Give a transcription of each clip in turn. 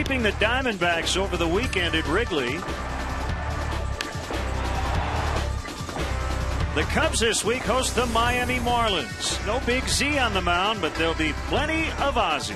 sweeping the Diamondbacks over the weekend at Wrigley. The Cubs this week host the Miami Marlins. No Big Z on the mound, but there'll be plenty of Ozzie.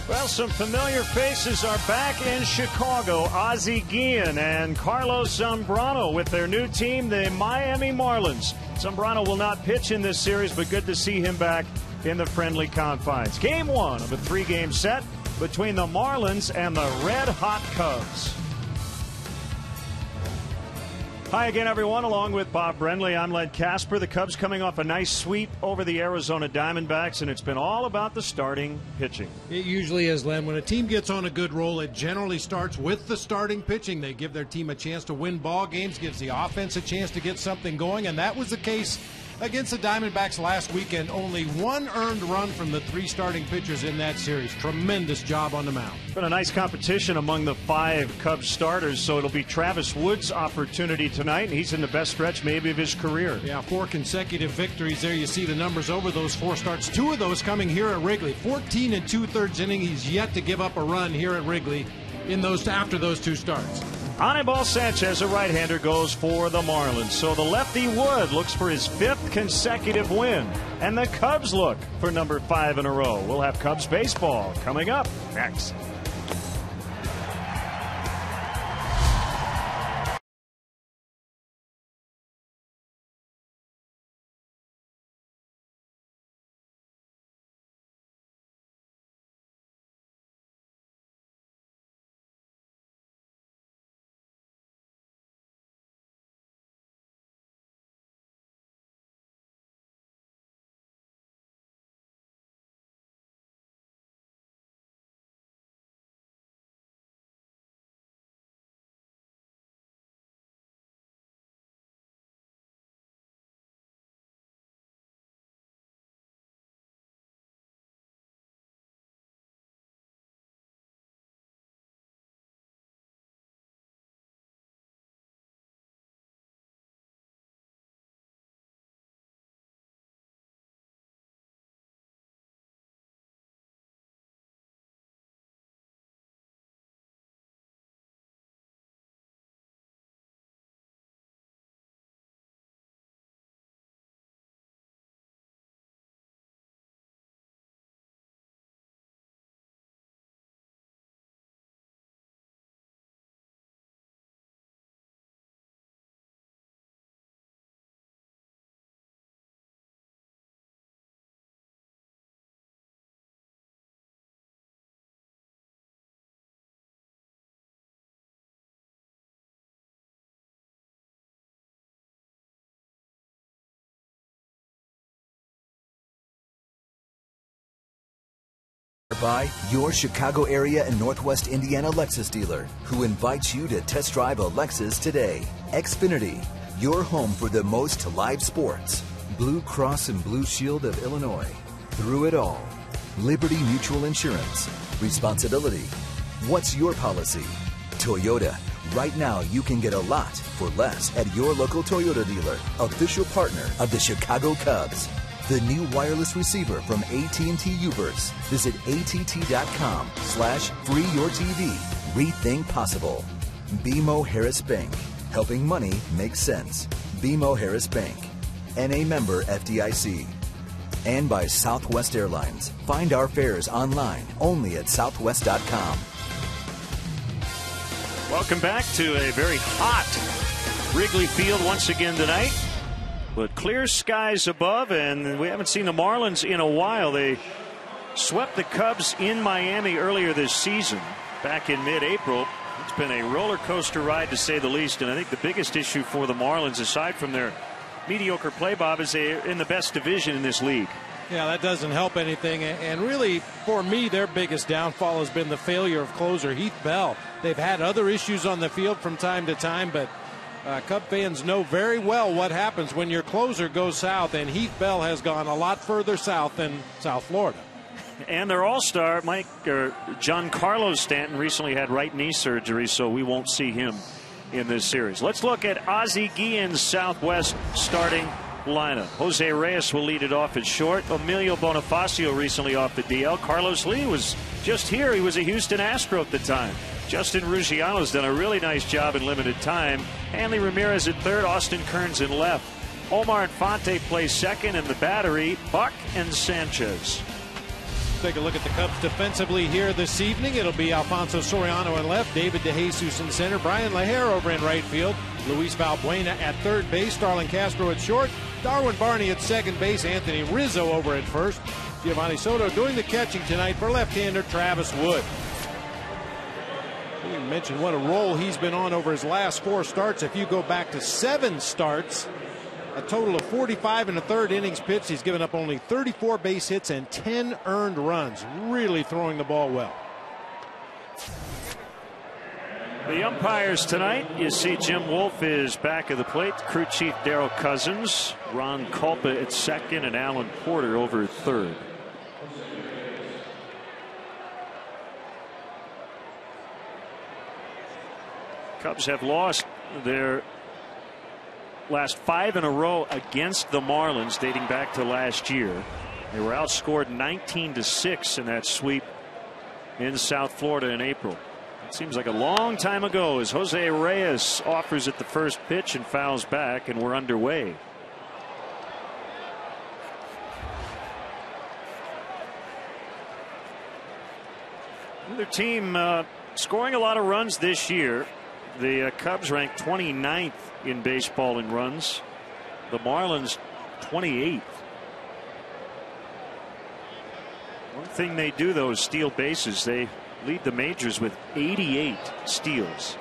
Well, some familiar faces are back in Chicago. Ozzie Guillen and Carlos Zambrano with their new team, the Miami Marlins. Zambrano will not pitch in this series, but good to see him back in the friendly confines. Game one of a three-game set between the Marlins and the red-hot Cubs. Hi again, everyone. Along with Bob Brenly, I'm Len Casper. The Cubs coming off a nice sweep over the Arizona Diamondbacks, and it's been all about the starting pitching. It usually is, Len. When a team gets on a good roll, it generally starts with the starting pitching. They give their team a chance to win ball games, gives the offense a chance to get something going, and that was the case against the Diamondbacks last weekend. Only one earned run from the three starting pitchers in that series. Tremendous job on the mound. It's been a nice competition among the five Cubs starters, so it'll be Travis Wood's opportunity tonight, and he's in the best stretch maybe of his career. Yeah, 4 consecutive victories there. You see the numbers over those 4 starts. 2 of those coming here at Wrigley. 14 2/3 inning. He's yet to give up a run here at Wrigley in those after those 2 starts. ANIBAL Sanchez, a right-hander, goes for the Marlins. So the lefty Wood looks for his 5th consecutive win. And the Cubs look for number 5 in a row. We'll have Cubs baseball coming up next. By your Chicago area and Northwest Indiana Lexus dealer, who invites you to test drive a Lexus today. Xfinity, your home for the most live sports. Blue Cross and Blue Shield of Illinois. Through it all. Liberty Mutual Insurance. Responsibility. What's your policy? Toyota. Right now you can get a lot for less at your local Toyota dealer, official partner of the Chicago Cubs. The new wireless receiver from AT&T Uverse. Visit att.com/freeyourtv. Rethink possible. BMO Harris Bank. Helping money make sense. BMO Harris Bank. NA member FDIC. And by Southwest Airlines. Find our fares online only at southwest.com. Welcome back to a very hot Wrigley Field once again tonight. But clear skies above, and we haven't seen the Marlins in a while. They swept the Cubs in Miami earlier this season, back in mid-April. It's been a roller coaster ride, to say the least, and I think the biggest issue for the Marlins, aside from their mediocre play, Bob, is they're in the best division in this league. Yeah, that doesn't help anything, and really, for me, their biggest downfall has been the failure of closer Heath Bell. They've had other issues on the field from time to time, but Cub fans know very well what happens when your closer goes south, and Heath Bell has gone a lot further south than South Florida. And their all-star, Giancarlo Stanton, recently had right knee surgery, so we won't see him in this series. Let's look at Ozzie Guillen's Southwest starting lineup. Jose Reyes will lead it off at short. Emilio Bonifacio recently off the DL. Carlos Lee was just here. He was a Houston Astro at the time. Justin Ruggiano's done a really nice job in limited time. Hanley Ramirez at third. Austin Kearns in left. Omar Infante plays second in the battery. Buck and Sanchez. Take a look at the Cubs defensively here this evening. It'll be Alfonso Soriano in left, David DeJesus in center, Bryan LaHAIR over in right field, Luis Valbuena at third base, Starlin Castro at short, Darwin Barney at second base, Anthony Rizzo over at first. Giovanni Soto doing the catching tonight for left-hander Travis Wood. We mentioned what a role he's been on over his last 4 starts. If you go back to 7 starts, a total of 45 and a third innings pitched. He's given up only 34 base hits and 10 earned runs. Really throwing the ball well. The umpires tonight, you see Jim Wolf is back at the plate. Crew chief Darryl Cousins, Ron Kulpa at second, and Alan Porter over at third. Cubs have lost their last 5 in a row against the Marlins dating back to last year. They were outscored 19-6 in that sweep in South Florida in April. It seems like a long time ago as Jose Reyes offers at the first pitch and fouls back, and we're underway. Their team scoring a lot of runs this year. The Cubs ranked 29th in baseball in runs. The Marlins 28th. One thing they do, though, is steal bases. They lead the majors with 88 steals.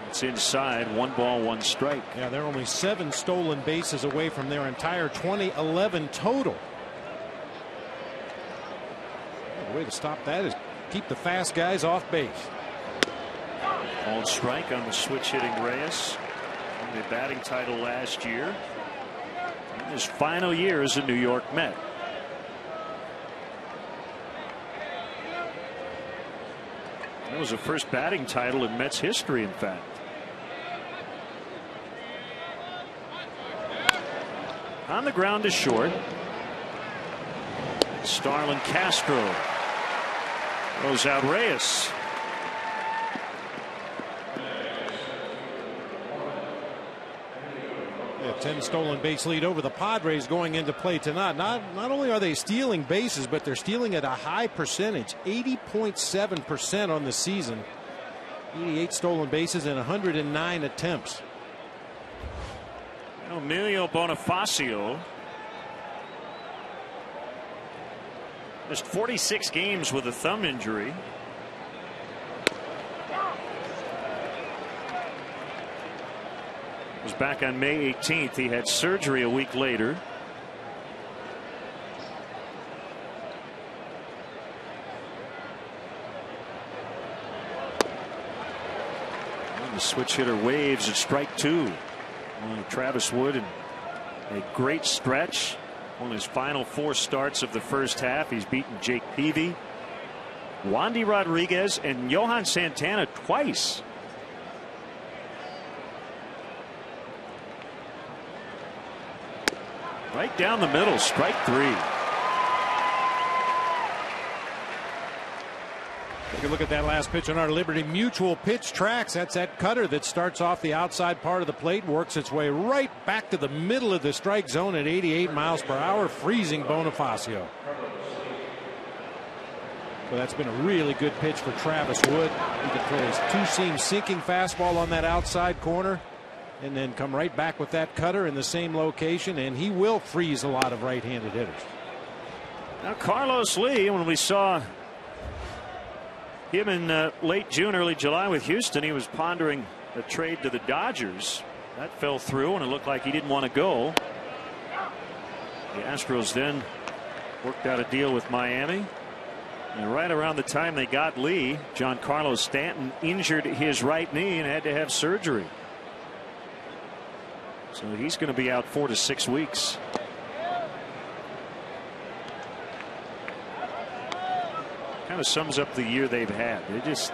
It's inside. 1 ball, 1 strike. Yeah, they're only 7 stolen bases away from their entire 2011 total. The way to stop that is keep the fast guys off base. On strike on the switch hitting Reyes. Won the batting title last year. In his final year as a New York Met. That was the first batting title in Mets history, in fact. On the ground to short. Starlin Castro. Throws out Reyes. A 10 stolen base lead over the Padres going into play tonight. Not only are they stealing bases, but they're stealing at a high percentage, 80.7% on the season. 88 stolen bases and 109 attempts. Emilio Bonifacio missed 46 games with a thumb injury. Was back on May 18th. He had surgery a week later. And the switch hitter waves at strike 2. Travis Wood in a great stretch on his final 4 starts of the first half. He's beaten Jake Peavy, Wandy Rodriguez, and Johan Santana twice. Right down the middle, strike 3. Take a look at that last pitch on our Liberty Mutual pitch tracks. That's that cutter that starts off the outside part of the plate, works its way right back to the middle of the strike zone at 88 miles per hour, freezing Bonifacio. Well, that's been a really good pitch for Travis Wood. He can throw his 2-seam sinking fastball on that outside corner and then come right back with that cutter in the same location, and he will freeze a lot of right-handed hitters. Now Carlos Lee, when we saw him in late June, early July with Houston, he was pondering a trade to the Dodgers. That fell through, and it looked like he didn't want to go. The Astros then worked out a deal with Miami. And right around the time they got Lee, Giancarlo Stanton injured his right knee and had to have surgery. So he's going to be out 4 to 6 weeks. kind of sums up the year they've had. They just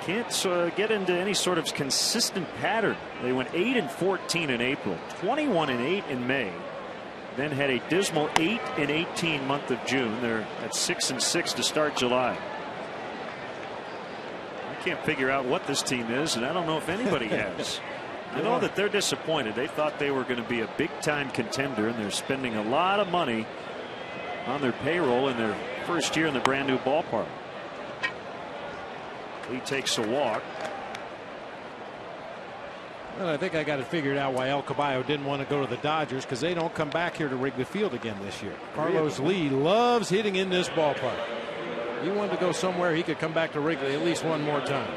can't get into any sort of consistent pattern. They went 8-14 in April, 21-8 in May, then had a dismal 8-18 month of June. They're at 6-6 to start July. I can't figure out what this team is, and I don't know if anybody has. I know that they're disappointed. They thought they were going to be a big time contender, and they're spending a lot of money on their payroll in their first year in the brand new ballpark. He takes a walk. Well, I think I got it figured out why El Caballo didn't want to go to the Dodgers, because they don't come back here to Wrigley Field again this year. Carlos Lee loves hitting in this ballpark. He wanted to go somewhere he could come back to Wrigley at least one more time.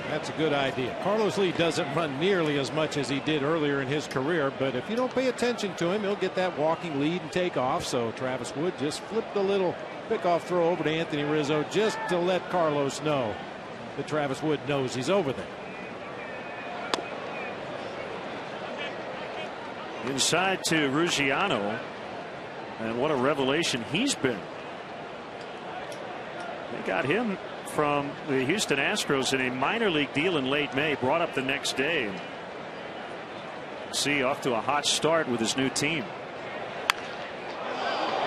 That's a good idea. Carlos Lee doesn't run nearly as much as he did earlier in his career, but if you don't pay attention to him, he'll get that walking lead and take off. So Travis Wood just flipped a little pickoff throw over to Anthony Rizzo just to let Carlos know that Travis Wood knows he's over there. Inside to Ruggiano, and what a revelation he's been. They got him from the Houston Astros in a minor league deal in late May, brought up the next day. See, off to a hot start with his new team.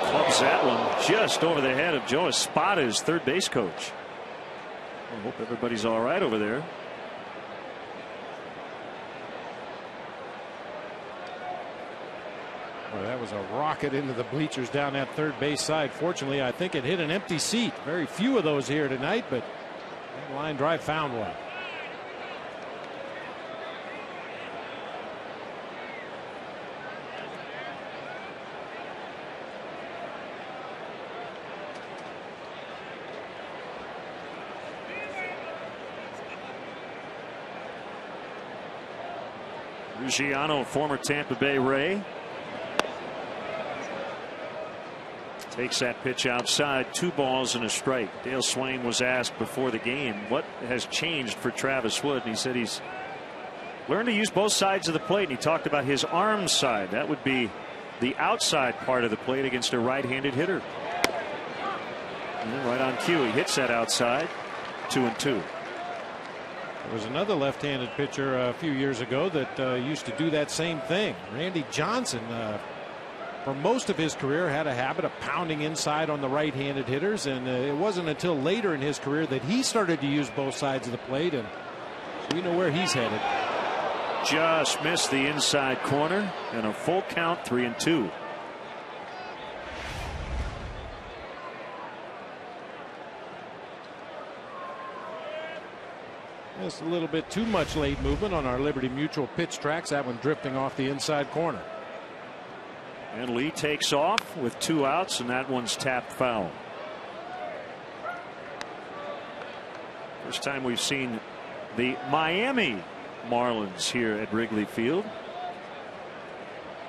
Clubs that one just over the head of Joe Espada, his third base coach. I hope everybody's all right over there. Well, that was a rocket into the bleachers down that third base side. Fortunately, I think it hit an empty seat. Very few of those here tonight, but that line drive found one. Ruggiano, former Tampa Bay Ray. Takes that pitch outside, 2 balls and a strike. Dale Swain was asked before the game what has changed for Travis Wood, and he said he's learned to use both sides of the plate, and he talked about his arm side. That would be the outside part of the plate against a right-handed hitter. And right on cue, he hits that outside. 2-2. There was another left-handed pitcher a few years ago that used to do that same thing. Randy Johnson, for most of his career, had a habit of pounding inside on the right-handed hitters, and it wasn't until later in his career that he started to use both sides of the plate, and we know where he's headed. Just missed the inside corner, and a full count, 3-2. Just a little bit too much late movement on our Liberty Mutual pitch tracks. That one drifting off the inside corner. And Lee takes off with 2 outs, and that one's tapped foul. First time we've seen the Miami Marlins here at Wrigley Field.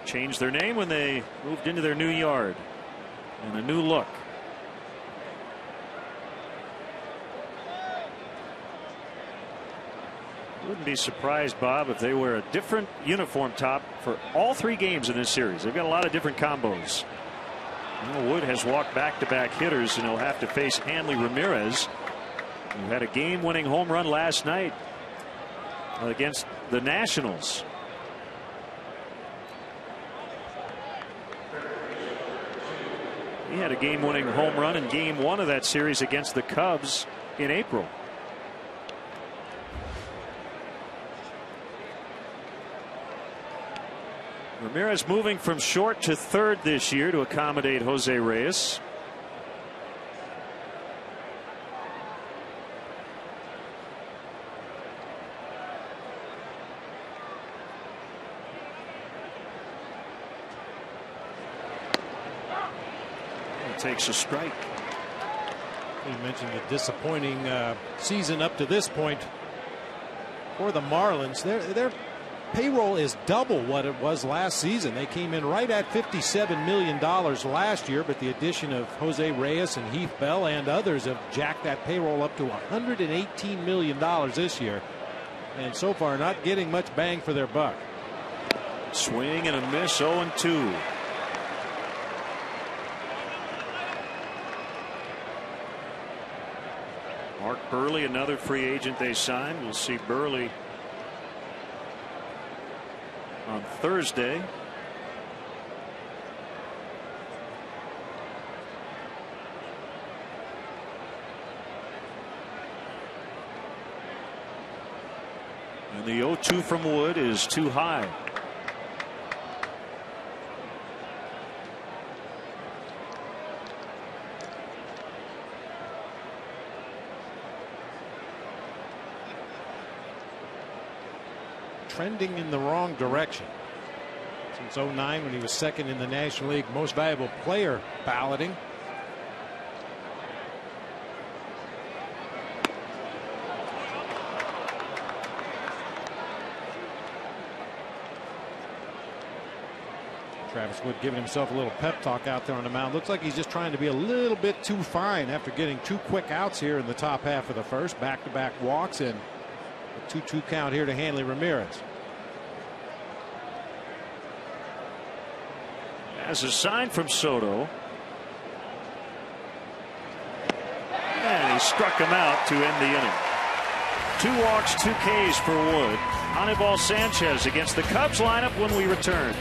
Changed their name when they moved into their new yard and a new look. Wouldn't be surprised, Bob, if they wear a different uniform top for all 3 games in this series. They've got a lot of different combos. Wood has walked back-to-back hitters, and he'll have to face HANLEY Ramirez, who had a game-winning home run last night against the Nationals. He had a game-winning home run in Game 1 of that series against the Cubs in April. Ramirez moving from short to third this year to accommodate Jose Reyes. He takes a strike. You mentioned the disappointing season up to this point for the Marlins. They're payroll is double what it was last season. They came in right at $57 million last year, but the addition of Jose Reyes and Heath Bell and others have jacked that payroll up to $118 million this year. And so far, not getting much bang for their buck. Swing and a miss, 0-2. Mark Buehrle, another free agent they signed. We'll see Buehrle on Thursday. And the 0-2 from Wood is too high. Trending in the wrong direction since 09 when he was second in the National League Most Valuable Player balloting. Travis Wood giving himself a little pep talk out there on the mound. Looks like he's just trying to be a little bit too fine after getting 2 quick outs here in the top half of the first. Back-to-back walks and a 2-2 count here to Hanley Ramirez. As a sign from Soto. And he struck him out to end the inning. 2 walks, 2 Ks for Wood. ANIBAL Sanchez against the Cubs lineup when we return.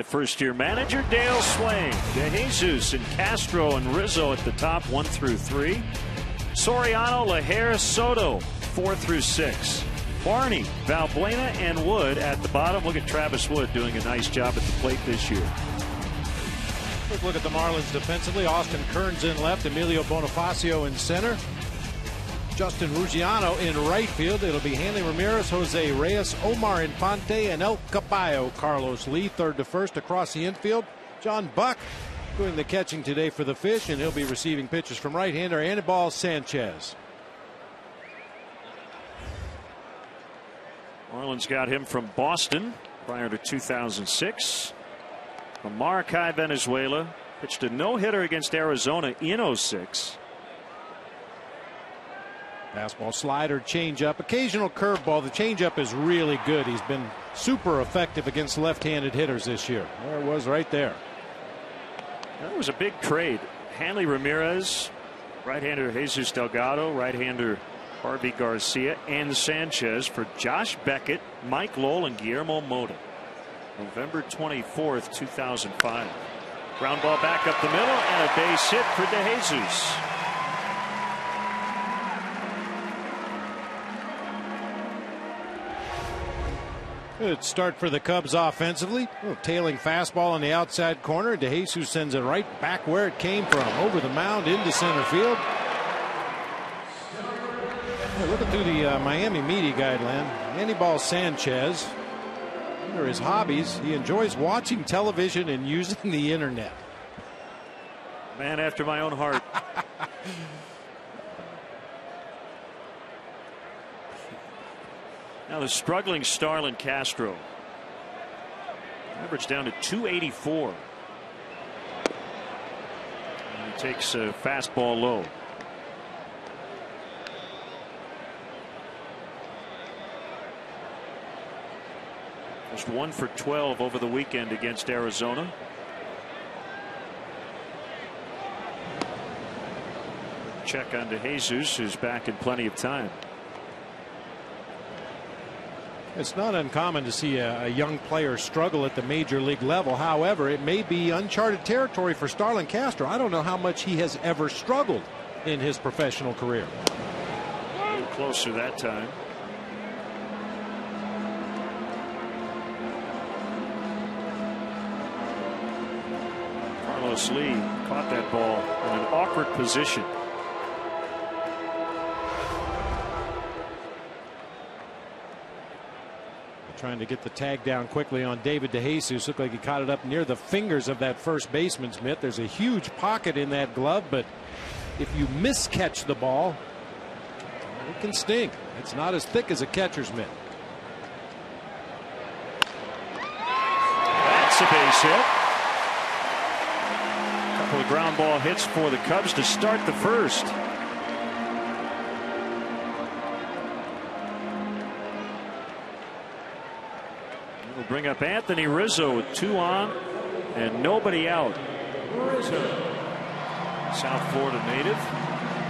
First-year manager Dale Swain, DeJesus and Castro and Rizzo at the top 1 through 3. Soriano, LAHAIR, Soto 4 through 6. Barney, Valbuena, and Wood at the bottom. Look at Travis Wood doing a nice job at the plate this year. Quick look at the Marlins defensively. Austin Kearns in left, Emilio Bonifacio in center, Justin Ruggiano in right field. It'll be Hanley Ramirez, Jose Reyes, Omar Infante, and El Caballo. Carlos Lee third to first across the infield. John Buck doing the catching today for the Fish, and he'll be receiving pitches from right-hander Anibal Sanchez. Marlins got him from Boston prior to 2006. From Maracay, Venezuela. Pitched a no-hitter against Arizona in 06. Fastball, slider, changeup, occasional curveball. The changeup is really good. He's been super effective against left-handed hitters this year. There it was right there. That was a big trade. Hanley Ramirez, right-hander Jesus Delgado, right-hander Harvey Garcia, and Sanchez for Josh Beckett, Mike Lowell, and Guillermo Mota. November 24th, 2005. Ground ball back up the middle and a base hit for DeJesus. Good start for the Cubs offensively. Tailing fastball on the outside corner. DeJesus sends it right back where it came from, over the mound into center field. Looking through the Miami media guideline, ANIBAL Sanchez, under his hobbies, he enjoys watching television and using the internet. Man after my own heart. Now the struggling Starlin Castro. Average down to 284. And he takes a fastball low. Just 1 for 12 over the weekend against Arizona. Check on DeJesus, who's back in plenty of time. It's not uncommon to see a young player struggle at the major league level. However, it may be uncharted territory for Starlin Castro. I don't know how much he has ever struggled in his professional career. A little closer that time. Carlos Lee caught that ball in an awkward position. Trying to get the tag down quickly on David DeJesus. Looked like he caught it up near the fingers of that first baseman's mitt. There's a huge pocket in that glove, but if you miscatch the ball, it can sting. It's not as thick as a catcher's mitt. That's a base hit. A couple of ground ball hits for the Cubs to start the first. We'll bring up Anthony Rizzo with 2 on and nobody out. Rizzo, South Florida native,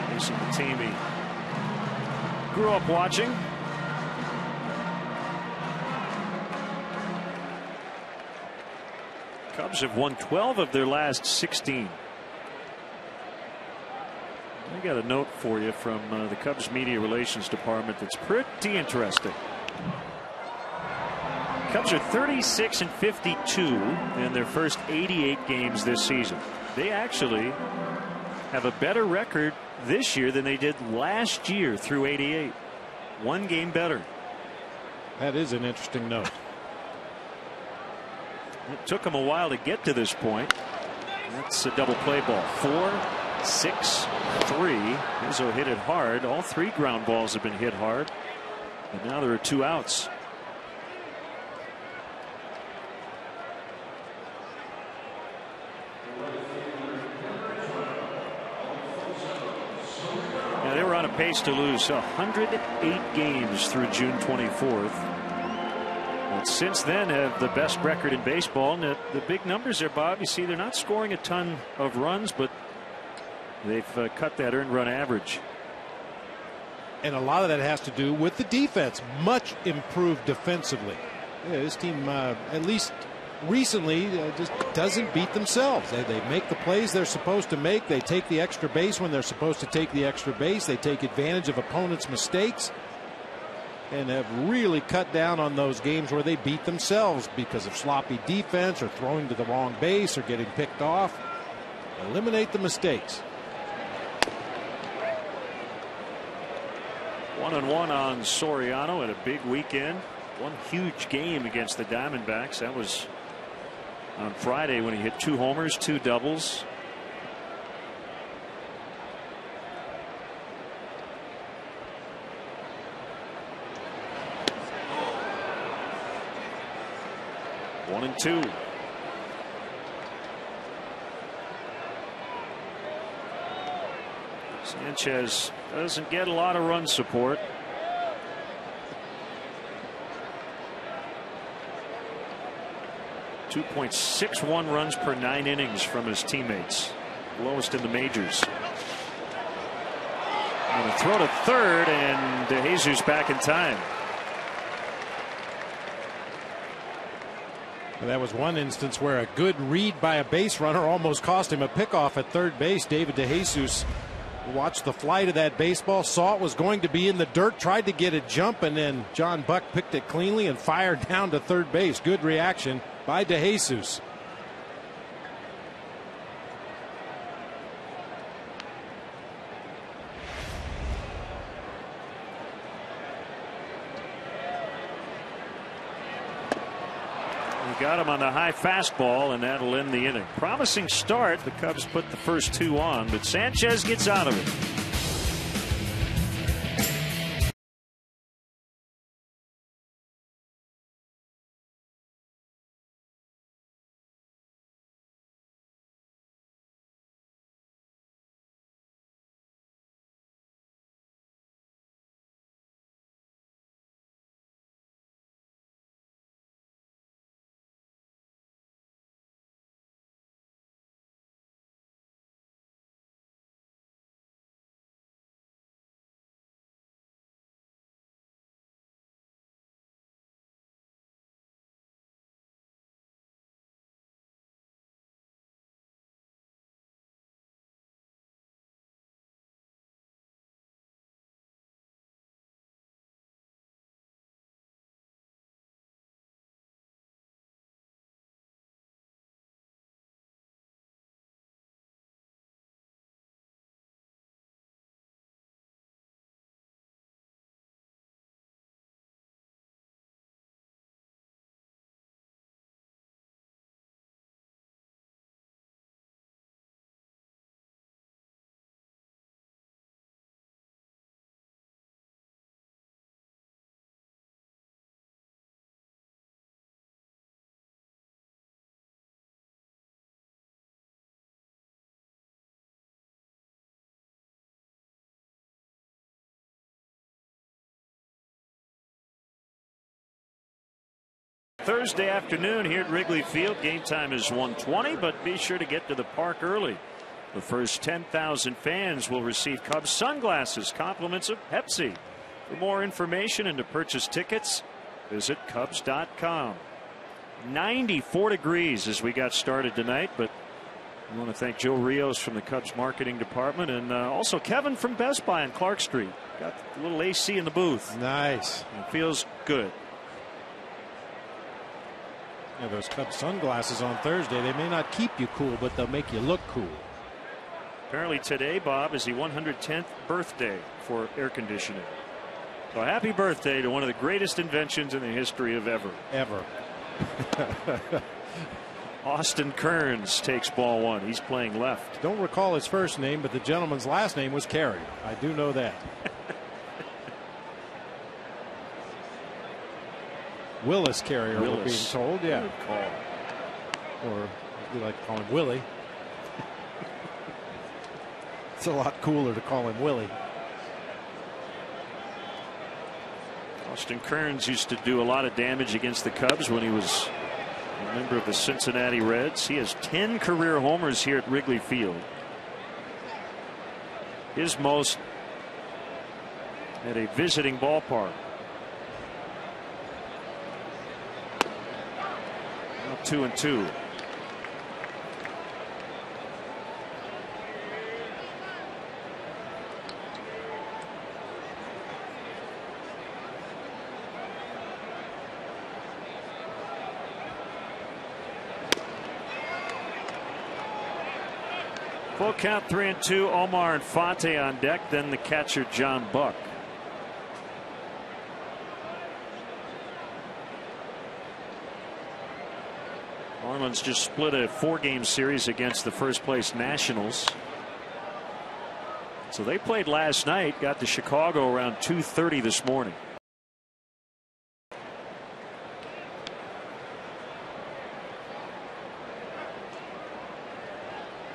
facing the team he grew up watching. Cubs have won 12 of their last 16. I got a note for you from the Cubs media relations department that's pretty interesting. Cubs are 36-52 in their first 88 games this season. They actually have a better record this year than they did last year through 88. 1 game better. That is an interesting note. It took them a while to get to this point. That's a double play ball. 4-6-3. Rizzo hit it hard. All 3 ground balls have been hit hard. And now there are 2 outs. They were on a pace to lose 108 games through June 24th. And since then have the best record in baseball. And the big numbers there, Bob, you see they're not scoring a ton of runs, but they've cut that earned run average. And a lot of that has to do with the defense. Much improved defensively. Yeah, this team, at least recently, just doesn't beat themselves. They make the plays they're supposed to make. They take the extra base when they're supposed to take the extra base. They take advantage of opponents' mistakes and have really cut down on those games where they beat themselves because of sloppy defense or throwing to the wrong base or getting picked off. Eliminate the mistakes. 1-1 on Soriano at a big weekend. One huge game against the Diamondbacks. That was on Friday when he hit 2 homers, 2 doubles. One and 2. Sanchez doesn't get a lot of run support. .61 runs per 9 innings from his teammates, lowest in the majors. And a throw to third, and DeJesus back in time. That was one instance where a good read by a base runner almost cost him a pickoff at third base. David DeJesus watched the flight of that baseball, saw it was going to be in the dirt, tried to get a jump, and then John Buck picked it cleanly and fired down to third base. Good reaction by DeJesus. got him on the high fastball, and that'll end the inning. Promising start. The Cubs put the first 2 on, but Sanchez gets out of it. Thursday afternoon here at Wrigley Field. Game time is 1:20, but be sure to get to the park early. The first 10,000 fans will receive Cubs sunglasses, compliments of Pepsi. For more information and to purchase tickets, visit Cubs.com. 94 degrees as we got started tonight, but I want to thank Joe Rios from the Cubs marketing department, and also Kevin from Best Buy on Clark Street. Got a little AC in the booth. Nice. It feels good. Yeah, those Cubs sunglasses on Thursday, they may not keep you cool, but they'll make you look cool. Apparently today, Bob, is the 110th birthday for air conditioning. So happy birthday to one of the greatest inventions in the history of ever. Austin Kearns takes ball 1. He's playing left. Don't recall his first name, but the gentleman's last name was Carey. I do know that. Willis Carrier, we're being told. Yeah. Good call. Or we like to call him Willie. It's a lot cooler to call him Willie. Austin Kearns used to do a lot of damage against the Cubs when he was a member of the Cincinnati Reds. He has 10 career homers here at Wrigley Field. His most at a visiting ballpark. 2-2. Full count, 3-2. Omar Infante on deck, then the catcher John Buck. Marlins just split a 4-game series against the first place Nationals. So they played last night, got to Chicago around 2:30 this morning.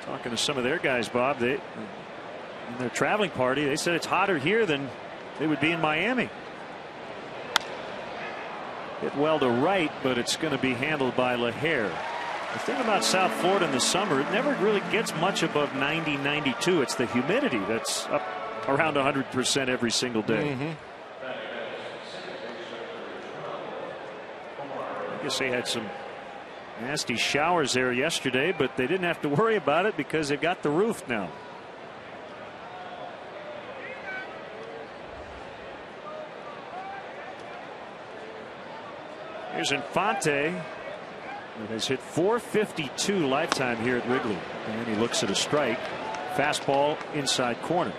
Talking to some of their guys, Bob, in their traveling party, they said it's hotter here than they would be in Miami. Hit well to right, but it's going to be handled by LAHAIR. The thing about South Florida in the summer, it never really gets much above 90, 92. It's the humidity that's up around 100% every single day. I guess they had some nasty showers there yesterday, but they didn't have to worry about it because they've got the roof now. Here's Infante, who has hit .452 lifetime here at Wrigley. And then he looks at a strike. Fastball inside corner.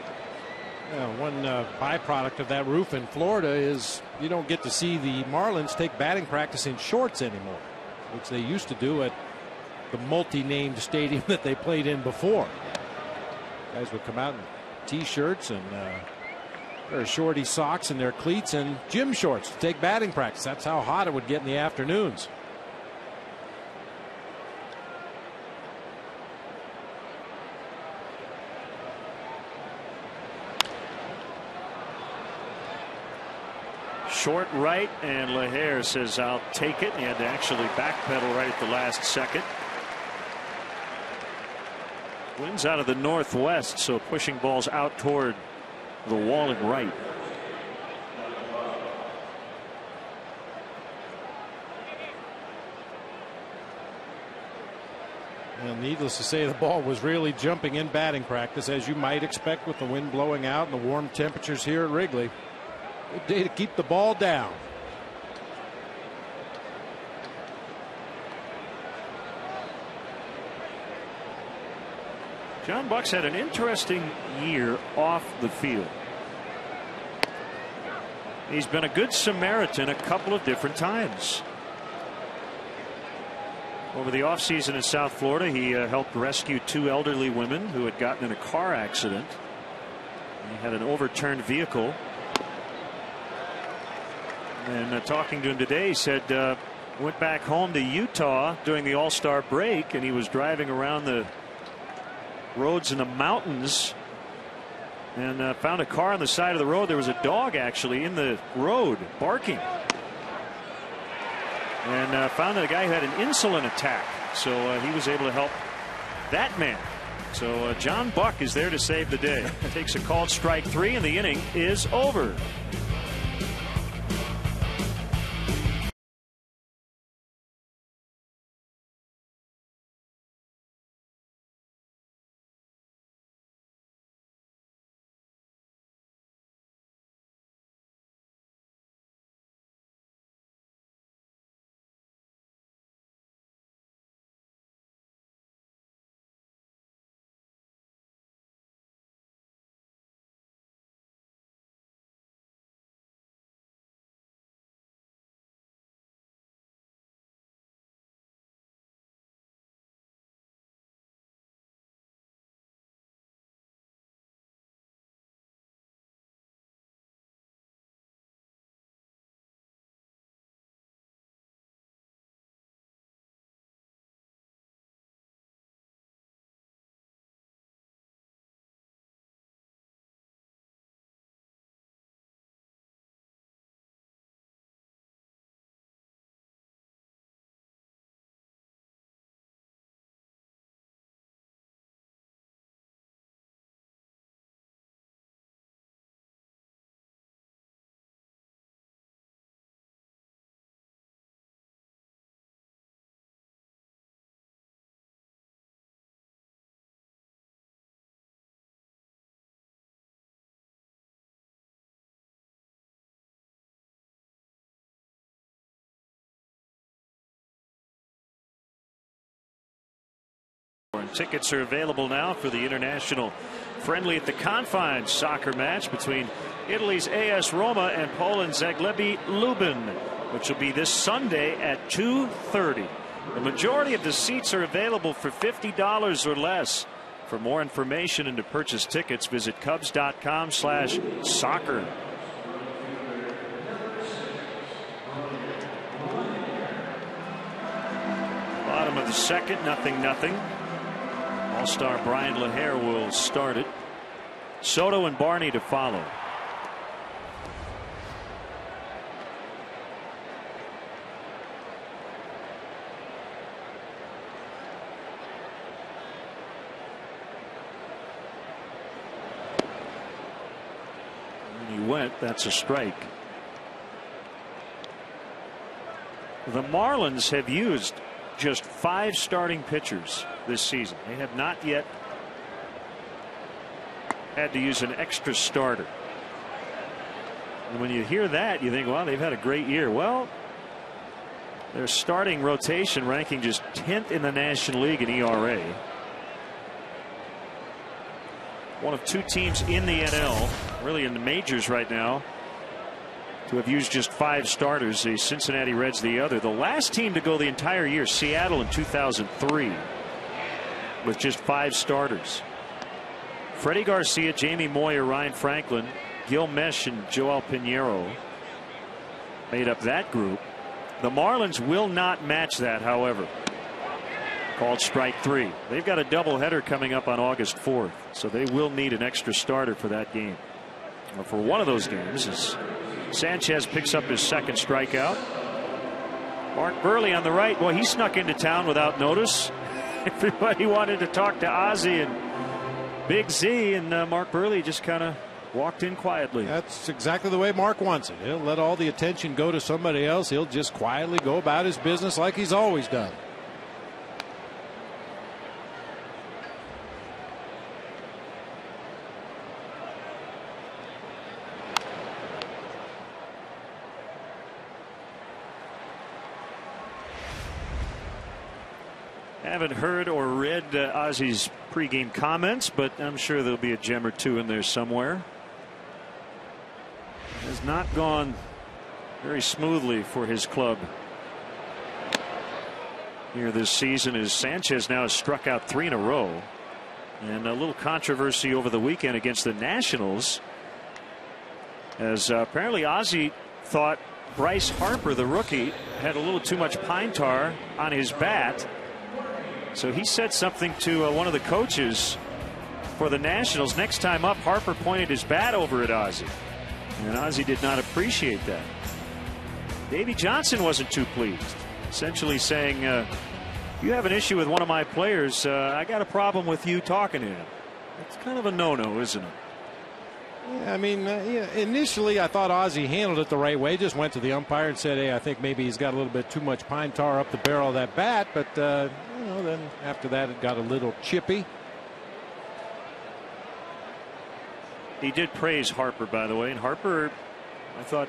Yeah, one byproduct of that roof in Florida is you don't get to see the Marlins take batting practice in shorts anymore. which they used to do at the multi-named stadium that they played in before. Guys would come out in T-shirts and their shorty socks and their cleats and gym shorts to take batting practice. That's how hot it would get in the afternoons. Short right, and LAHAIR says I'll take it. He had to actually backpedal right at the last second. Winds out of the northwest, so pushing balls out toward the wall and right. And needless to say, the ball was really jumping in batting practice, as you might expect with the wind blowing out and the warm temperatures here at Wrigley. Good day to keep the ball down. John Buck's had an interesting year off the field. He's been a good Samaritan a couple of different times. Over the offseason in South Florida, he helped rescue 2 elderly women who had gotten in a car accident. He had an overturned vehicle. And talking to him today, he said went back home to Utah during the All-Star break, and he was driving around the roads in the mountains and found a car on the side of the road. There was a dog actually in the road barking, and found that a guy who had an insulin attack, so he was able to help that man. So John Buck is there to save the day. Takes a called strike 3, and the inning is over. Tickets are available now for the international friendly at the confines soccer match between Italy's AS Roma and Poland's Zagłębie Lubin, which will be this Sunday at 2:30. The majority of the seats are available for $50 or less. For more information and to purchase tickets, visit Cubs.com/soccer. Bottom of the second, 0-0. All-star Brian LAHAIR will start it. Soto and Barney to follow. And he went. That's a strike. The Marlins have used just 5 starting pitchers this season. They have not yet had to use an extra starter. And when you hear that, you think, well, they've had a great year. Well, their starting rotation ranking just 10th in the National League in ERA. One of 2 teams in the NL, really in the majors right now, to have used just 5 starters. The Cincinnati Reds the other. The last team to go the entire year, Seattle in 2003, with just 5 starters. Freddie Garcia, Jamie Moyer, Ryan Franklin, Gil Mesh, and Joel Pinheiro made up that group. The Marlins will not match that, however. Called strike 3. They've got a doubleheader coming up on August 4th, so they will need an extra starter for that game. Or for one of those games, as Sanchez picks up his 2nd strikeout. Mark Burley on the right. Well, he snuck into town without notice. Everybody wanted to talk to Ozzie and Big Z, and Mark Burley just kind of walked in quietly. That's exactly the way Mark wants it. He'll let all the attention go to somebody else. He'll just quietly go about his business like he's always done. Haven't heard or read Ozzie's pregame comments, but I'm sure there'll be a gem or two in there somewhere. Has not gone very smoothly for his club here this season, as Sanchez now has struck out 3 in a row. And a little controversy over the weekend against the Nationals, as apparently Ozzie thought Bryce Harper, the rookie, had a little too much pine tar on his bat. So he said something to one of the coaches for the Nationals. Next time up, Harper pointed his bat over at Ozzie, and Ozzie did not appreciate that. Davey Johnson wasn't too pleased, essentially saying, you have an issue with one of my players, I got a problem with you talking to him. It's kind of a no-no, isn't it? Yeah, I mean, initially I thought Ozzie handled it the right way. Just went to the umpire and said, hey, I think maybe he's got a little bit too much pine tar up the barrel of that bat. But, you know, then after that it got a little chippy. He did praise Harper, by the way. And Harper, I thought,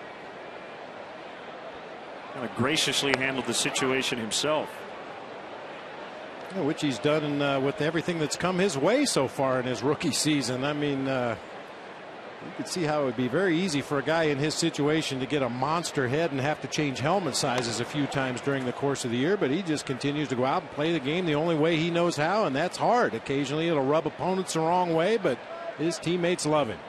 kind of graciously handled the situation himself. Yeah, which he's done with everything that's come his way so far in his rookie season. I mean, you could see how it would be very easy for a guy in his situation to get a monster head and have to change helmet sizes a few times during the course of the year. But he just continues to go out and play the game the only way he knows how, and that's hard. Occasionally it'll rub opponents the wrong way, but his teammates love him.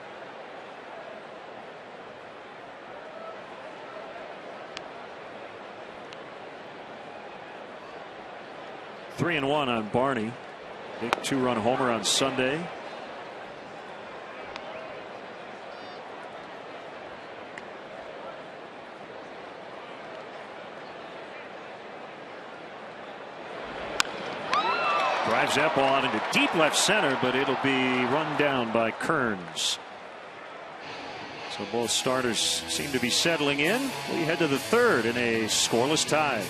Three and one on Barney. Big 2-run homer on Sunday. Drives that ball out into deep left center, but it'll be run down by Kearns. So both starters seem to be settling in. We head to the 3rd in a scoreless tie.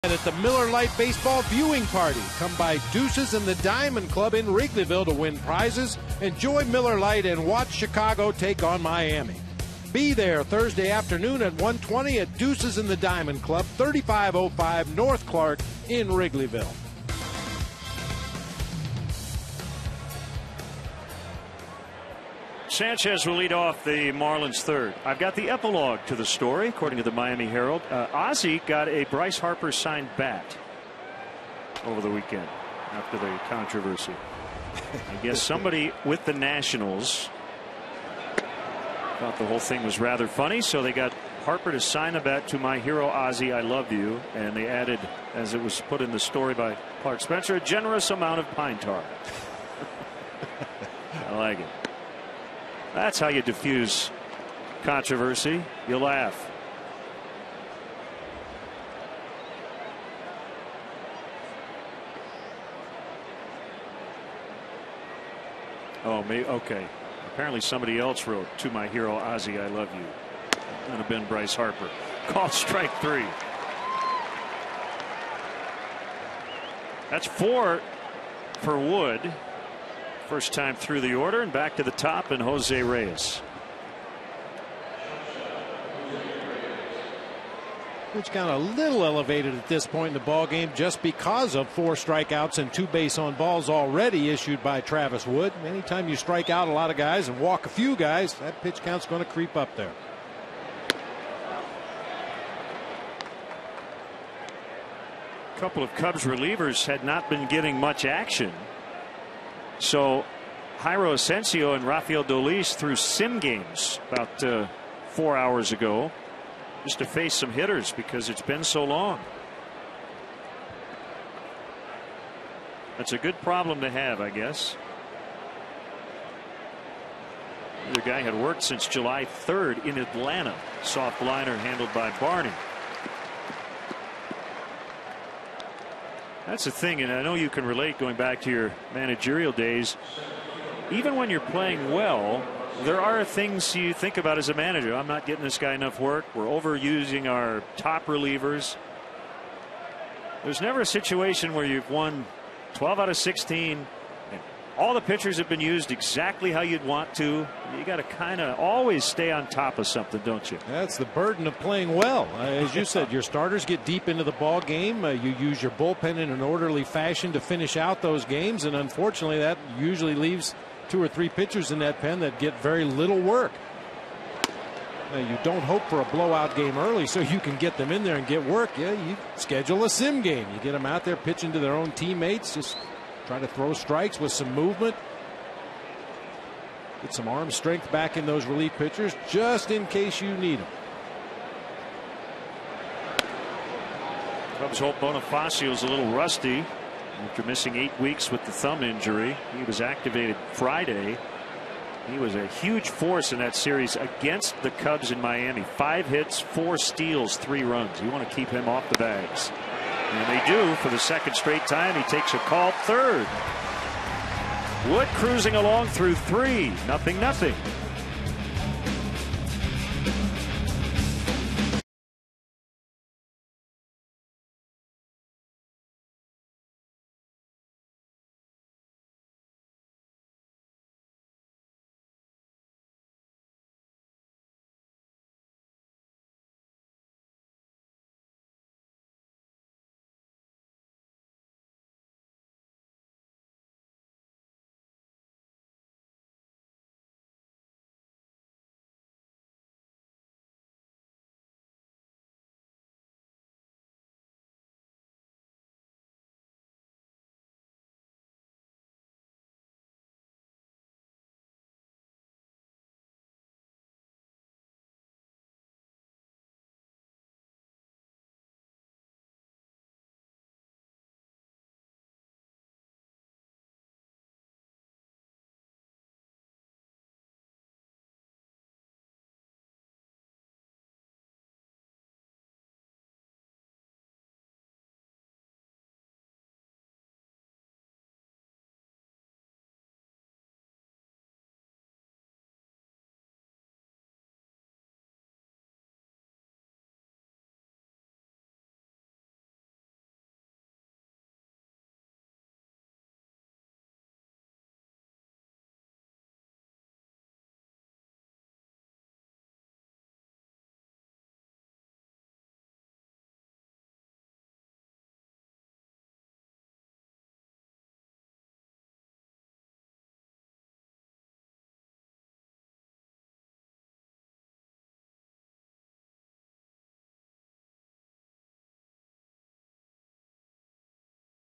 At the Miller Lite Baseball Viewing Party. Come by Deuces and the Diamond Club in Wrigleyville to win prizes. Enjoy Miller Lite and watch Chicago take on Miami. Be there Thursday afternoon at 1:20 at Deuces and the Diamond Club, 3505 North Clark in Wrigleyville. Sanchez will lead off the Marlins third. I've got the epilogue to the story, according to the Miami Herald. Ozzie got a Bryce Harper signed bat over the weekend after the controversy. I guess somebody with the Nationals thought the whole thing was rather funny, so they got Harper to sign a bat to my hero Ozzie, I love you, and they added, as it was put in the story by Clark Spencer, a generous amount of pine tar. I like it. That's how you diffuse controversy. You laugh. Oh, okay. Apparently somebody else wrote, to my hero Ozzie, I love you. That would have been Bryce Harper. Called strike 3. That's 4 for Wood. First time through the order, and back to the top, and Jose Reyes. Which got a little elevated at this point in the ball game just because of 4 strikeouts and 2 base on balls already issued by Travis Wood. Anytime you strike out a lot of guys and walk a few guys, that pitch count's going to creep up there. A couple of Cubs relievers had not been getting much action. So Jairo Asensio and Rafael Dolis threw sim games about 4 hours ago just to face some hitters because it's been so long. That's a good problem to have, I guess. The guy had worked since July 3rd in Atlanta. Soft liner handled by Barney. That's the thing, and I know you can relate going back to your managerial days. Even when you're playing well, there are things you think about as a manager. I'm not getting this guy enough work. We're overusing our top relievers. There's never a situation where you've won 12 out of 16 and all the pitchers have been used exactly how you'd want to. You got to kind of always stay on top of something, don't you? That's the burden of playing well. As you said, your starters get deep into the ball game. You use your bullpen in an orderly fashion to finish out those games, and unfortunately that usually leaves 2 or 3 pitchers in that pen that get very little work. Now, you don't hope for a blowout game early so you can get them in there and get work. Yeah, you schedule a sim game. You get them out there pitching to their own teammates. Just try to throw strikes with some movement. Get some arm strength back in those relief pitchers just in case you need them. Cubs hope Bonifacio's a little rusty after missing 8 weeks with the thumb injury. He was activated Friday. He was a huge force in that series against the Cubs in Miami. 5 hits, 4 steals, 3 runs. You want to keep him off the bags. And they do for the second straight time. He takes a call third. Wood cruising along through 3. 0-0.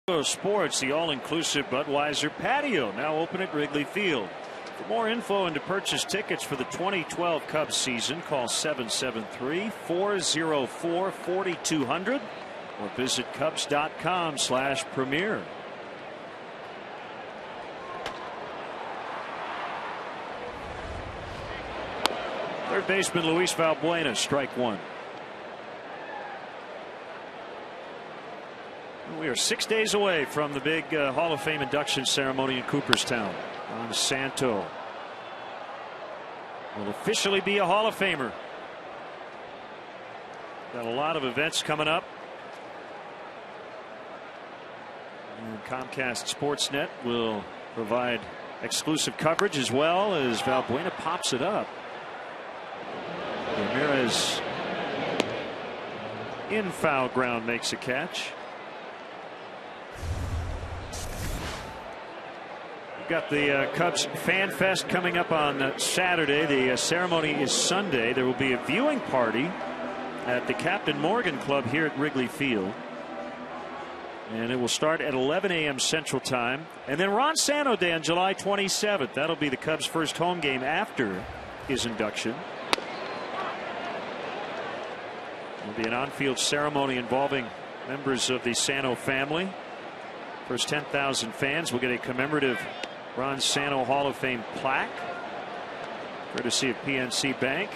Sports, the all-inclusive Budweiser patio, now open at Wrigley Field. For more info and to purchase tickets for the 2012 Cubs season, call 773-404-4200 or visit Cubs.com/premier. Third baseman Luis Valbuena, strike one. We are 6 days away from the big Hall of Fame induction ceremony in Cooperstown. Santo will officially be a Hall of Famer. Got a lot of events coming up. And Comcast Sportsnet will provide exclusive coverage as well as Valbuena pops it up. Ramirez in foul ground makes a catch. Got the Cubs Fan Fest coming up on Saturday. The ceremony is Sunday. There will be a viewing party at the Captain Morgan Club here at Wrigley Field. And it will start at 11 a.m. Central Time. And then Ron Santo Day on July 27th. That'll be the Cubs' first home game after his induction. There will be an on-field ceremony involving members of the Santo family. First 10,000 fans will get a commemorative Ron Santo Hall of Fame plaque, courtesy of PNC Bank.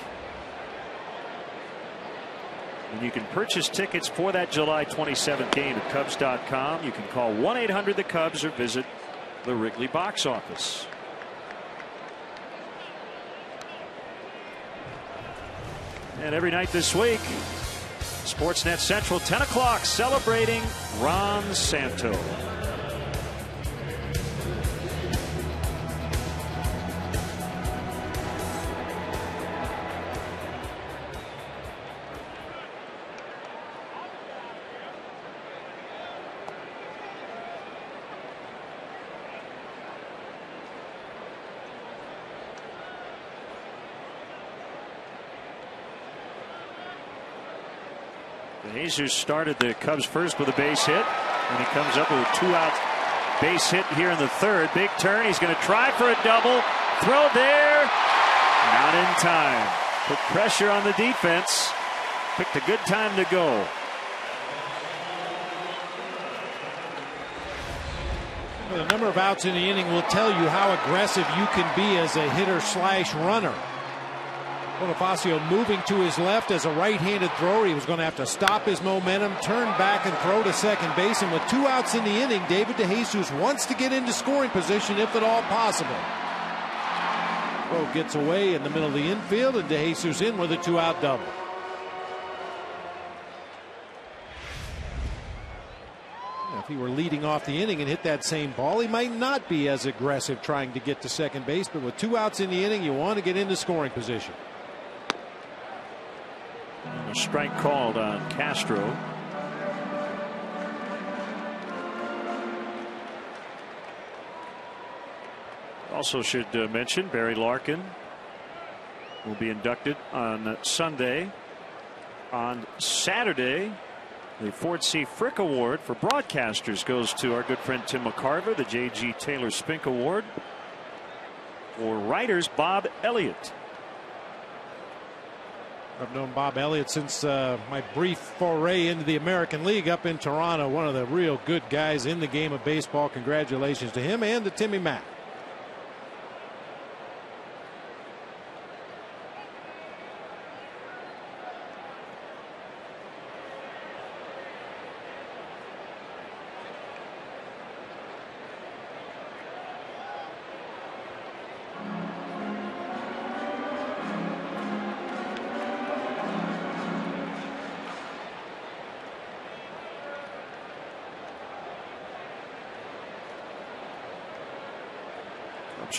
And you can purchase tickets for that July 27th game at Cubs.com. You can call 1-800-THE-CUBS or visit the Wrigley box office. And every night this week, Sportsnet Central, 10 o'clock, celebrating Ron Santo. Jesus started the Cubs first with a base hit, and he comes up with a 2-out base hit here in the third. Big turn. He's going to try for a double. Throw there. Not in time. Put pressure on the defense. Picked a good time to go. Well, the number of outs in the inning will tell you how aggressive you can be as a hitter/runner. Bonifacio moving to his left as a right-handed thrower. He was going to have to stop his momentum, turn back and throw to second base. And with 2 outs in the inning, David DeJesus wants to get into scoring position if at all possible. Throw gets away in the middle of the infield, and DeJesus in with a 2-out double. If he were leading off the inning and hit that same ball, he might not be as aggressive trying to get to second base. But with 2 outs in the inning, you want to get into scoring position. A strike called on Castro. Also should mention Barry Larkin will be inducted on Sunday. On Saturday, the Ford C. Frick Award for broadcasters goes to our good friend Tim McCarver. The J.G. Taylor Spink Award for writers, Bob Elliott. I've known Bob Elliott since my brief foray into the American League up in Toronto. One of the real good guys in the game of baseball. Congratulations to him and to Timmy Mack.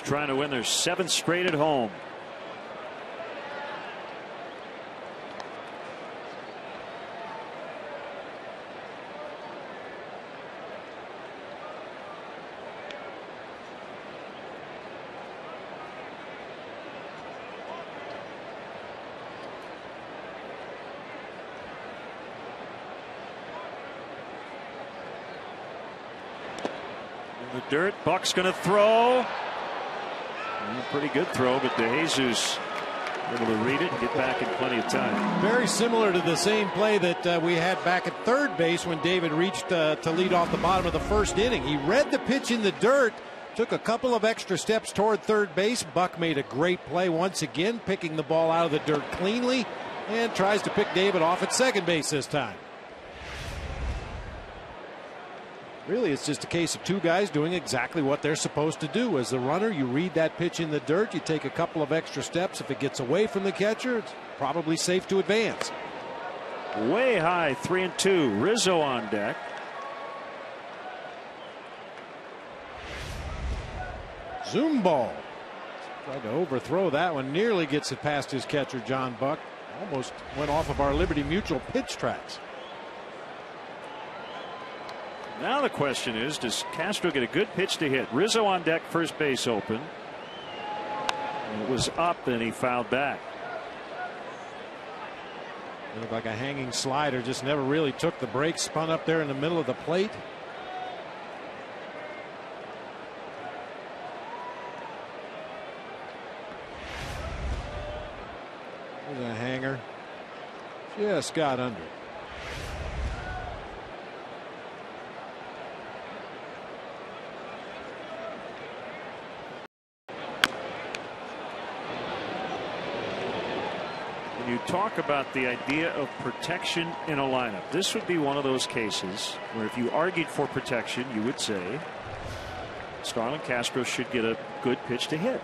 Trying to win their 7th straight at home. The dirt. Buck's going to throw. Pretty good throw, but DeJesus able to read it and get back in plenty of time. Very similar to the same play that we had back at third base when David reached to lead off the bottom of the first inning. He read the pitch in the dirt, took a couple of extra steps toward third base. Buck made a great play once again, picking the ball out of the dirt cleanly, and tries to pick David off at second base this time. Really, it's just a case of two guys doing exactly what they're supposed to do. As the runner, you read that pitch in the dirt, you take a couple of extra steps. If it gets away from the catcher, it's probably safe to advance. Way high, 3-2. Rizzo on deck. Zoom ball. Tried to overthrow that one. Nearly gets it past his catcher, John Buck. Almost went off of our Liberty Mutual pitch tracks. Now the question is, does Castro get a good pitch to hit? Rizzo on deck, first base open. It was up and he fouled back. Looked like a hanging slider, just never really took the break, spun up there in the middle of the plate. There's a hanger. Just got under it. You talk about the idea of protection in a lineup. This would be one of those cases where if you argued for protection, you would say Starlin Castro should get a good pitch to hit.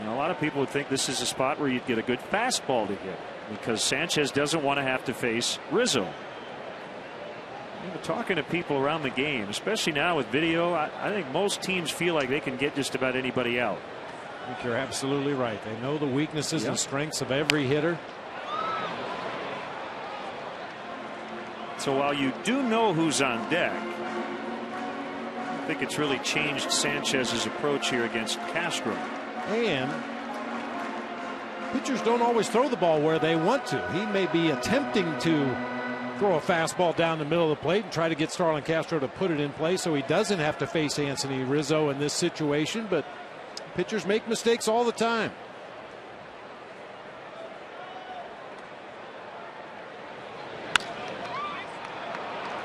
And a lot of people would think this is a spot where you'd get a good fastball to hit because Sanchez doesn't want to have to face Rizzo. Talking to people around the game, especially now with video, I think most teams feel like they can get just about anybody out. I think you're absolutely right. They know the weaknesses and strengths of every hitter. So while you do know who's on deck, I think it's really changed Sanchez's approach here against Castro. And pitchers don't always throw the ball where they want to. He may be attempting to throw a fastball down the middle of the plate and try to get Starlin Castro to put it in play so he doesn't have to face Anthony Rizzo in this situation, but pitchers make mistakes all the time.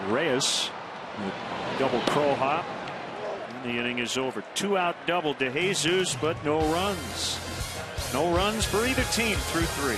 Reyes, double crow hop. And the inning is over. 2-out double to DeJesus, but no runs. No runs for either team through 3.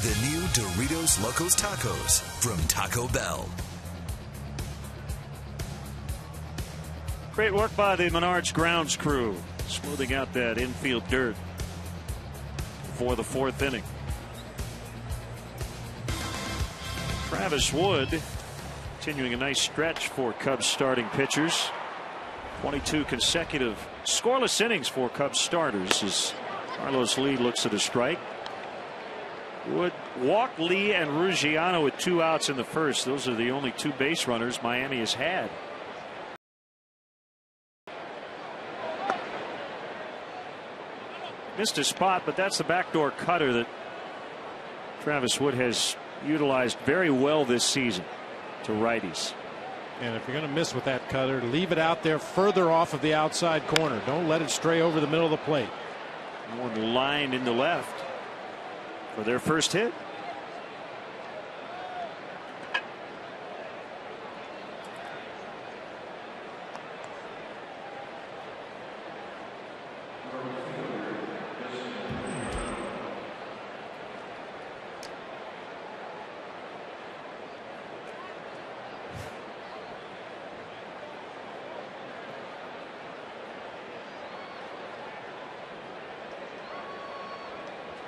The new Doritos Locos Tacos from Taco Bell. Great work by the Menards grounds crew, smoothing out that infield dirt for the 4th inning. Travis Wood continuing a nice stretch for Cubs starting pitchers. 22 consecutive scoreless innings for Cubs starters as Carlos Lee looks at a strike. Wood walked Lee and Ruggiano with 2 outs in the first. Those are the only 2 base runners Miami has had. Missed a spot, but that's the backdoor cutter that Travis Wood has utilized very well this season to righties. And if you're going to miss with that cutter, leave it out there further off of the outside corner. Don't let it stray over the middle of the plate. One line in the left for their first hit.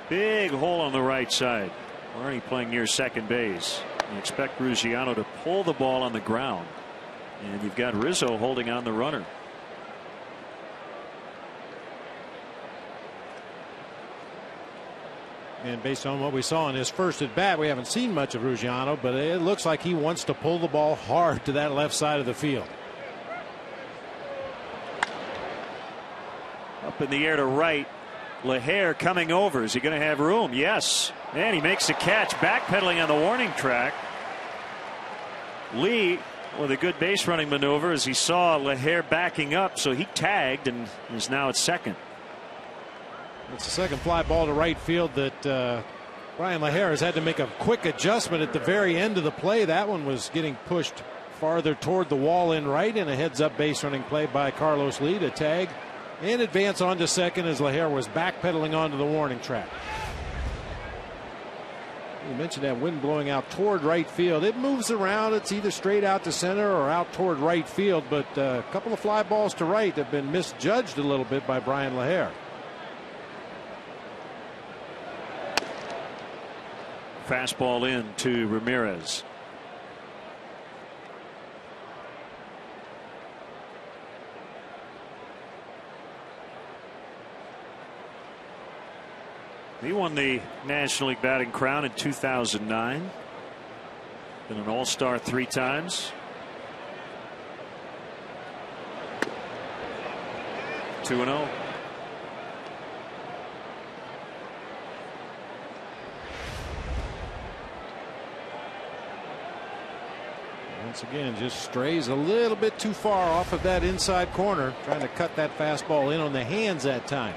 Big hole on the right side. Barney playing near second base. You expect Ruggiano to pull the ball on the ground. And you've got Rizzo holding on the runner. And based on what we saw in his first at bat, we haven't seen much of Ruggiano, but it looks like he wants to pull the ball hard to that left side of the field. Up in the air to right. LAHAIR coming over. Is he going to have room? Yes. And he makes the catch, backpedaling on the warning track. Lee with a good base running maneuver as he saw LAHAIR backing up, so he tagged and is now at second. It's the second fly ball to right field that Bryan LAHAIR has had to make a quick adjustment at the very end of the play. That one was getting pushed farther toward the wall in right, and a heads up base running play by Carlos Lee to tag and advance on to second as LAHAIR was backpedaling onto the warning track. You mentioned that wind blowing out toward right field. It moves around. It's either straight out to center or out toward right field, but a couple of fly balls to right have been misjudged a little bit by Bryan LAHAIR. Fastball in to Ramirez. He won the National League batting crown in 2009. Been an All-Star 3 times. 2-0. Once again, just strays a little bit too far off of that inside corner, trying to cut that fastball in on the hands that time.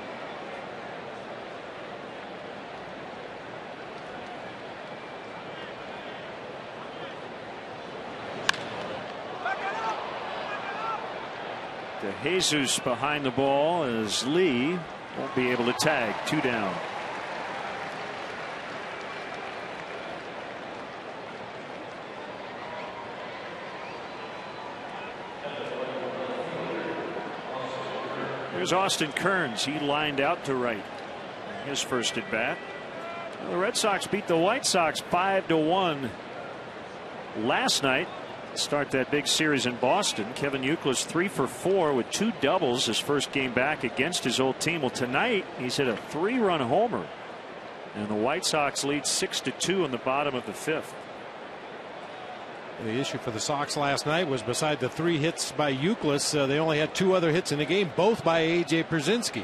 Jesus behind the ball as Lee won't be able to tag. 2 down. There's Austin Kearns. He lined out to right. His first at bat. The Red Sox beat the White Sox 5-1 last night. Start that big series in Boston. Kevin Youkilis 3 for 4 with 2 doubles his first game back against his old team. Well, tonight he's hit a 3-run homer, and the White Sox lead 6-2 in the bottom of the 5th. The issue for the Sox last night was beside the 3 hits by Youkilis, they only had 2 other hits in the game, both by A.J. Pierzynski.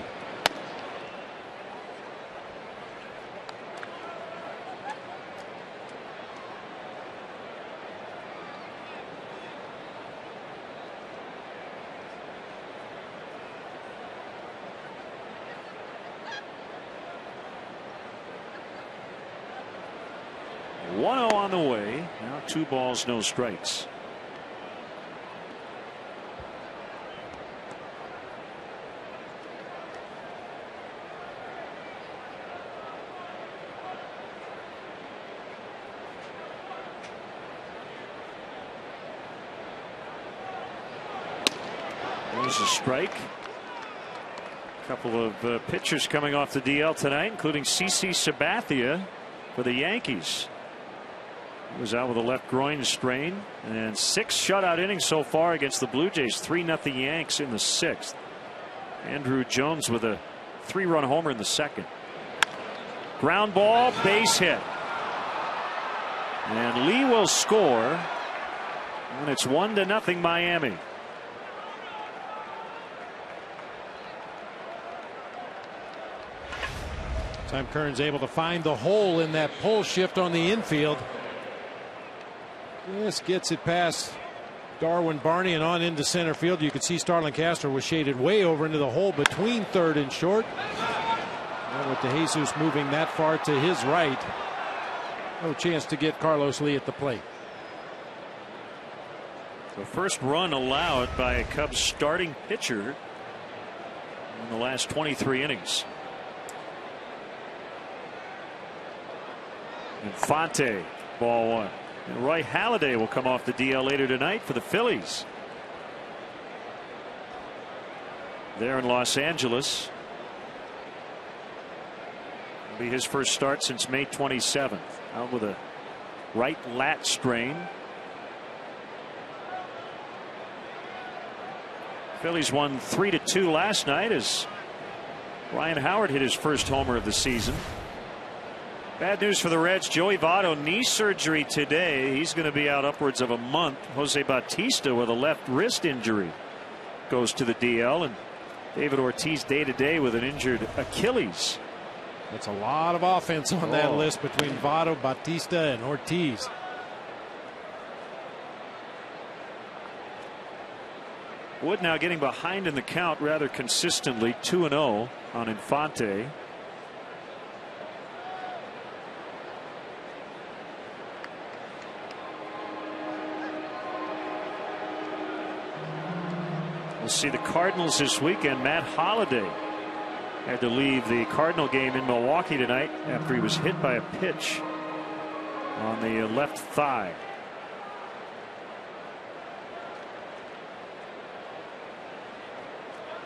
On the way. Now 2 balls, no strikes. There's a strike. A couple of pitchers coming off the DL tonight, including CC Sabathia for the Yankees. Was out with a left groin strain, and 6 shutout innings so far against the Blue Jays. 3-0 Yanks in the 6th. Andrew Jones with a 3-run homer in the 2nd. Ground ball, base hit. And Lee will score. And it's 1-0 Miami. Time Kern's able to find the hole in that pole shift on the infield. This gets it past Darwin, Barney, and on into center field. You can see Starlin Castro was shaded way over into the hole between third and short. And with DeJesus moving that far to his right, no chance to get Carlos Lee at the plate. The first run allowed by a Cubs starting pitcher in the last 23 innings. Infante, ball 1. And Roy Halladay will come off the DL later tonight for the Phillies. There in Los Angeles. It'll be his first start since May 27th. Out with a right lat strain. Phillies won 3-2 last night as Ryan Howard hit his first homer of the season. Bad news for the Reds. Joey Votto, knee surgery today. He's going to be out upwards of a month. Jose Bautista with a left wrist injury goes to the DL, and David Ortiz day to day with an injured Achilles. That's a lot of offense on that list between Votto, Bautista, and Ortiz. Wood now getting behind in the count rather consistently. 2-0 on Infante. We'll see the Cardinals this weekend. Matt Holliday had to leave the Cardinal game in Milwaukee tonight after he was hit by a pitch on the left thigh.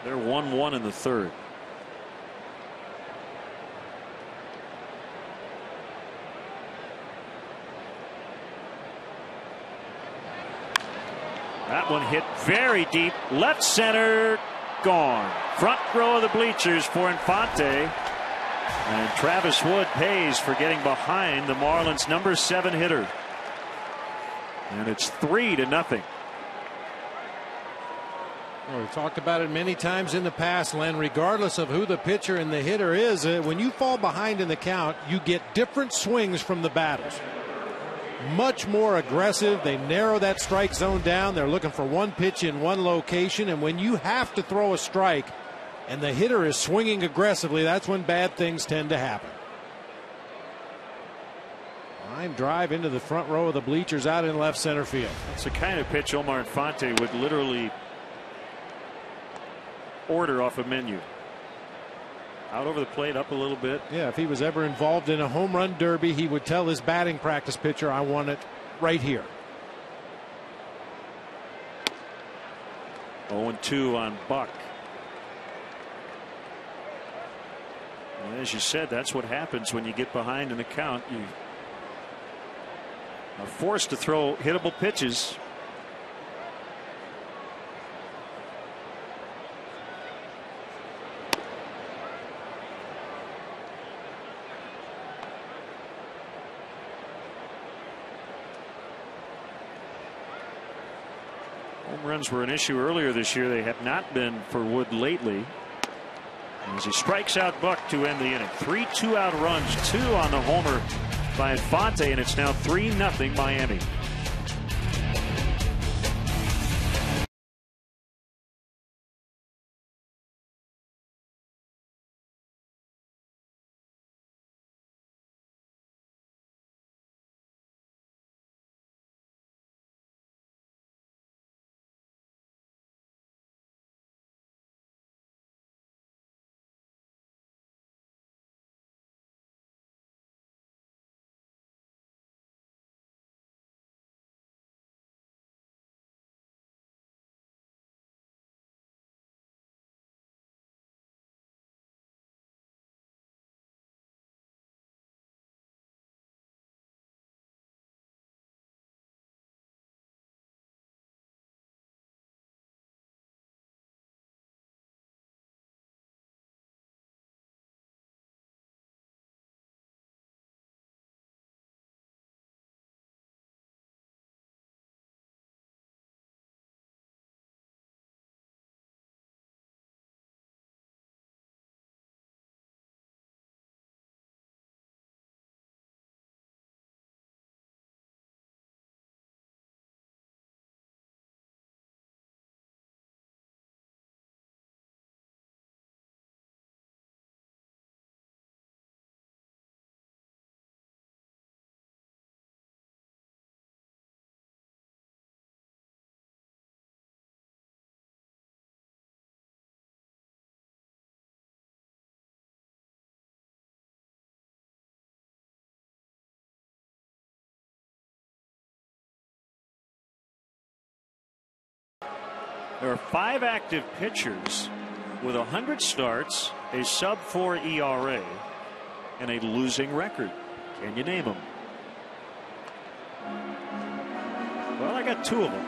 They're 1-1 in the 3rd. That one hit very deep, left center, gone. Front row of the bleachers for Infante. And Travis Wood pays for getting behind the Marlins' number 7 hitter. And it's 3-0. Well, we've talked about it many times in the past, Len. Regardless of who the pitcher and the hitter is, when you fall behind in the count, you get different swings from the batters. Much more aggressive. They narrow that strike zone down. They're looking for one pitch in one location, and when you have to throw a strike and the hitter is swinging aggressively, that's when bad things tend to happen. Line drive into the front row of the bleachers out in left center field. It's the kind of pitch Omar Infante would literally order off a menu. Out over the plate, up a little bit. Yeah, if he was ever involved in a home run derby, he would tell his batting practice pitcher, I want it right here. 0-2 on Buck. And as you said, that's what happens when you get behind in the count. You are forced to throw hittable pitches. Home runs were an issue earlier this year. They have not been for Wood lately. As he strikes out Buck to end the inning. 3 2-out runs, 2 on the homer by Infante, and it's now 3-0 Miami. There are 5 active pitchers with 100 starts, a sub-4 ERA, and a losing record. Can you name them? Well, I got 2 of them.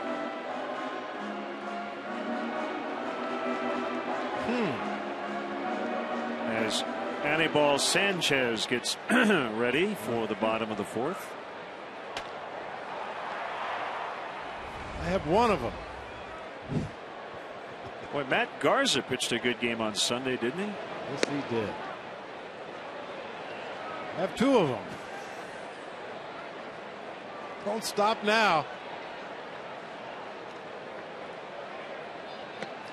As ANIBAL SANCHEZ gets ready for the bottom of the 4th. I have 1 of them. Boy, Matt Garza pitched a good game on Sunday, didn't he? Yes, he did. I have 2 of them. Don't stop now.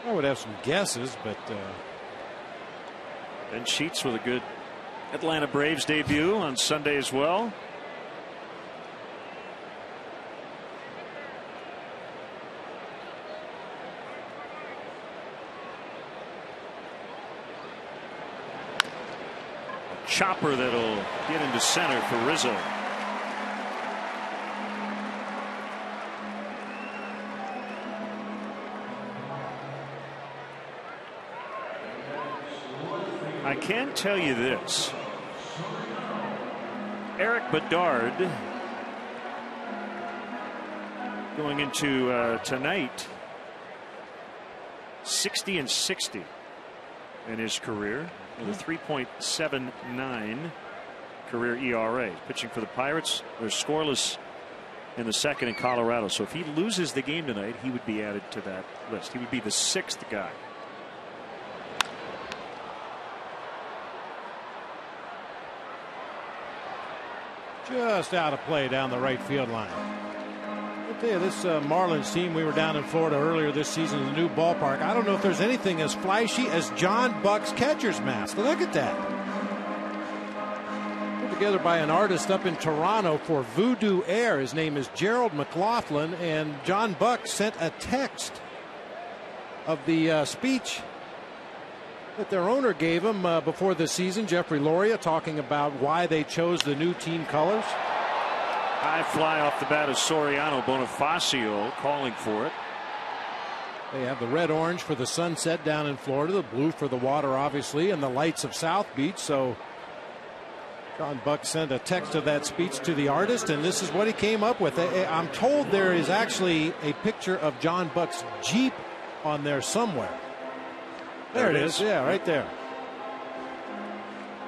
I would have some guesses, but Ben Sheets with a good Atlanta Braves debut on Sunday as well. A chopper that'll get into center for Rizzo. I can tell you this. Eric Bedard going into tonight 60-60 in his career with a 3.79 career ERA. Pitching for the Pirates, they're scoreless in the 2nd in Colorado. So if he loses the game tonight, he would be added to that list. He would be the 6th guy. Just out of play down the right field line. I'll tell you, this Marlins team, we were down in Florida earlier this season in the new ballpark. I don't know if there's anything as flashy as John Buck's catcher's mask. Look at that. Put together by an artist up in Toronto for Voodoo Air. His name is Gerald McLaughlin, and John Buck sent a text of the speech that their owner gave him before the season, Jeffrey Loria, talking about why they chose the new team colors. High fly off the bat of Soriano. Bonifacio calling for it. They have the red-orange for the sunset down in Florida, the blue for the water, obviously, and the lights of South Beach. So John Buck sent a text of that speech to the artist, and this is what he came up with. I'm told there is actually a picture of John Buck's Jeep on there somewhere. There it is. Yeah, right there.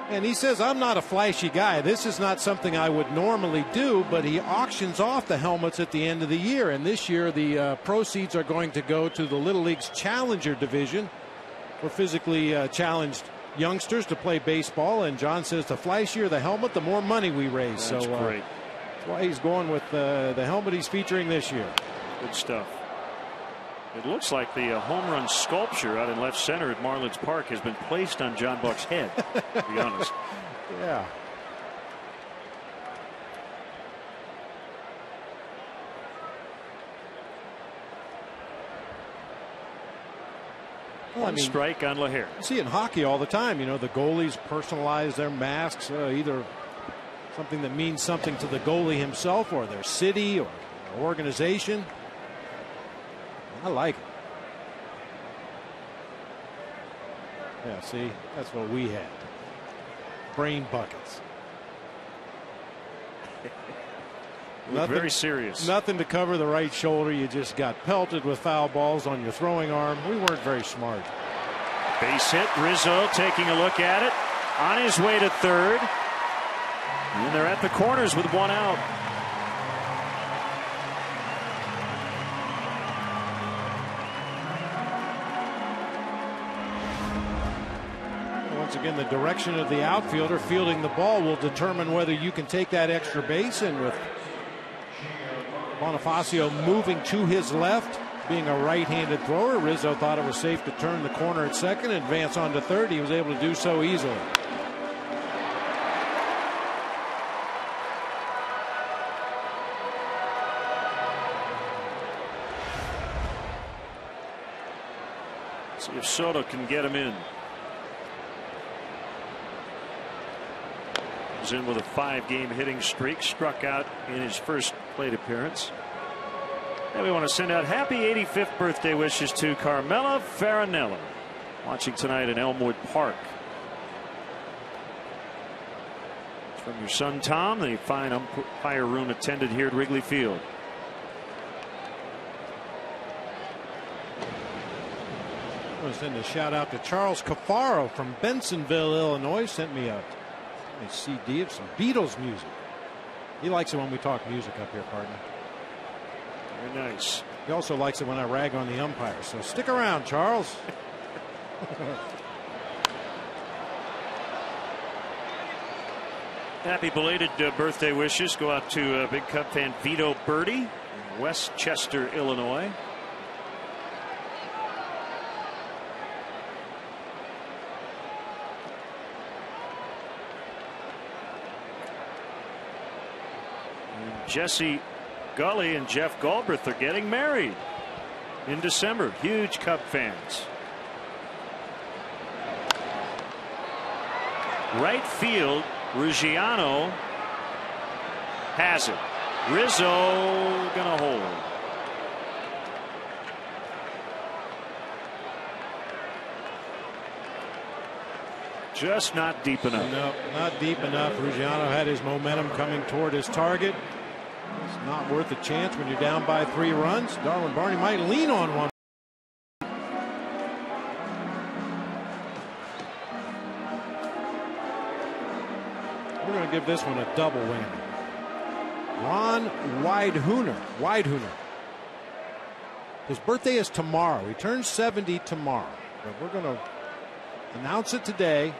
And he says, I'm not a flashy guy. This is not something I would normally do, but he auctions off the helmets at the end of the year. And this year, the proceeds are going to go to the Little League's Challenger division for physically challenged youngsters to play baseball. And John says, the flashier the helmet, the more money we raise. That's great. That's why he's going with the helmet he's featuring this year. Good stuff. It looks like the home run sculpture out in left center at Marlins Park has been placed on John Buck's head, to be honest. Yeah. Well, One strike on LAHAIR. You see it in hockey all the time. You know, the goalies personalize their masks, either something that means something to the goalie himself or their city or organization. I like it. Yeah, see, that's what we had. Brain buckets. Very serious. Nothing to cover the right shoulder. You just got pelted with foul balls on your throwing arm. We weren't very smart. Base hit. Rizzo taking a look at it. On his way to third. And they're at the corners with 1 out. Once again, the direction of the outfielder fielding the ball will determine whether you can take that extra base. And with Bonifacio moving to his left, being a right-handed thrower, Rizzo thought it was safe to turn the corner at second and advance on to third. He was able to do so easily. See if Soto can get him in. He's in with a 5-game hitting streak, struck out in his first plate appearance. And we want to send out happy 85th birthday wishes to Carmela Farinella, watching tonight in Elmwood Park. It's from your son Tom, the fine umpire room attendant here at Wrigley Field. I want to send a shout out to Charles Cafaro from Bensonville, Illinois. Sent me a CD of some Beatles music. He likes it when we talk music up here, partner. Very nice. He also likes it when I rag on the umpires. So stick around, Charles. Happy belated birthday wishes go out to big Cub fan Vito Birdie in Westchester, Illinois. Jesse Gully and Jeff Galbraith are getting married in December. Huge Cub fans. Right field, Ruggiano has it. Rizzo gonna hold. Just not deep enough. No, not deep enough. Ruggiano had his momentum coming toward his target. It's not worth a chance when you're down by 3 runs. Darwin Barney might lean on one. We're going to give this one a double whammy. Ron Weidhuner. His birthday is tomorrow. He turns 70 tomorrow. But we're going to announce it today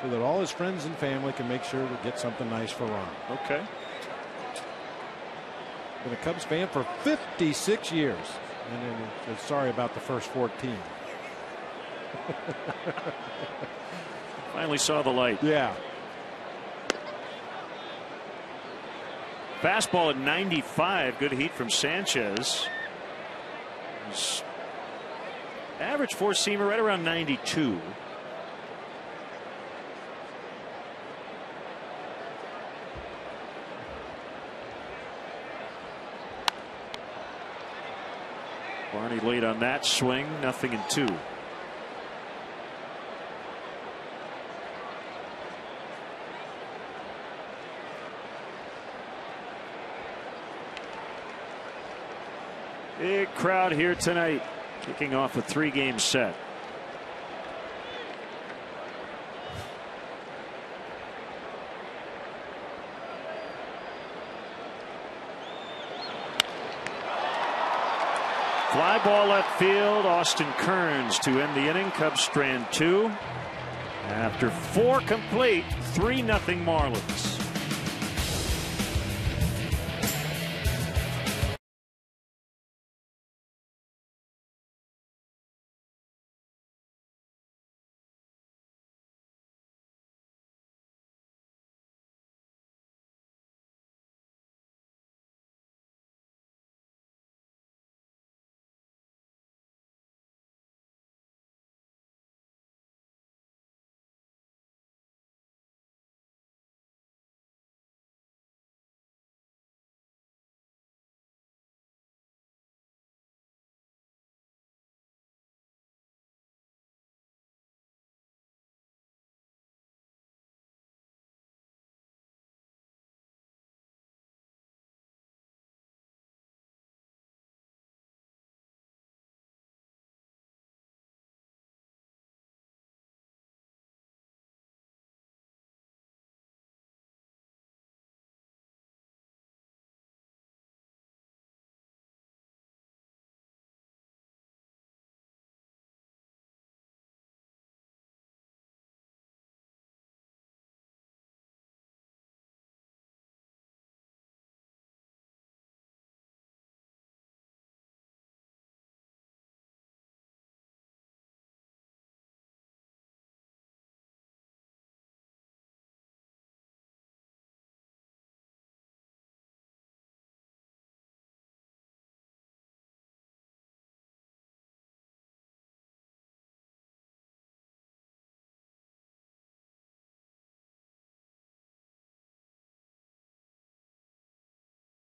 so that all his friends and family can make sure to get something nice for Ron. Okay. Been a Cubs fan for 56 years. And sorry about the first 14. Finally saw the light. Yeah. Fastball at 95. Good heat from Sanchez. Average 4-seamer right around 92. Barney late on that swing. 0-2. Big crowd here tonight, kicking off a 3-game set. Fly ball left field. Austin Kearns to end the inning. Cubs strand 2. After 4 complete, 3-0 Marlins.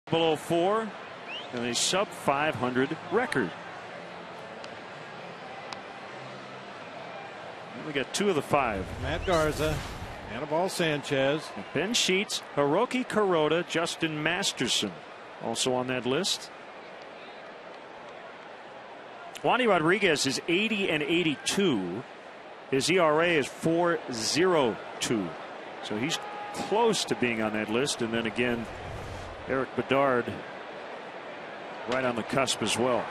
Below 4. and a sub 500 record. We got 2 of the 5. Matt Garza, ANIBAL Sanchez, Ben Sheets, Hiroki Kuroda, Justin Masterson also on that list. Juan Rodriguez is 80 and 82. His ERA is 4.02. So he's close to being on that list. And then again, Eric Bedard right on the cusp as well.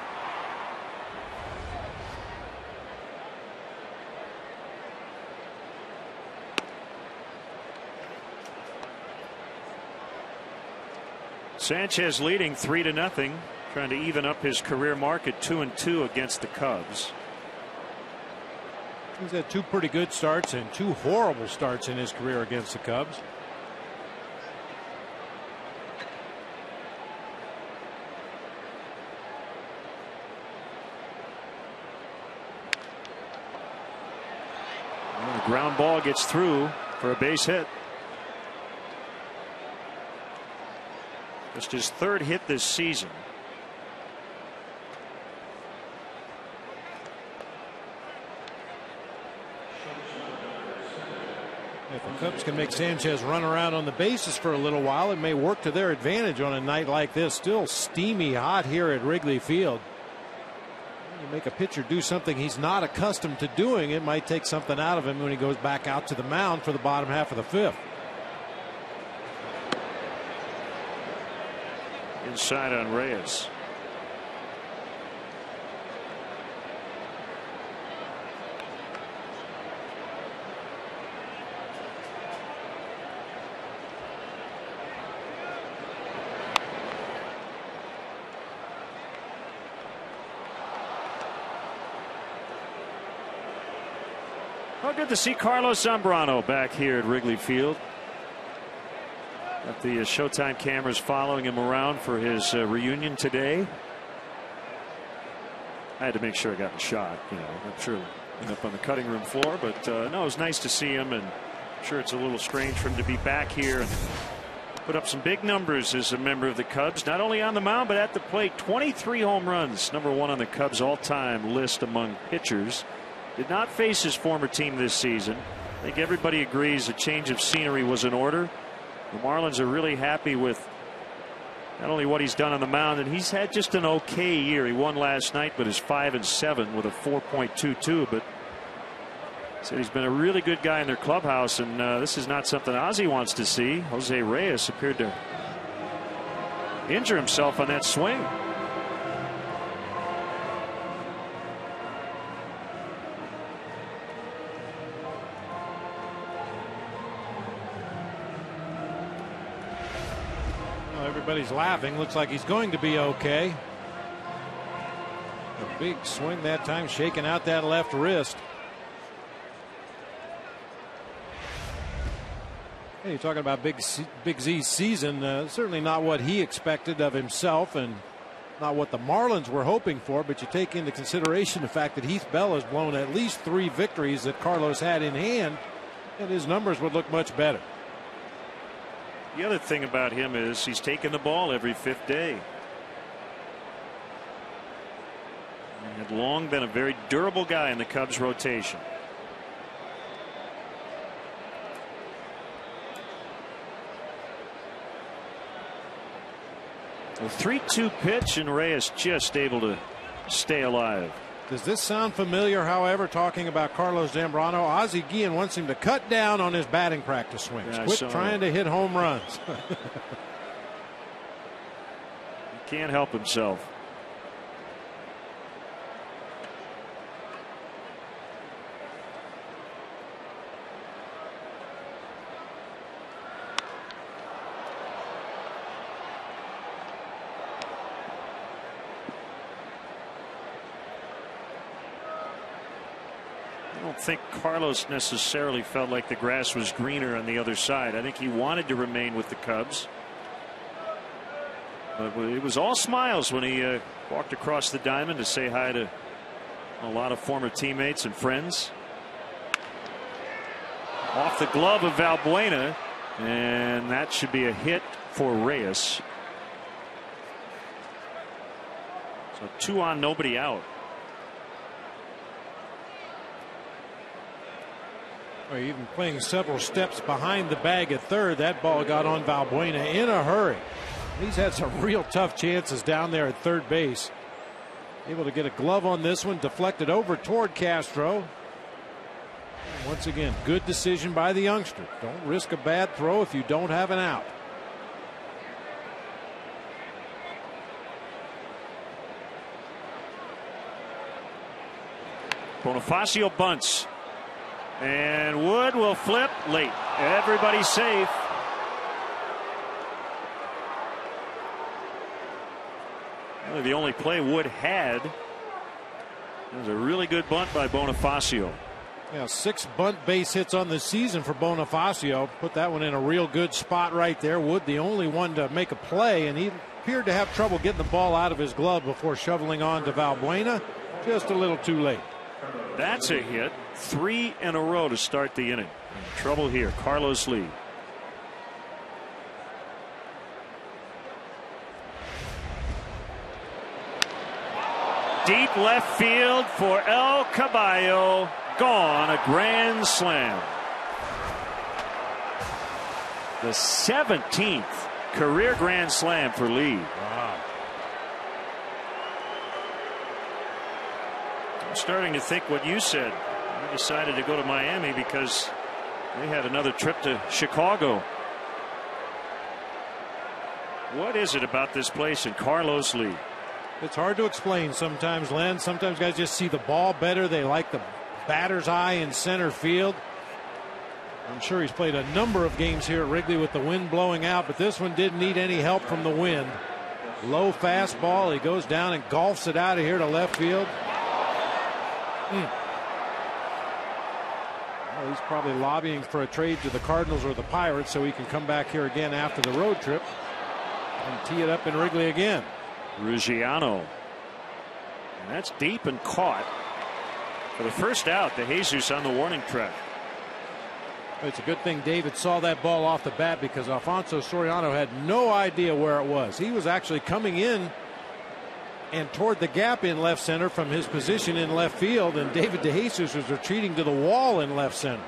Sanchez leading 3-0, trying to even up his career mark at 2-2 against the Cubs. He's had 2 pretty good starts and 2 horrible starts in his career against the Cubs. And the ground ball gets through for a base hit. Just his 3rd hit this season. If the Cubs can make Sanchez run around on the bases for a little while, it may work to their advantage on a night like this. Still steamy hot here at Wrigley Field. When you make a pitcher do something he's not accustomed to doing, it might take something out of him when he goes back out to the mound for the bottom half of the 5th. Inside on Reyes. Well, good to see Carlos Zambrano back here at Wrigley Field. Got the Showtime cameras following him around for his reunion today. I had to make sure I got the shot. You know, I'm sure end up on the cutting room floor, but no, it was nice to see him, and I'm sure it's a little strange for him to be back here and put up some big numbers as a member of the Cubs, not only on the mound but at the plate. 23 home runs, #1 on the Cubs all-time list among pitchers. Did not face his former team this season. I think everybody agrees a change of scenery was in order. The Marlins are really happy with not only what he's done on the mound, and he's had just an okay year. He won last night, but is 5-7 with a 4.22. But said he's been a really good guy in their clubhouse, and this is not something Ozzie wants to see. Jose Reyes appeared to injure himself on that swing. Everybody's laughing. Looks like he's going to be okay. A big swing that time, shaking out that left wrist. Hey, you're talking about Big Z's season. Certainly not what he expected of himself, and not what the Marlins were hoping for. But you take into consideration the fact that Heath Bell has blown at least 3 victories that Carlos had in hand, and his numbers would look much better. The other thing about him is he's taking the ball every 5th day. He had long been a very durable guy in the Cubs rotation. A 3-2 pitch, and Reyes just able to stay alive. Does this sound familiar, however, talking about Carlos Zambrano? Ozzie Guillen wants him to cut down on his batting practice swings. Yeah, quit trying to hit home runs. He can't help himself. I don't think Carlos necessarily felt like the grass was greener on the other side. I think he wanted to remain with the Cubs. But it was all smiles when he walked across the diamond to say hi to a lot of former teammates and friends. Off the glove of Valbuena, and that should be a hit for Reyes. So 2 on, nobody out. Well, even playing several steps behind the bag at third, that ball got on Valbuena in a hurry. He's had some real tough chances down there at third base. Able to get a glove on this one, deflected over toward Castro. And once again, good decision by the youngster. Don't risk a bad throw if you don't have an out. Bonifacio bunts. And Wood will flip late. Everybody's safe. Really the only play Wood had. It was a really good bunt by Bonifacio. Yeah, 6 bunt base hits on the season for Bonifacio. Put that one in a real good spot right there. Wood the only one to make a play, and he appeared to have trouble getting the ball out of his glove before shoveling on to Valbuena. Just a little too late. That's a hit. 3 in a row to start the inning. Trouble here. Carlos Lee. Deep left field for El Caballo. Gone. A grand slam. The 17th career grand slam for Lee. Wow. I'm starting to think what you said. I decided to go to Miami because they had another trip to Chicago. What is it about this place and Carlos Lee? It's hard to explain sometimes, Len. Sometimes guys just see the ball better. They like the batter's eye in center field. I'm sure he's played a number of games here at Wrigley with the wind blowing out, but this one didn't need any help from the wind. Low fastball. He goes down and golfs it out of here to left field. Well, he's probably lobbying for a trade to the Cardinals or the Pirates so he can come back here again after the road trip and tee it up in Wrigley again. Ruggiano. And that's deep and caught for the first out. De Jesus on the warning track. It's a good thing David saw that ball off the bat because Alfonso Soriano had no idea where it was. He was actually coming in and toward the gap in left center from his position in left field, and David De Jesus was retreating to the wall in left center.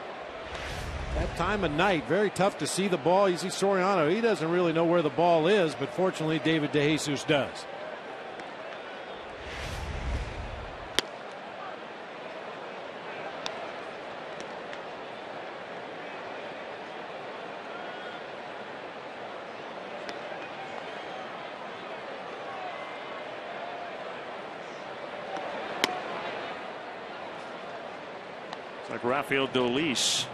That time of night, very tough to see the ball. You see Soriano, he doesn't really know where the ball is, but fortunately David De Jesus does. Like Rafael Dolis,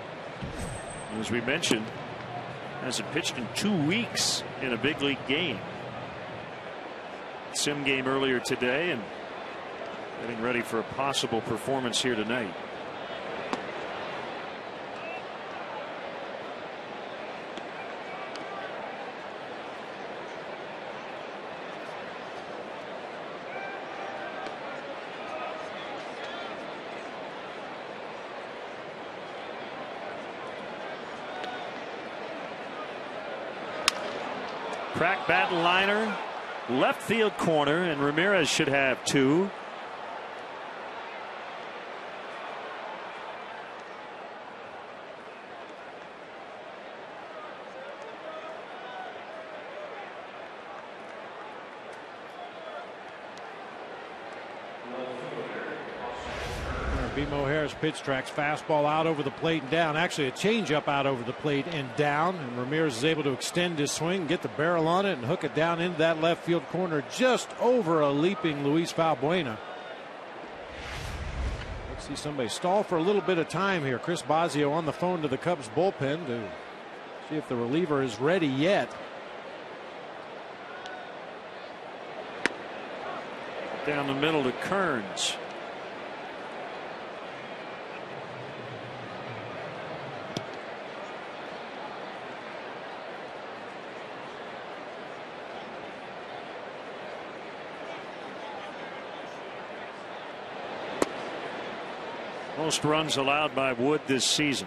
as we mentioned, hasn't pitched in 2 weeks in a big league game. Sim game earlier today and getting ready for a possible performance here tonight. Crack bat liner, left field corner, and Ramirez should have 2. BMO Harris pitch tracks, fastball out over the plate and down. Actually a changeup out over the plate and down, and Ramirez is able to extend his swing, get the barrel on it, and hook it down into that left field corner just over a leaping Luis Valbuena. Let's see somebody stall for a little bit of time here. Chris Bosio on the phone to the Cubs bullpen to see if the reliever is ready yet. Down the middle to Kearns. Most runs allowed by Wood this season.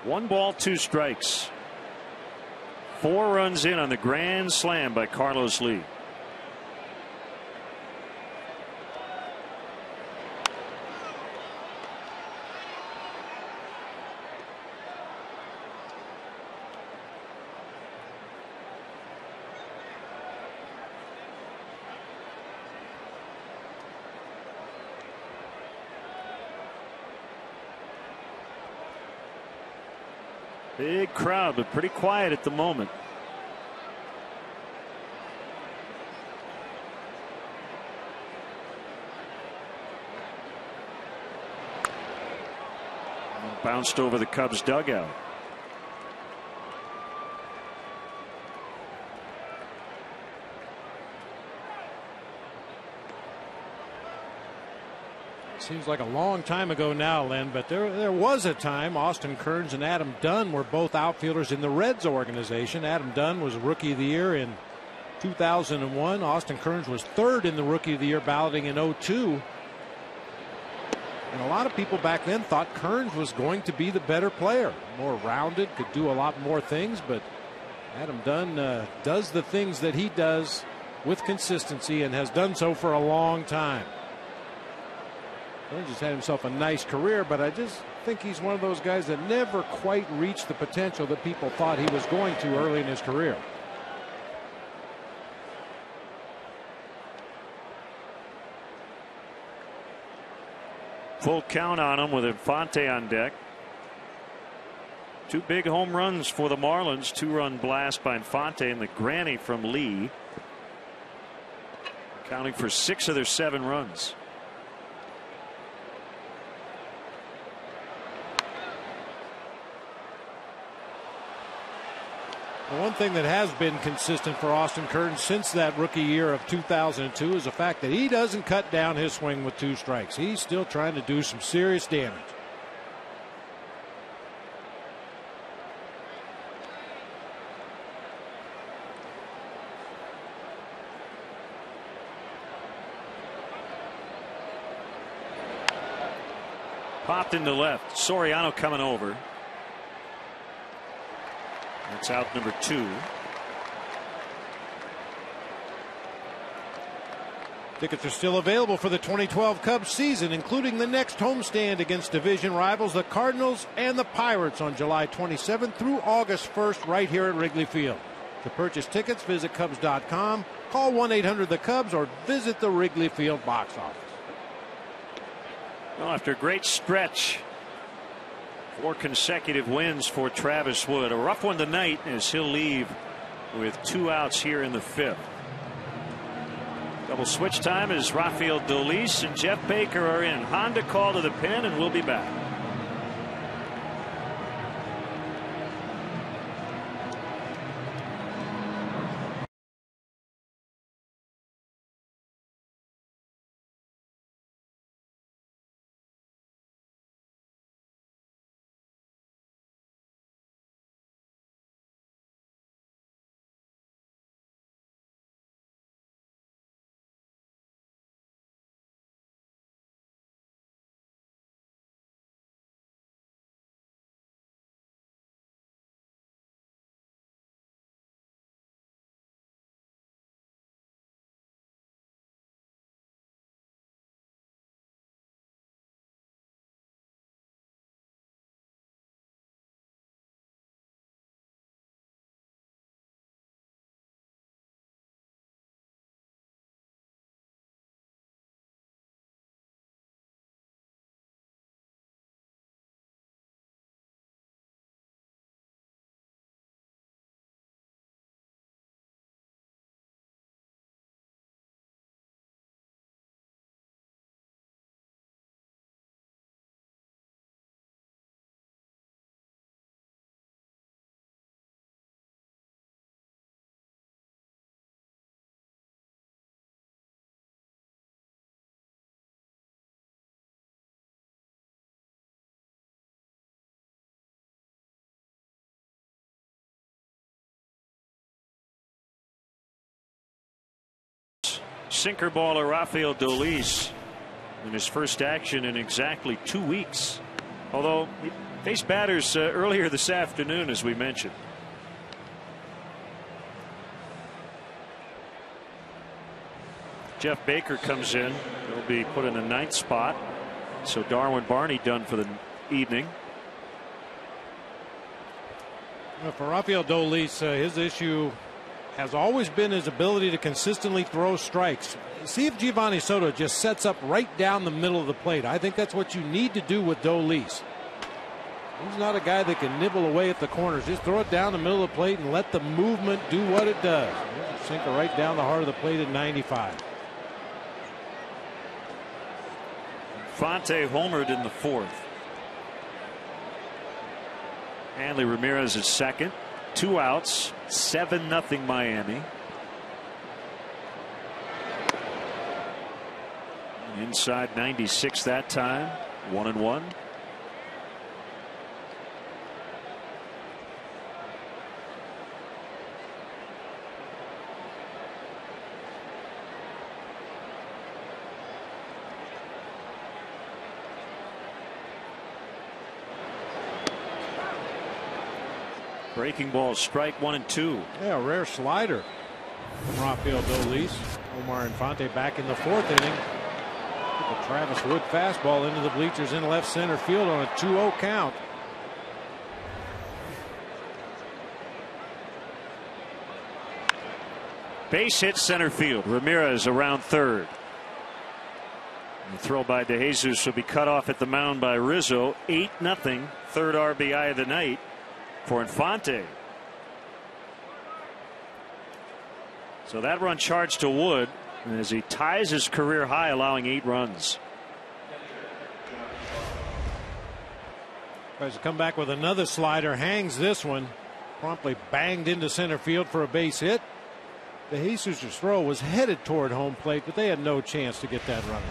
1 ball, 2 strikes. 4 runs in on the grand slam by Carlos Lee. Big crowd, but pretty quiet at the moment. Bounced over the Cubs dugout. Seems like a long time ago now, Len, but there was a time Austin Kearns and Adam Dunn were both outfielders in the Reds organization. Adam Dunn was Rookie of the Year in 2001. Austin Kearns was 3rd in the Rookie of the Year balloting in 2002. And a lot of people back then thought Kearns was going to be the better player, more rounded, could do a lot more things, but Adam Dunn does the things that he does with consistency and has done so for a long time. Kearns has had himself a nice career, but I just think he's one of those guys that never quite reached the potential that people thought he was going to early in his career. Full count on him with Infante on deck. 2 big home runs for the Marlins. 2-run blast by Infante and the granny from Lee, accounting for 6 of their 7 runs. The one thing that has been consistent for Austin Kearns since that rookie year of 2002 is the fact that he doesn't cut down his swing with 2 strikes. He's still trying to do some serious damage. Popped into left. Soriano coming over. That's out number 2. Tickets are still available for the 2012 Cubs season, including the next homestand against division rivals, the Cardinals and the Pirates, on July 27th through August 1st, right here at Wrigley Field. To purchase tickets, visit Cubs.com, call 1-800-THE-CUBS, or visit the Wrigley Field box office. Well, after a great stretch, 4 consecutive wins for Travis Wood. A rough one tonight as he'll leave with 2 outs here in the 5th. Double switch time as Rafael Dolis and Jeff Baker are in. Honda call to the pen, and we'll be back. Sinker baller Rafael Dolis in his first action in exactly 2 weeks. Although he Faced batters earlier this afternoon, as we mentioned. Jeff Baker comes in. He'll be put in the 9th spot. So Darwin Barney done for the evening. Well, for Rafael Dolis, his issue has always been his ability to consistently throw strikes. See if Giovanni Soto just sets up right down the middle of the plate. I think that's what you need to do with Dolis. He's not a guy that can nibble away at the corners. Just throw it down the middle of the plate and let the movement do what it does. Sink it right down the heart of the plate at 95. Fonte homered in the 4th. Hanley Ramirez is second. 2 outs. 7-0 Miami. Inside 96 that time. 1-1. Breaking ball, strike 1 and 2. Yeah, a rare slider from Rafael Dolis. Omar Infante back in the 4th inning. Took a Travis Wood fastball into the bleachers in left center field on a 2-0 count. Base hit center field. Ramirez around third. The throw by DeJesus will be cut off at the mound by Rizzo. 8-0. Third RBI of the night for Infante. So that run charged to Wood as he ties his career high, allowing 8 runs. Tries to come back with another slider, hangs this one, promptly banged into center field for a base hit. The DeJesus' throw was headed toward home plate, but they had no chance to get that running.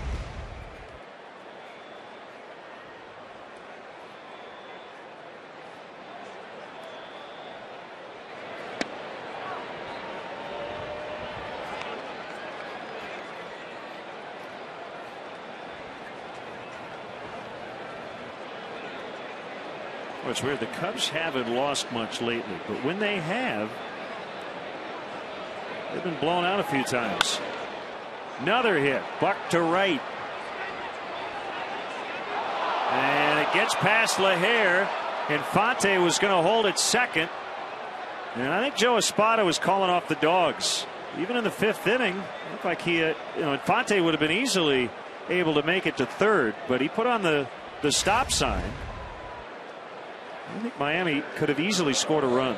Well, it's weird. The Cubs haven't lost much lately, but when they have, they've been blown out a few times. Another hit. Buck to right. And it gets past LAHAIR. Infante was going to hold it second. And I think Joe Espada was calling off the dogs. Even in the 5th inning, it looked like he, Infante would have been easily able to make it to third, but he put on the stop sign. I think Miami could have easily scored a run.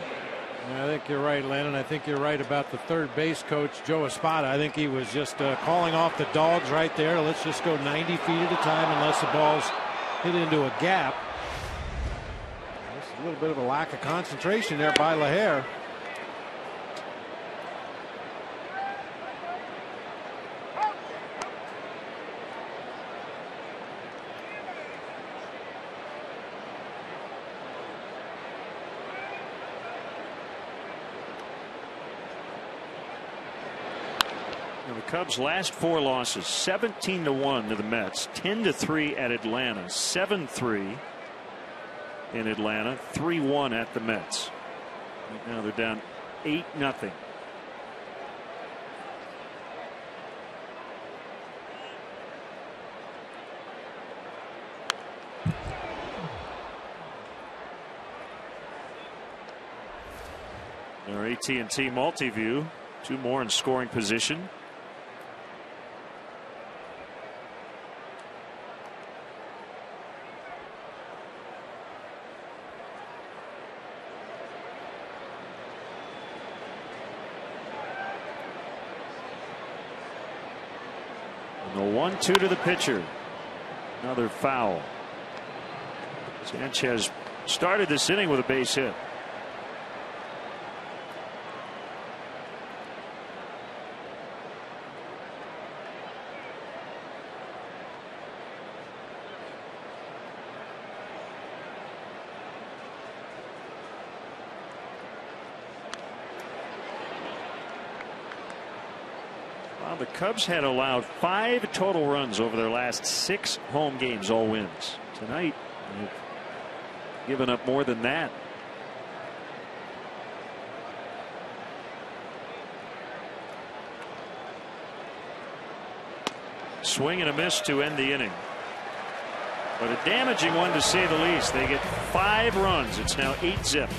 Yeah, I think you're right, Lennon. I think you're right about the third base coach, Joe Espada. I think he was just calling off the dogs right there. Let's just go 90 feet at a time unless the ball's hit into a gap. There's a little bit of a lack of concentration there by LAHAIR. The Cubs' last 4 losses: 17-1 to the Mets, 10-3 at Atlanta, 7-3 in Atlanta, 3-1 at the Mets. Right now they're down 8-0. Our AT&T multi-view, 2 more in scoring position. The 1-2 to the pitcher. Another foul. Sanchez started this inning with a base hit. The Cubs had allowed 5 total runs over their last 6 home games, all wins. Tonight, given up more than that. Swing and a miss to end the inning. But a damaging one to say the least. They get 5 runs. It's now 8-zip.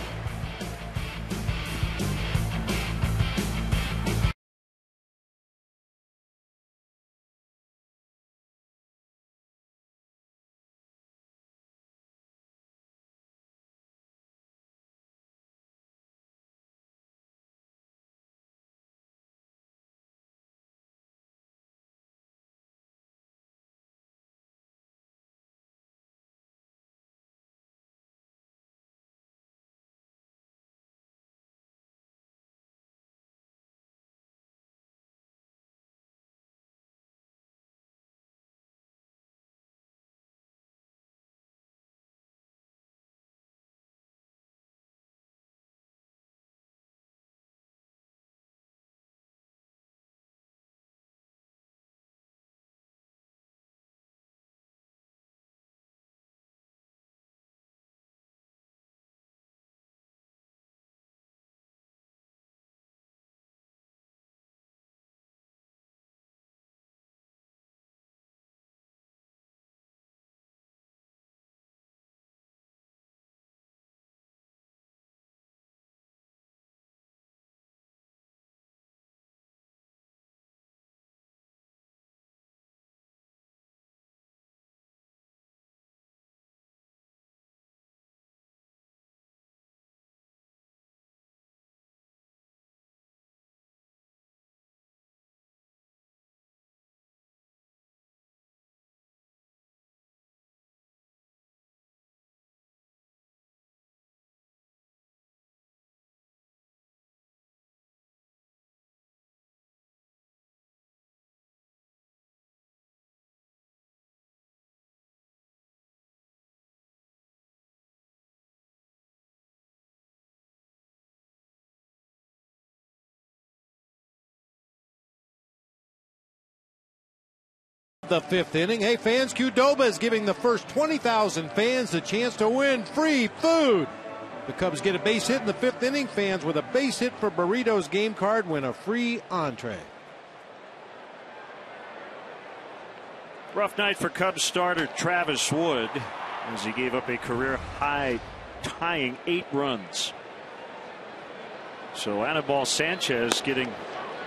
The 5th inning. Hey fans, Qdoba is giving the first 20,000 fans a chance to win free food. The Cubs get a base hit in the 5th inning. Fans with a base hit for Burritos game card win a free entree. Rough night for Cubs starter Travis Wood as he gave up a career high tying 8 runs. So ANIBAL Sanchez getting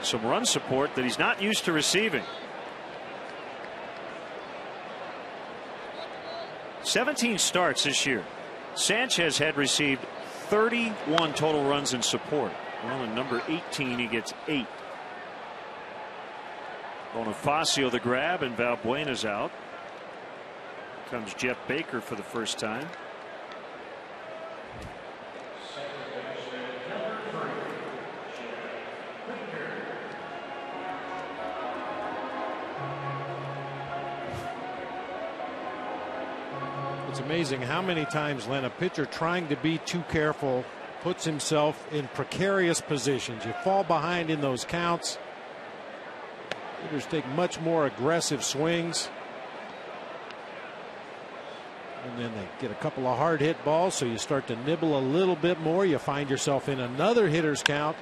some run support that he's not used to receiving. 17 starts this year. Sanchez had received 31 total runs in support. Well, in number 18 he gets 8. Bonifacio the grab and Valbuena's out. Comes Jeff Baker for the first time. It's amazing how many times, Len, a pitcher trying to be too careful puts himself in precarious positions. You fall behind in those counts. Hitters take much more aggressive swings. And then they get a couple of hard hit balls, so you start to nibble a little bit more. You find yourself in another hitter's count.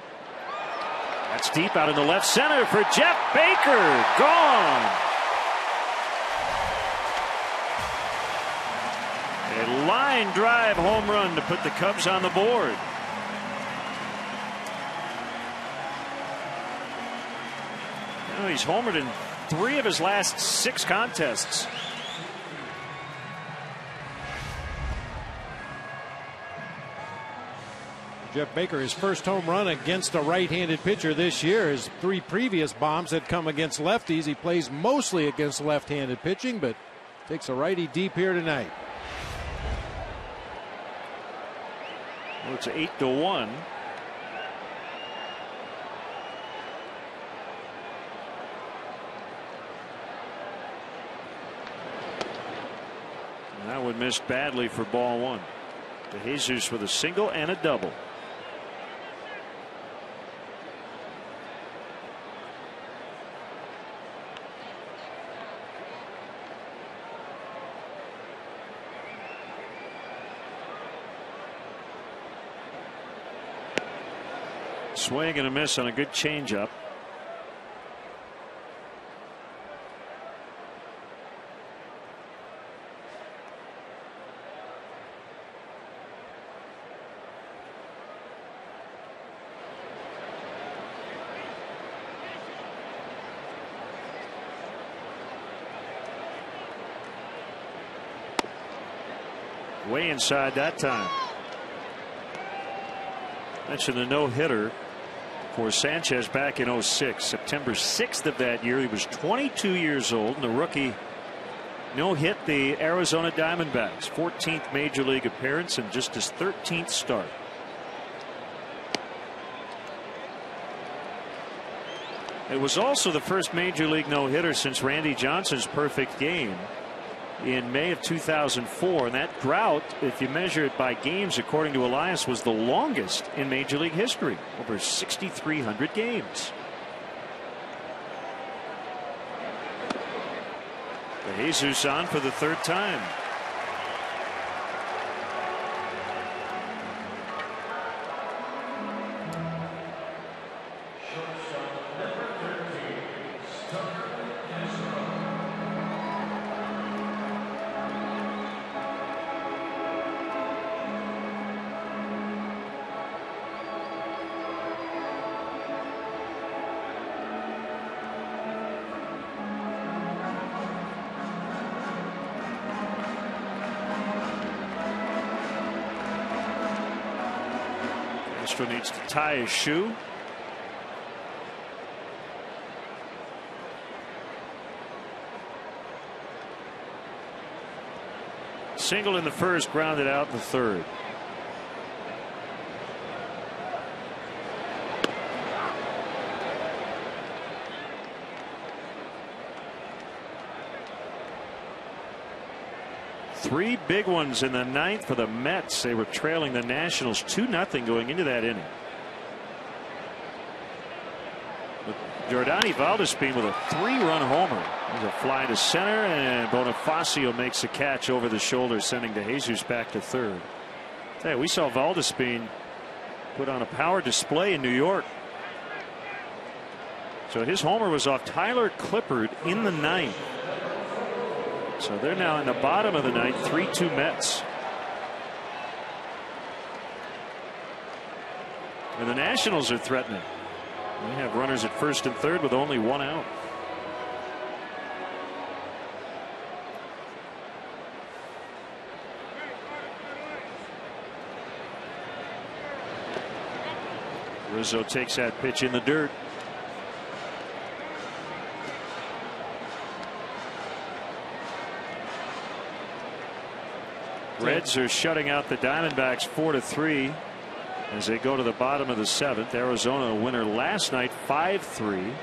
That's deep out in the left center for Jeff Baker. Gone. A line drive home run to put the Cubs on the board. Now he's homered in 3 of his last 6 contests. Jeff Baker, his first home run against a right-handed pitcher this year. His 3 previous bombs had come against lefties. He plays mostly against left-handed pitching, but takes a righty deep here tonight. Well, it's 8-1. And that one missed badly for ball 1. De Jesus with a single and a double. Swing and a miss on a good changeup. Way inside that time. Mentioned a no-hitter for Sanchez back in 06. September 6th of that year. He was 22 years old, and the rookie no-hit the Arizona Diamondbacks. 14th major league appearance and just his 13th start. It was also the first major league no-hitter since Randy Johnson's perfect game in May of 2004, and that drought, if you measure it by games, according to Elias, was the longest in Major League history, over 6,300 games. Jesus on for the third time. Castro needs to tie his shoe. Single in the first, grounded out in the third. Three big ones in the ninth for the Mets. They were trailing the Nationals 2-0 going into that inning. But Jordani Valdespin with a 3-run homer. There's a fly to center, and Bonifacio makes a catch over the shoulder, sending Jesus back to third. Hey, we saw Valdespin put on a power display in New York. So his homer was off Tyler Clippard in the ninth. So they're now in the bottom of the ninth, 3-2 Mets. And the Nationals are threatening. They have runners at first and third with only one out. Rizzo takes that pitch in the dirt. Reds are shutting out the Diamondbacks 4-3 as they go to the bottom of the seventh. Arizona a winner last night 5-3. In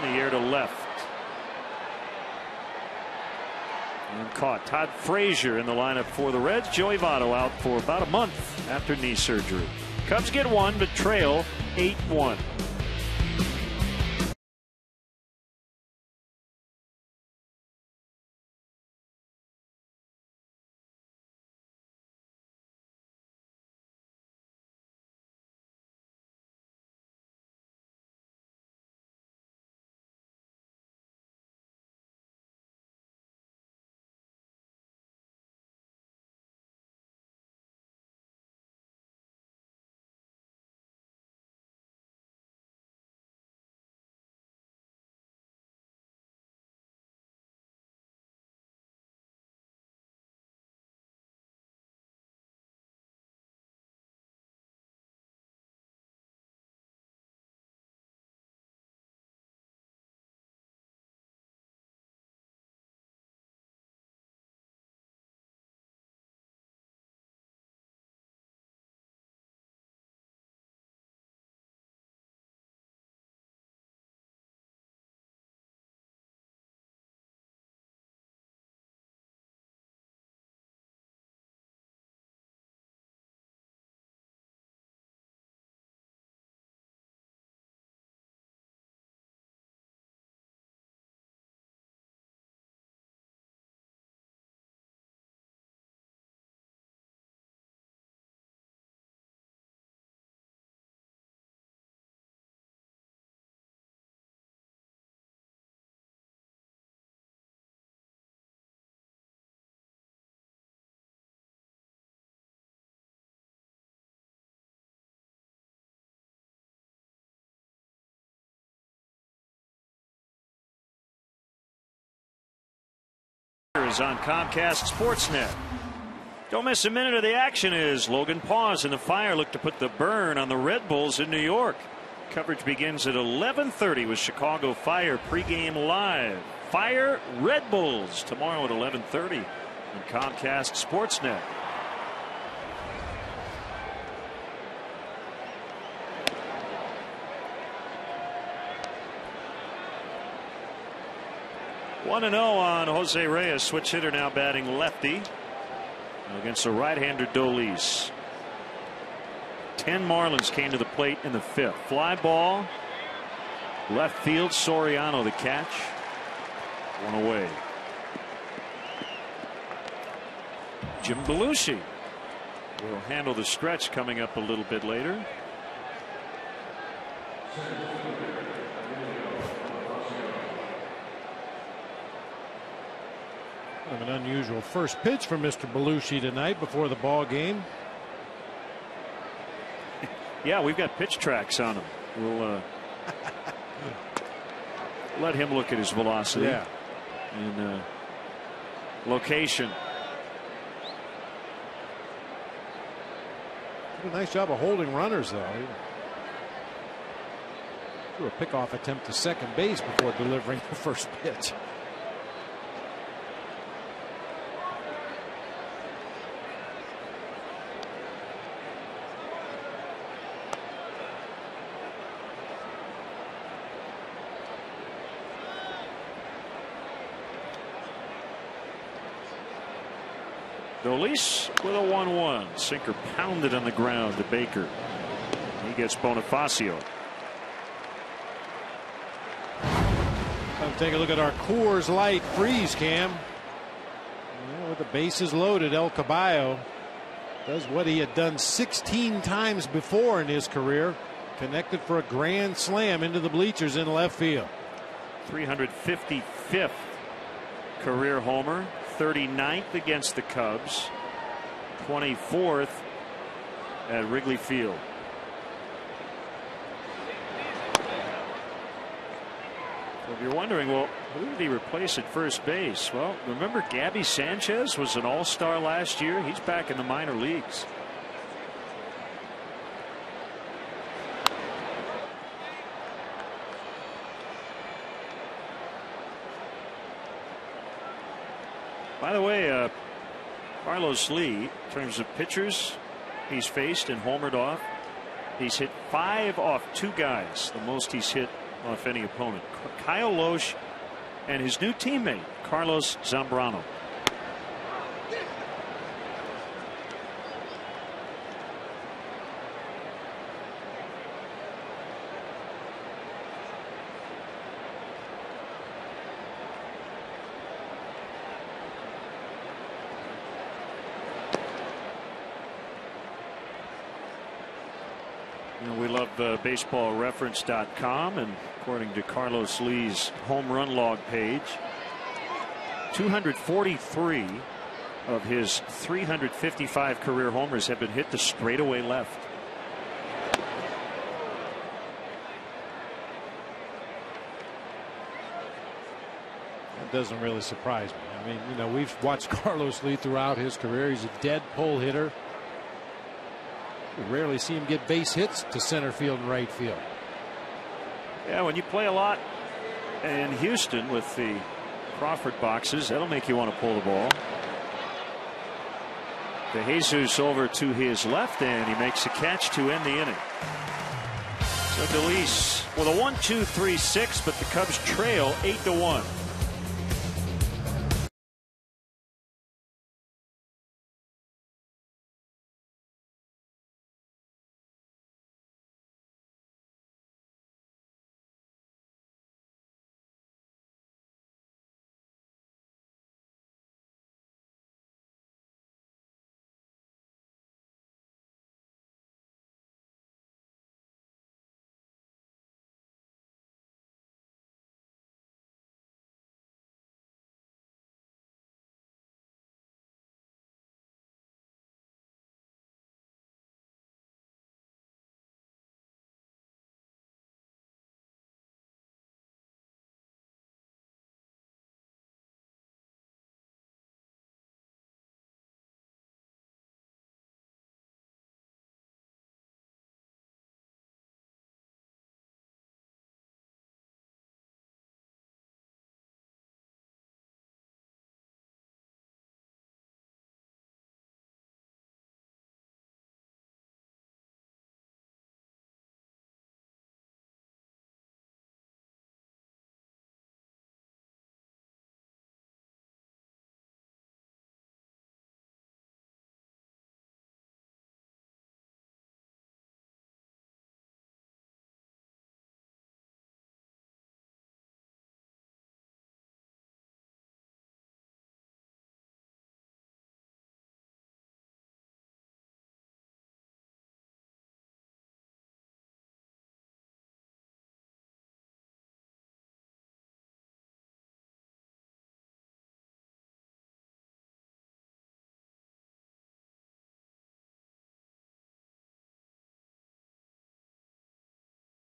the air to left. And caught. Todd Frazier in the lineup for the Reds. Joey Votto out for about a month after knee surgery. Cubs get one but trail 8-1. RAMIREZ on Comcast Sportsnet. Don't miss a minute of the action as Logan Paws and the Fire look to put the burn on the Red Bulls in New York. Coverage begins at 11:30 with Chicago Fire pregame live. Fire Red Bulls tomorrow at 11:30 on Comcast Sportsnet. One and 0 on Jose Reyes, switch hitter now batting lefty against the right-hander Dolis. 10 Marlins came to the plate in the 5th. Fly ball, left field, Soriano the catch. One away. Jim Belushi will handle the stretch coming up a little bit later. An unusual first pitch for Mr. Belushi tonight before the ball game. Yeah, we've got pitch tracks on him. We'll let him look at his velocity and location. Did a nice job of holding runners, though. He threw a pickoff attempt to second base before delivering the first pitch. Dolis with a 1-1. Sinker pounded on the ground to Baker. He gets Bonifacio. Take a look at our Coors Light freeze cam. With the bases loaded, El Caballo does what he had done 16 times before in his career. Connected for a grand slam into the bleachers in left field. 355th career homer. 39th against the Cubs. 24th at Wrigley Field. So if you're wondering, well, who did he replace at first base? Well, remember Gabby Sanchez was an all-star last year. He's back in the minor leagues. By the way, Carlos Lee, in terms of pitchers he's faced and homered off, he's hit 5 off 2 guys, the most he's hit off any opponent. Kyle Loesch and his new teammate, Carlos Zambrano. We love baseballreference.com, and according to Carlos Lee's home run log page, 243 of his 355 career homers have been hit to straightaway left. That doesn't really surprise me. I mean, we've watched Carlos Lee throughout his career. He's a dead pull hitter. We rarely see him get base hits to center field and right field. Yeah, when you play a lot in Houston with the Crawford boxes, that'll make you want to pull the ball. De Jesus over to his left, and he makes a catch to end the inning. So Dolis with a 1-2-3-6, but the Cubs trail 8-1.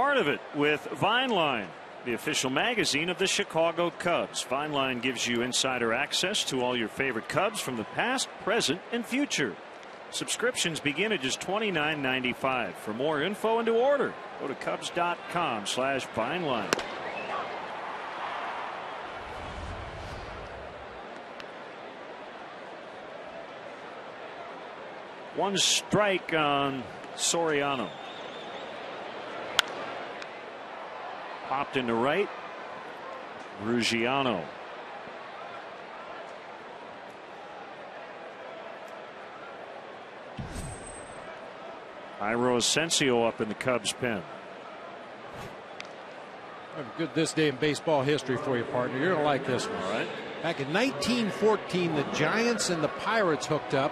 Part of it with Vineline, the official magazine of the Chicago Cubs. Vineline gives you insider access to all your favorite Cubs from the past, present, and future. Subscriptions begin at just $29.95. For more info and to order, go to Cubs.com/Vineline. One strike on Soriano. Popped into right. Ruggiano. Iro Asensio up in the Cubs pen. I have a good this day in baseball history for you, partner. You're going to like this one. All right. Back in 1914, the Giants and the Pirates hooked up.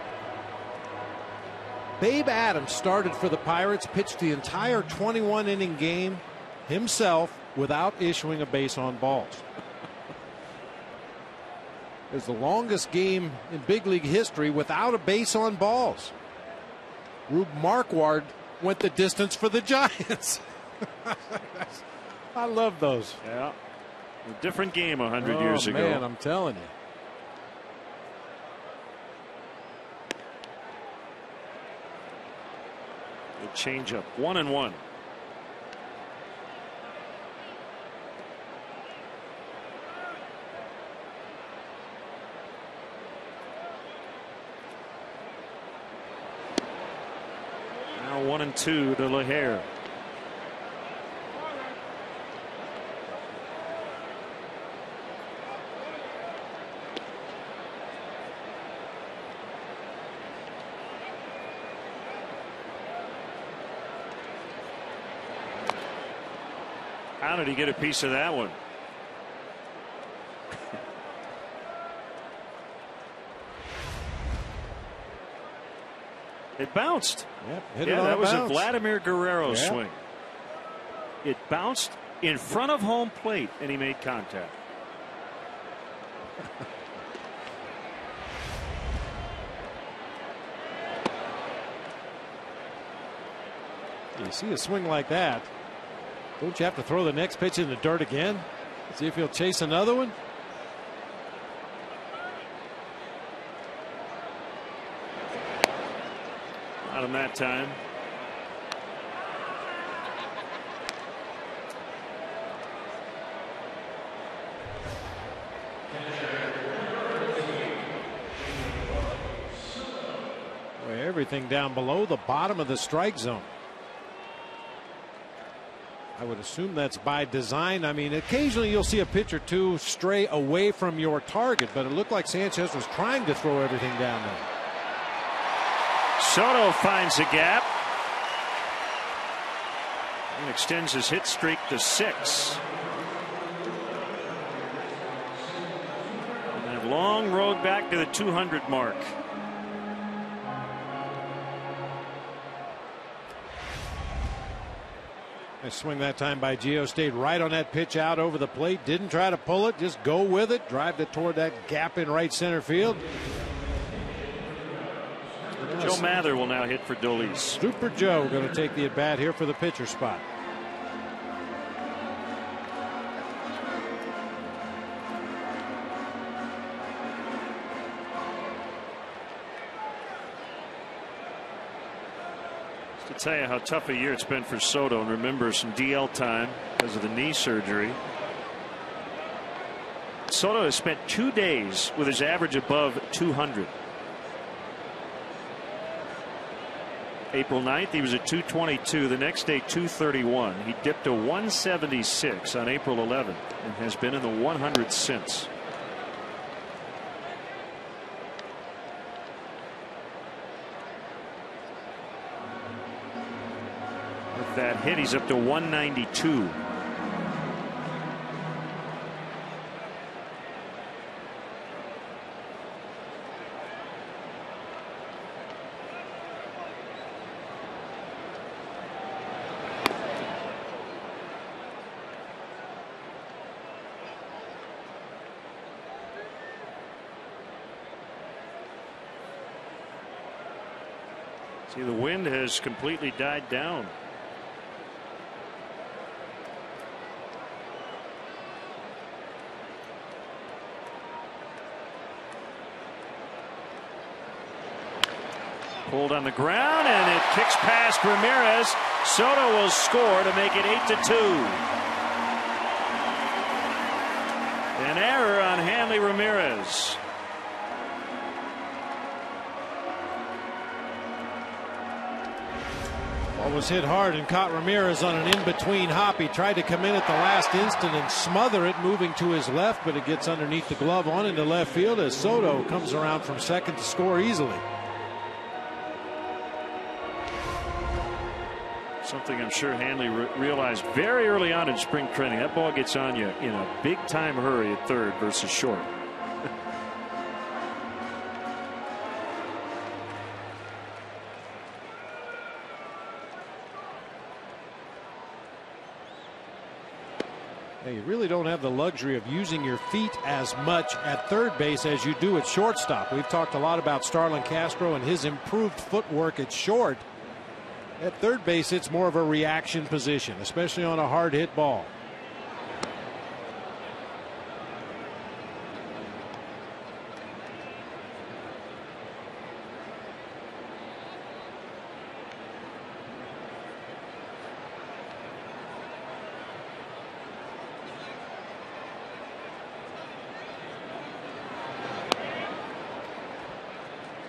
Babe Adams started for the Pirates, pitched the entire 21-inning game himself without issuing a base on balls. It was the longest game in big league history without a base on balls. Rube Marquard went the distance for the Giants. I love those. Yeah. A different game 100 years ago. Man, I'm telling you. Good changeup. 1-1. Now 1-2 to LAHAIR. How did he get a piece of that one? It bounced. Yep, yeah, that was a Vladimir Guerrero swing. It bounced in front of home plate, and he made contact. You see a swing like that, don't you have to throw the next pitch in the dirt again? See if he'll chase another one? Not him that time. Boy, everything down below the bottom of the strike zone. I would assume that's by design. I mean, occasionally you'll see a pitch or two stray away from your target, but it looked like Sanchez was trying to throw everything down there. Soto finds a gap and extends his hit streak to 6. And a long road back to the 200 mark. Nice swing that time by Gio. Stayed right on that pitch out over the plate. Didn't try to pull it. Just go with it. Drive it toward that gap in right center field. Joe Mather will now hit for Dolis. Super Joe going to take the at bat here for the pitcher spot. To tell you how tough a year it's been for Soto, and remember some DL time because of the knee surgery. Soto has spent 2 days with his average above 200. April 9th, he was at 222. The next day, 231. He dipped to 176 on April 11th and has been in the 100s since. With that hit, he's up to 192. See, the wind has completely died down. Pulled on the ground, and it kicks past Ramirez. Soto will score to make it 8-2. An error on Hanley Ramirez. Ball was hit hard and caught Ramirez on an in-between hop. He tried to come in at the last instant and smother it, moving to his left, but it gets underneath the glove on into left field as Soto comes around from second to score easily. Something I'm sure Hanley realized very early on in spring training. That ball gets on you in a big-time hurry at third versus short. You really don't have the luxury of using your feet as much at third base as you do at shortstop. We've talked a lot about Starlin Castro and his improved footwork at short. At third base, it's more of a reaction position, especially on a hard hit ball.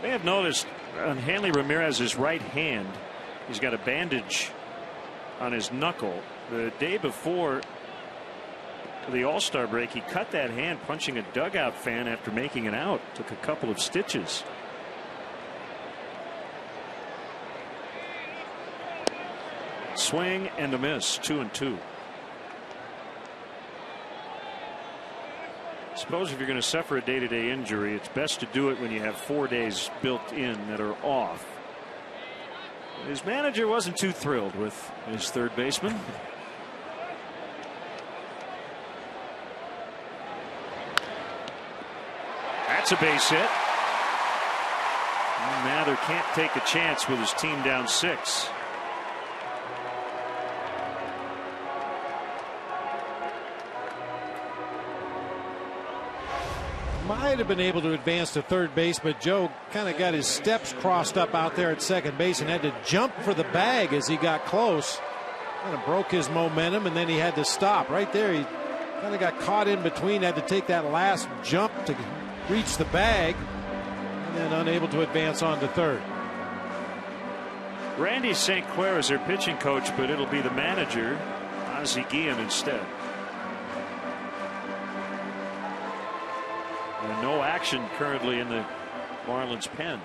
May have noticed on Hanley Ramirez's right hand, he's got a bandage on his knuckle. The day before the All-Star break, he cut that hand punching a dugout fan after making it out. Took a couple of stitches. Swing and a miss, 2-2. Suppose if you're going to suffer a day-to-day injury, it's best to do it when you have 4 days built in that are off. His manager wasn't too thrilled with his third baseman. That's a base hit. And Mather can't take a chance with his team down 6. Might have been able to advance to third base, but Joe kind of got his steps crossed up out there at second base and had to jump for the bag as he got close. Kind of broke his momentum, and then he had to stop right there. He kind of got caught in between, had to take that last jump to reach the bag, and then unable to advance on to third. Randy St. Clair is their pitching coach, but it'll be the manager, Ozzie Guillen, instead. And no action currently in the Marlins pen.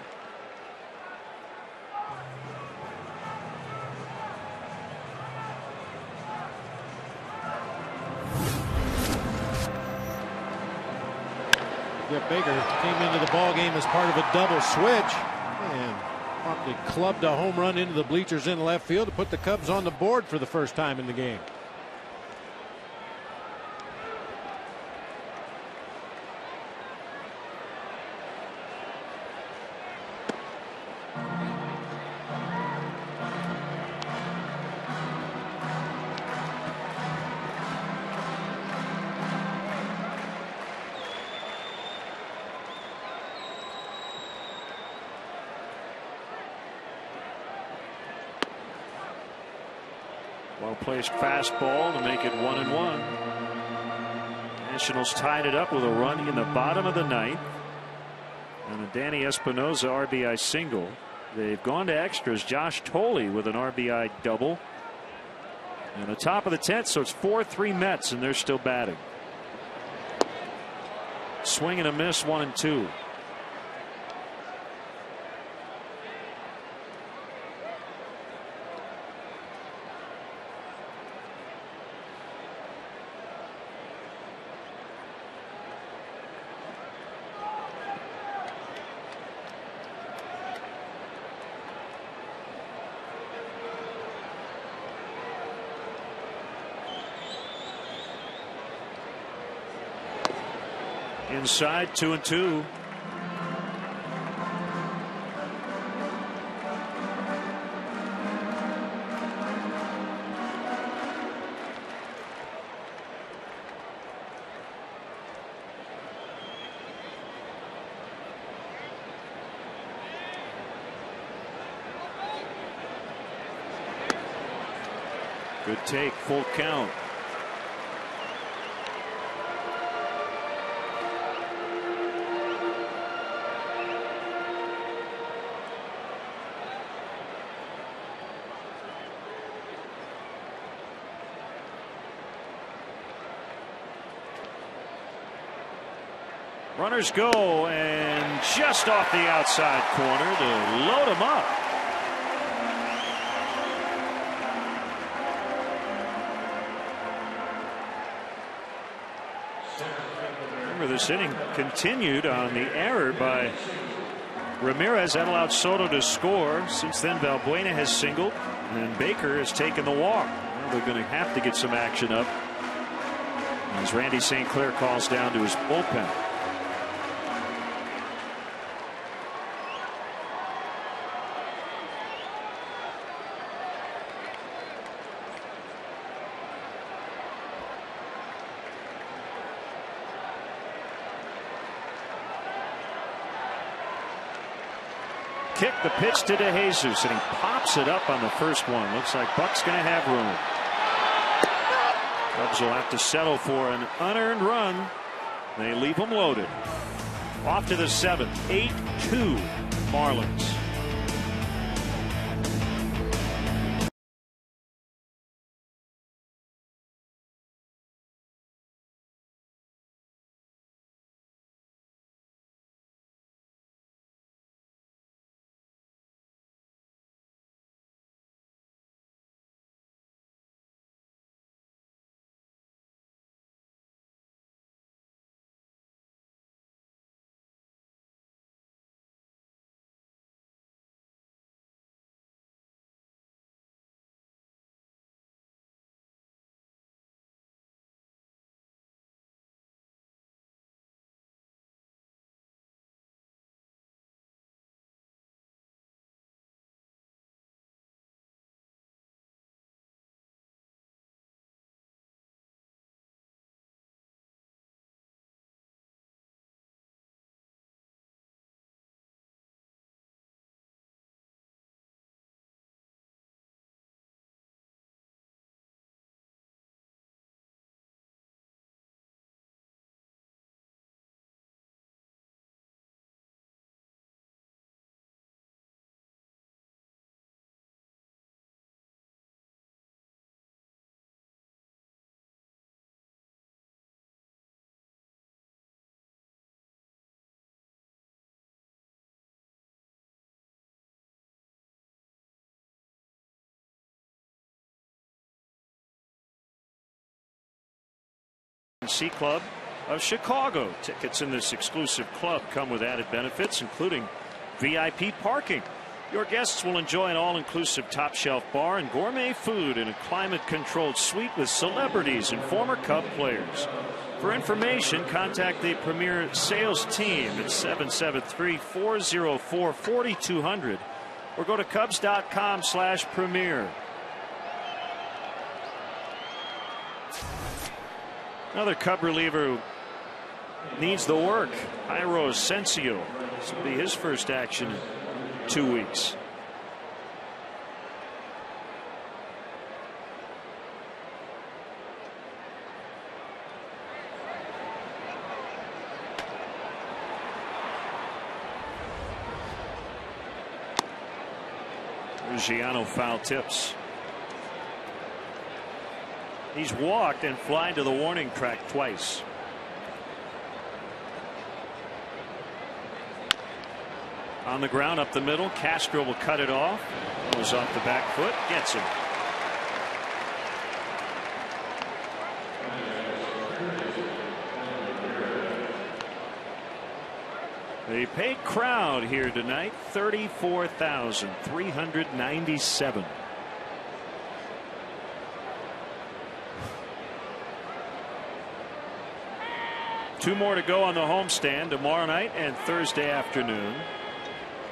Jeff Baker came into the ball game as part of a double switch and promptly clubbed a home run into the bleachers in left field to put the Cubs on the board for the first time in the game. Well-placed fastball to make it 1-1. Nationals tied it up with a run in the bottom of the ninth and a Danny Espinosa RBI single. They've gone to extras. Josh Tolley with an RBI double. And the top of the 10th, so it's 4-3 Mets, and they're still batting. Swing and a miss, 1-2. Inside, 2-2. Good take, full count. Runners go, and just off the outside corner to load him up. Remember, this inning continued on the error by Ramirez. That allowed Soto to score. Since then, Valbuena has singled, and Baker has taken the walk. Well, they're going to have to get some action up as Randy St. Clair calls down to his bullpen. Kick, the pitch to DeJesus, and he pops it up on the first one. Looks like Buck's going to have room. Cubs will have to settle for an unearned run. They leave them loaded. Off to the seventh, 8-2 Marlins. C Club of Chicago. Tickets in this exclusive club come with added benefits, including VIP parking. Your guests will enjoy an all-inclusive top-shelf bar and gourmet food in a climate-controlled suite with celebrities and former Cub players. For information, contact the Premier sales team at 773-404-4200 or go to Cubs.com/Premier. Another Cub reliever who needs the work, Jairo Asensio. This will be his first action in 2 weeks. Giano foul tips. He's walked and flying to the warning track twice. On the ground up the middle, Castro will cut it off. Goes off the back foot, gets him. The paid crowd here tonight, 34,397. Two more to go on the homestand tomorrow night and Thursday afternoon.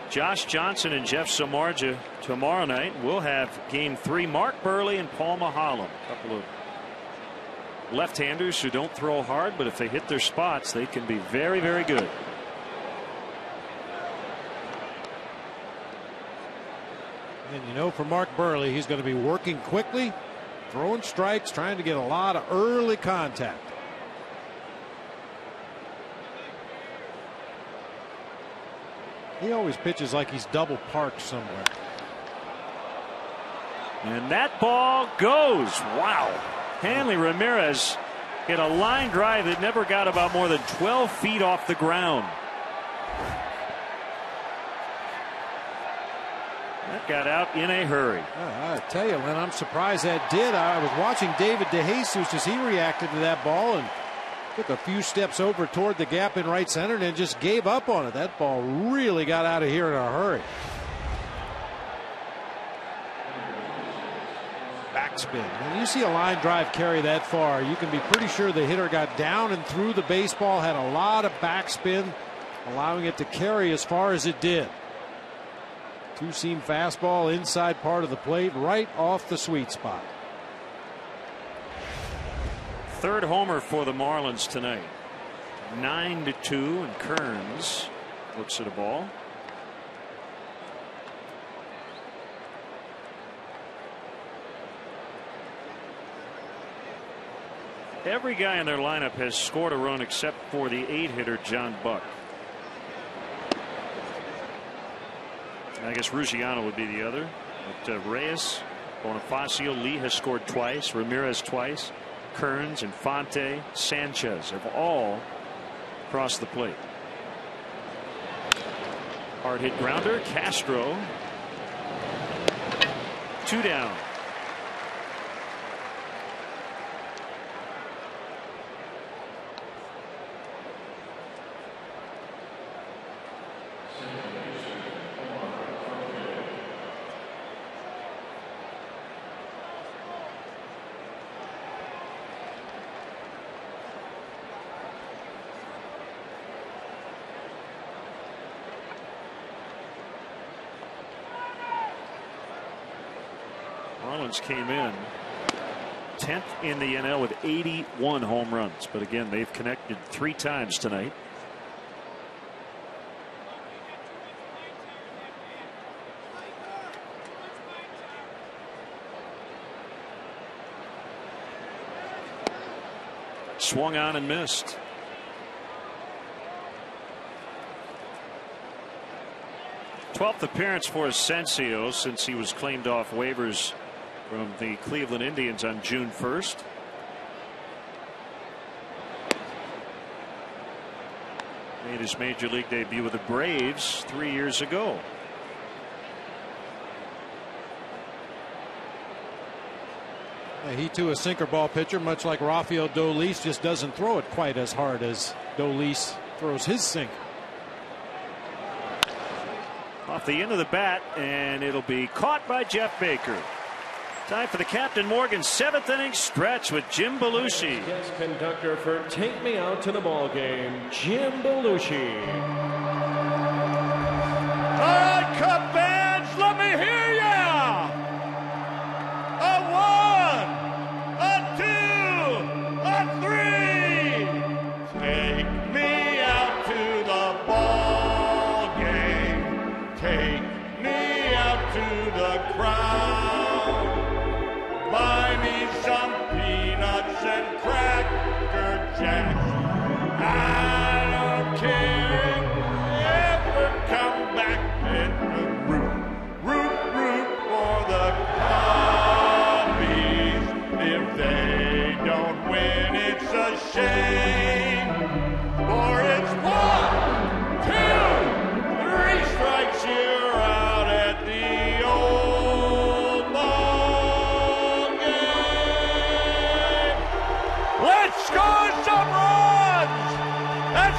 Josh Johnson and Jeff Samardzija tomorrow night. We'll have game 3. Mark Burley and Paul Maholm. A couple of left-handers who don't throw hard, but if they hit their spots, they can be very, very good. And you know, for Mark Burley, he's going to be working quickly, throwing strikes, trying to get a lot of early contact. He always pitches like he's double parked somewhere. And that ball goes. Wow. Hanley Ramirez hit a line drive that never got about more than 12 feet off the ground. That got out in a hurry. I tell you, Len, I'm surprised that did. I was watching David DeJesus as he reacted to that ball and took a few steps over toward the gap in right center and then just gave up on it. That ball really got out of here in a hurry. Backspin. When you see a line drive carry that far, you can be pretty sure the hitter got down and through the baseball, had a lot of backspin, allowing it to carry as far as it did. Two-seam fastball inside part of the plate, right off the sweet spot. Third homer for the Marlins tonight. 9-2, and Kearns looks at a ball. Every guy in their lineup has scored a run except for the 8-hitter John Buck. I guess Ruggiano would be the other. But Reyes, Bonifacio, Lee has scored twice. Ramirez twice. Kearns, Infante, Sanchez have all crossed the plate. Hard hit grounder. Castro. 2 down. Marlins came in 10th in the NL with 81 home runs, but again they've connected 3 times tonight. Swung on and missed. Twelfth appearance for Asensio since he was claimed off waivers from the Cleveland Indians on June 1st. Made his major league debut with the Braves 3 years ago. He too a sinker ball pitcher, much like Rafael Dolis, just doesn't throw it quite as hard as Dolis throws his sinker. Off the end of the bat, and it'll be caught by Jeff Baker. Time for the Captain Morgan 7th inning stretch with Jim Belushi. Guest conductor for Take Me Out to the Ball Game, Jim Belushi. All right, Cub fans, let me hear ya! A 1, a 2, a 3. Take me out to the ball game. Take me out to the crowd. Buy me some peanuts and Cracker Jacks. I don't care if they ever come back. And root for the Cubbies. If they don't win, it's a shame. For it's 1, 2, 3 strikes, you're out at the old ball game. Let's score some runs and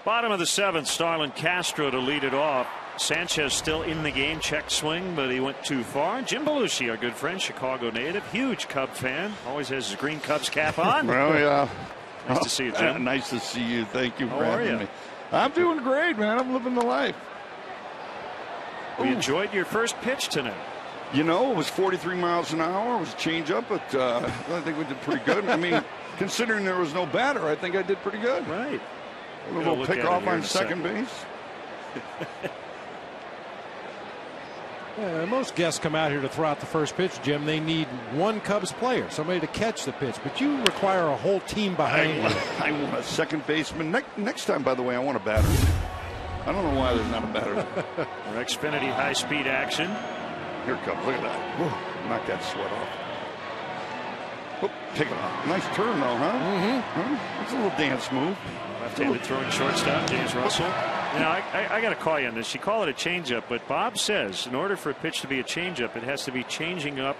Bottom of the 7th, Starlin Castro to lead it off. Sanchez still in the game, check swing, but he went too far. Jim Belushi, our good friend, Chicago native, huge Cub fan, always has his green Cubs cap on. Well, yeah. Nice to see you, Jim. Nice to see you. Thank you for How are having you? me. I'm doing great, man. I'm living the life. We enjoyed your first pitch tonight. You know, it was 43 miles an hour. It was a change-up, but I think we did pretty good. I mean, considering there was no batter, I think I did pretty good. Right. A little pick off on second base. Most guests come out here to throw out the first pitch, Jim. They need one Cubs player, somebody to catch the pitch, but you require a whole team behind you. I want a second baseman. Next time, by the way, I want a batter. I don't know why there's not a batter. Our Xfinity high-speed action. Here it comes. Look at that. Whoa, knock that sweat off. Oh, pick it off. Nice turn, though, huh? Mm-hmm. It's a little dance move. Left-handed throwing shortstop, James Russell. You know, I got to call you on this. You call it a changeup, but Bob says in order for a pitch to be a changeup, it has to be changing up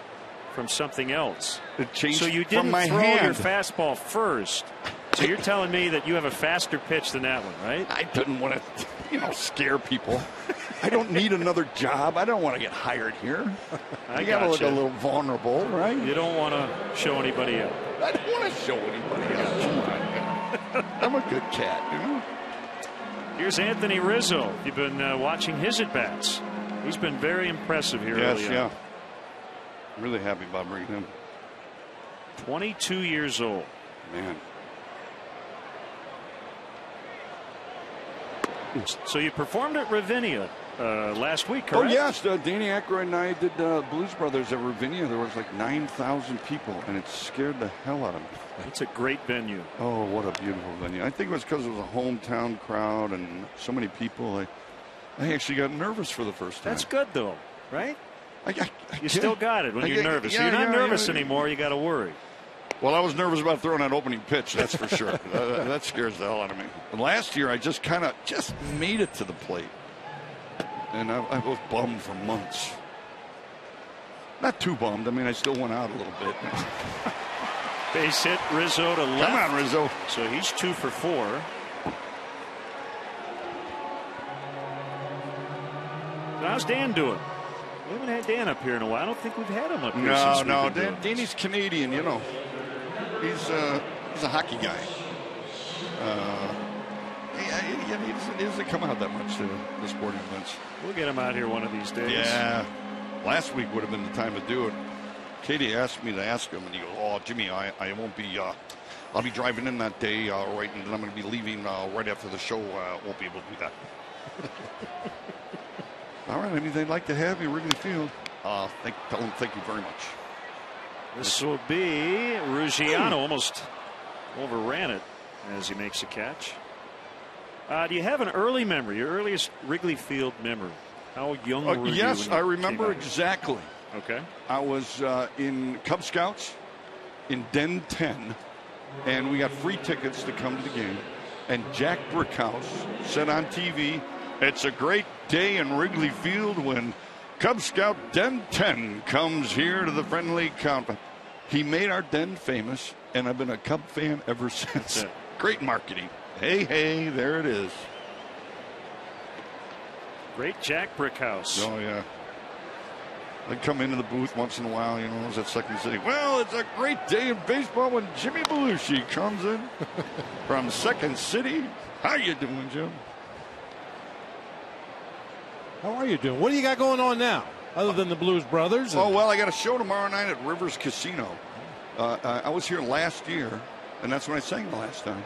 from something else. It changed so you from didn't my throw hand. your fastball first. So you're telling me that you have a faster pitch than that one, right? I didn't want to, scare people. I don't need another job. I don't want to get hired here. I got to look a little vulnerable, right? You don't want to show anybody up. I don't want to show anybody up. I'm a good cat, you know. Here's Anthony Rizzo. You've been watching his at-bats. He's been very impressive here. Yes, yeah. Really happy about bringing him. 22 years old. Man. So you performed at Ravinia last week, correct? Oh, yes. Danny Aykroyd and I did Blues Brothers at Ravinia. There was like 9,000 people, and it scared the hell out of me. It's a great venue. Oh, what a beautiful venue. I think it was because it was a hometown crowd and so many people. I actually got nervous for the first time. That's good, though, right? You still got it when you're nervous. Yeah, you're not nervous anymore. You got to worry. Well, I was nervous about throwing that opening pitch, that's for sure. That scares the hell out of me. And last year, I just made it to the plate. And I was bummed for months. Not too bummed. I mean, I still went out a little bit. Base hit, Rizzo to left. Come on, Rizzo. So he's 2 for 4. So how's Dan doing? We haven't had Dan up here in a while. I don't think we've had him up here since we've been doing Danny's Canadian, you know. He's a hockey guy. He doesn't come out that much to the sporting events. We'll get him out here one of these days. Yeah. Last week would have been the time to do it. Katie asked me to ask him, and he goes, "Oh, Jimmy, I won't be. I'll be driving in that day, right, and then I'm going to be leaving right after the show. Won't be able to do that." All right. I mean, they'd like to have you, Wrigley Field. Tell them thank you very much. This will be Ruggiano. Almost overran it as he makes a catch. Do you have an early memory, your earliest Wrigley Field memory? How young were you? Yes, I remember exactly. Okay. I was in Cub Scouts in Den 10, and we got free tickets to come to the game. And Jack Brickhouse said on TV, "It's a great day in Wrigley Field when Cub Scout Den 10 comes here to the friendly count." He made our den famous, and I've been a Cub fan ever since. Great marketing. Hey, there it is. Great Jack Brickhouse. Oh, yeah. I'd come into the booth once in a while, you know, it was at Second City. "Well, it's a great day in baseball when Jimmy Belushi comes in from Second City." How you doing, Jim? How are you doing? What do you got going on now, other than the Blues Brothers? Oh, well, I got a show tomorrow night at Rivers Casino. I was here last year, and that's when I sang the last time.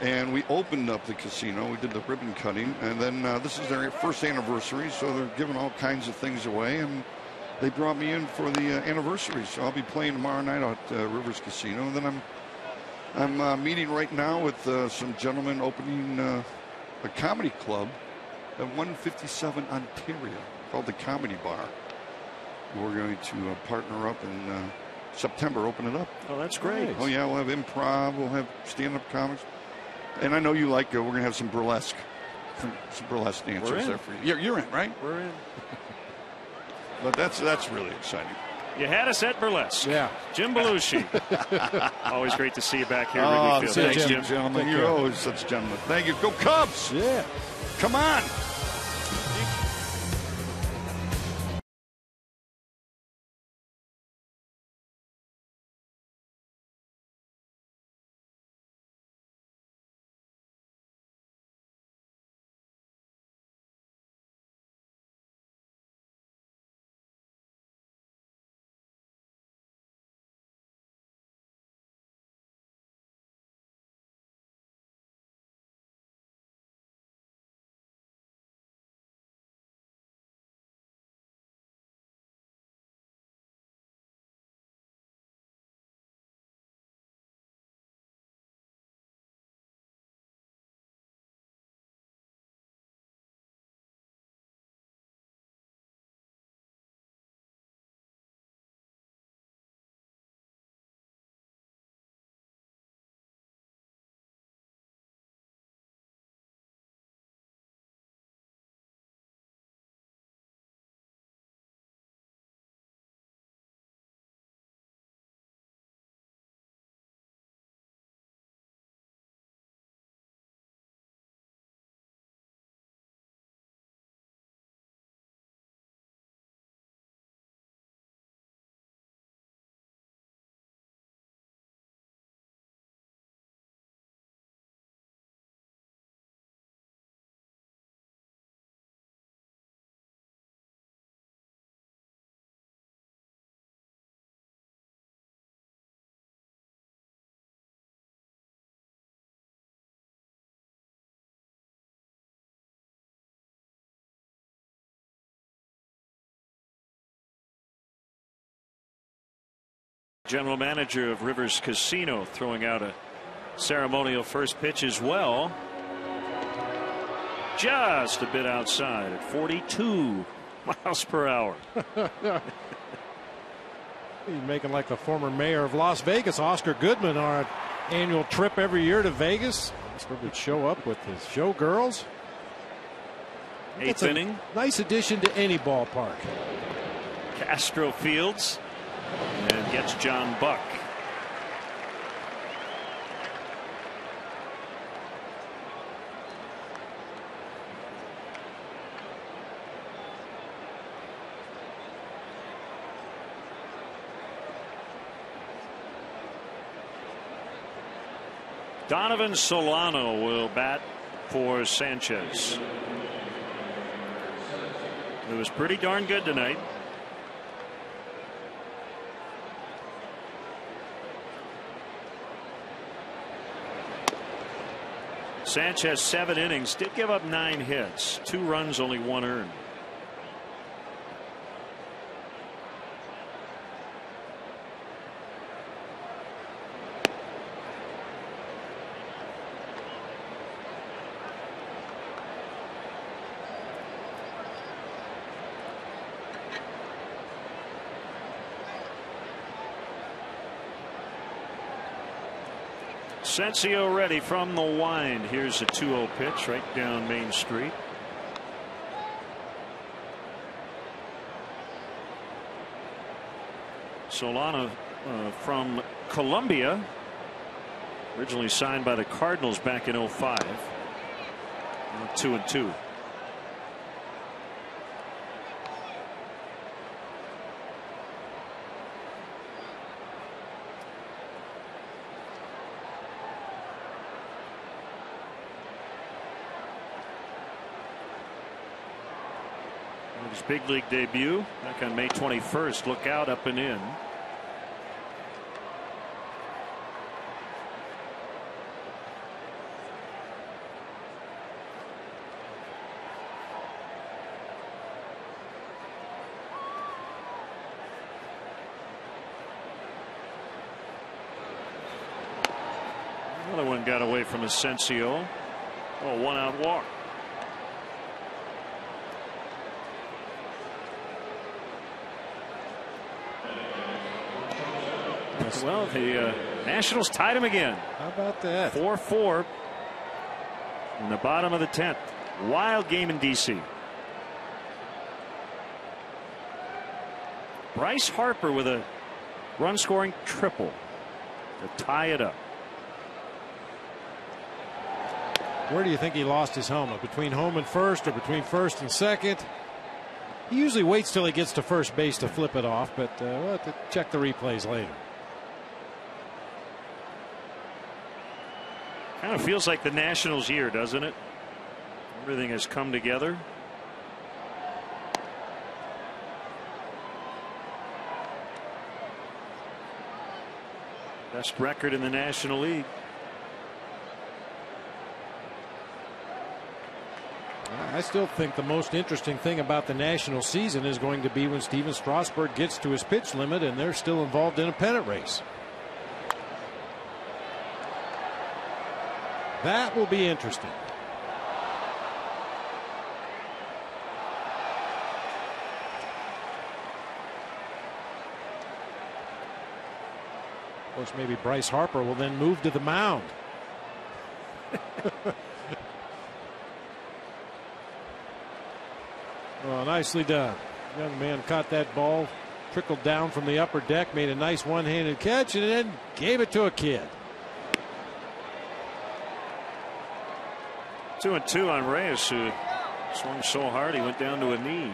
And we opened up the casino. We did the ribbon cutting, and then this is their first anniversary, so they're giving all kinds of things away, and they brought me in for the anniversary. So I'll be playing tomorrow night at Rivers Casino, and then I'm meeting right now with some gentlemen opening a comedy club at 157 Ontario called the Comedy Bar. We're going to partner up in September, open it up. Oh, that's great. Oh, yeah, we'll have improv, we'll have stand-up comics. And I know you like, we're going to have some burlesque dancers there for you. You're in, right? We're in. But that's really exciting. You had us at burlesque. Yeah. Jim Belushi. Always great to see you back here. Wrigley Field. Thanks, Jim. Gentlemen. You're always such gentlemen. Thank you. Go Cubs. Yeah. Come on. General manager of Rivers Casino throwing out a ceremonial first pitch as well. Just a bit outside at 42 miles per hour. He's making like the former mayor of Las Vegas, Oscar Goodman, on an annual trip every year to Vegas. Oscar would show up with his showgirls. Eighth inning. Nice addition to any ballpark. Castro fields and gets John Buck. Donovan Solano will bat for Sanchez. It was pretty darn good tonight. Sanchez 7 innings, did give up 9 hits, 2 runs, only 1 earned. Asensio ready from the wind. Here's a 2-0 pitch right down Main Street. Solano from Colombia, originally signed by the Cardinals back in 05. 2-2. His big league debut back on May 21st. Look out, up and in. Another one got away from Asensio. Oh, 1-out walk. Well, the Nationals tied him again. How about that? 4-4 in the bottom of the 10th. Wild game in D.C. Bryce Harper with a run scoring triple to tie it up. Where do you think he lost his helmet? Between home and first, or between first and second? He usually waits till he gets to first base to flip it off, but we'll have to check the replays later. Kind of feels like the Nationals year, doesn't it? Everything has come together. Best record in the National League. I still think the most interesting thing about the national season is going to be when Steven Strasburg gets to his pitch limit and they're still involved in a pennant race. That will be interesting. Of course, maybe Bryce Harper will then move to the mound. Oh, nicely done. Young man caught that ball, trickled down from the upper deck, made a nice one-handed catch, and then gave it to a kid. 2-2 on Reyes, who swung so hard he went down to a knee.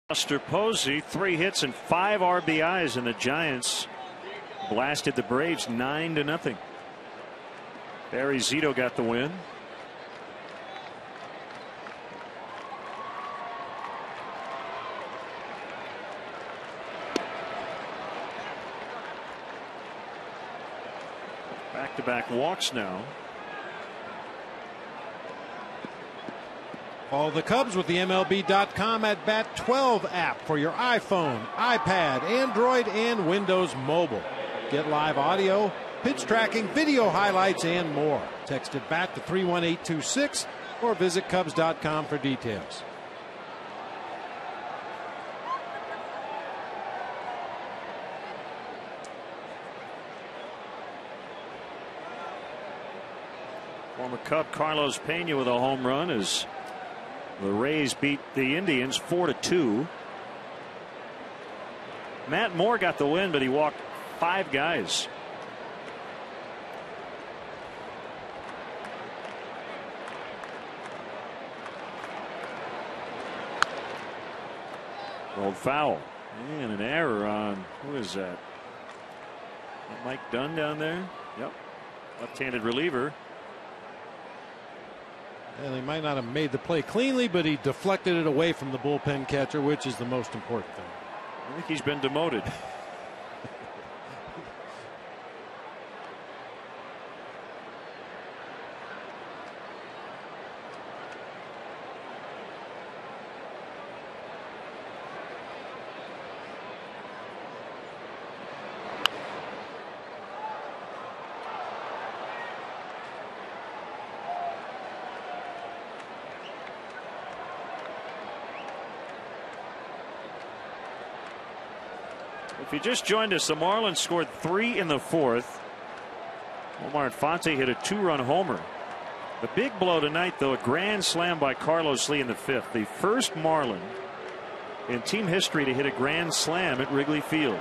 Buster Posey, 3 hits and 5 RBIs, and the Giants blasted the Braves 9-0. Barry Zito got the win. Back-to-back walks now. Follow the Cubs with the MLB.com at Bat 12 app for your iPhone, iPad, Android, and Windows Mobile. Get live audio, pitch tracking, video highlights, and more. Text it BAT to 31826 or visit Cubs.com for details. Former Cub Carlos Pena with a home run as the Rays beat the Indians 4-2. Matt Moore got the win, but he walked 5 guys. Rolled foul. And an error on, who is that? Mike Dunn down there? Yep. Left-handed reliever. And he might not have made the play cleanly, but he deflected it away from the bullpen catcher, which is the most important thing. I think he's been demoted. If you just joined us, the Marlins scored 3 in the 4th. Omar Infante hit a 2-run homer. The big blow tonight, though, a grand slam by Carlos Lee in the 5th. The first Marlin in team history to hit a grand slam at Wrigley Field.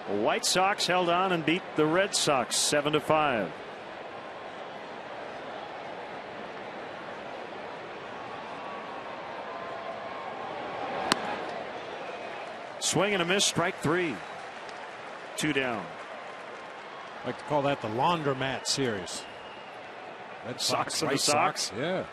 The White Sox held on and beat the Red Sox 7-5. Swing and a miss, strike 3. 2 down. I like to call that the laundromat series. Red Sox and the Sox. Yeah.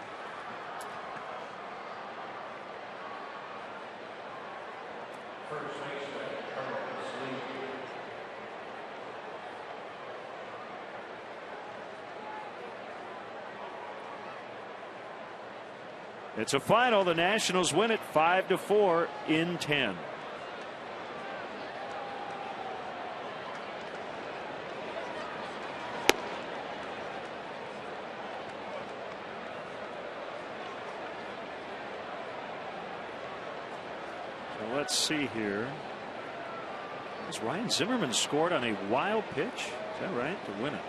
It's a final. The Nationals win it 5-4 in 10. So let's see here. Has Ryan Zimmerman scored on a wild pitch? Is that right? To win it.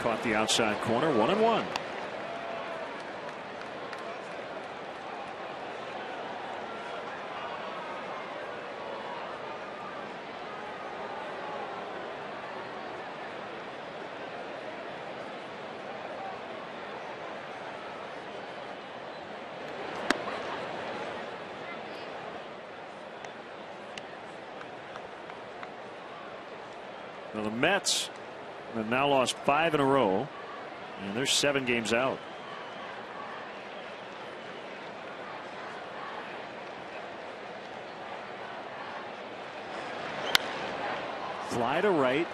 Caught the outside corner, 1-1. Well, the Mets have now lost 5 in a row, and they're 7 games out. Fly to right.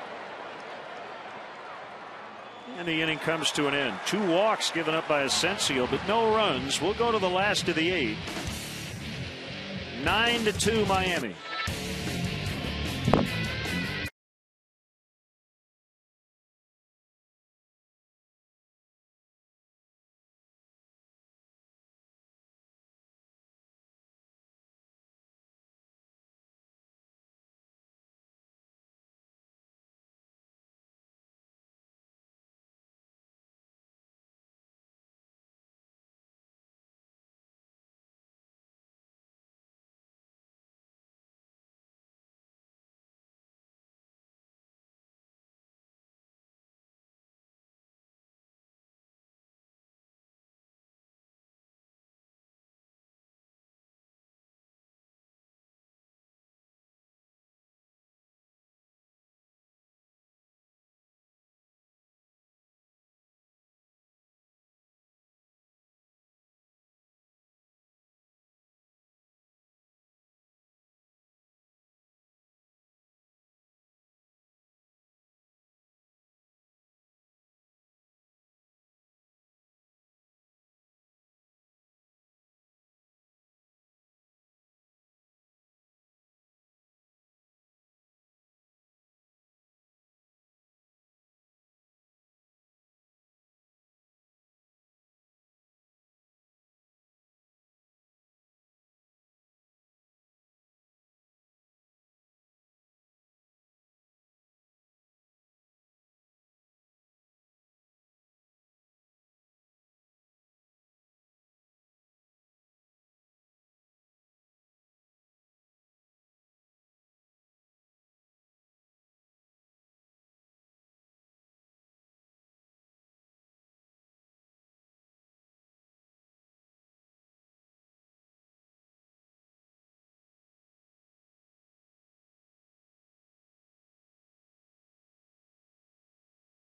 And the inning comes to an end. 2 walks given up by Asensio, but no runs. We'll go to the last of the 8. 9-2 Miami.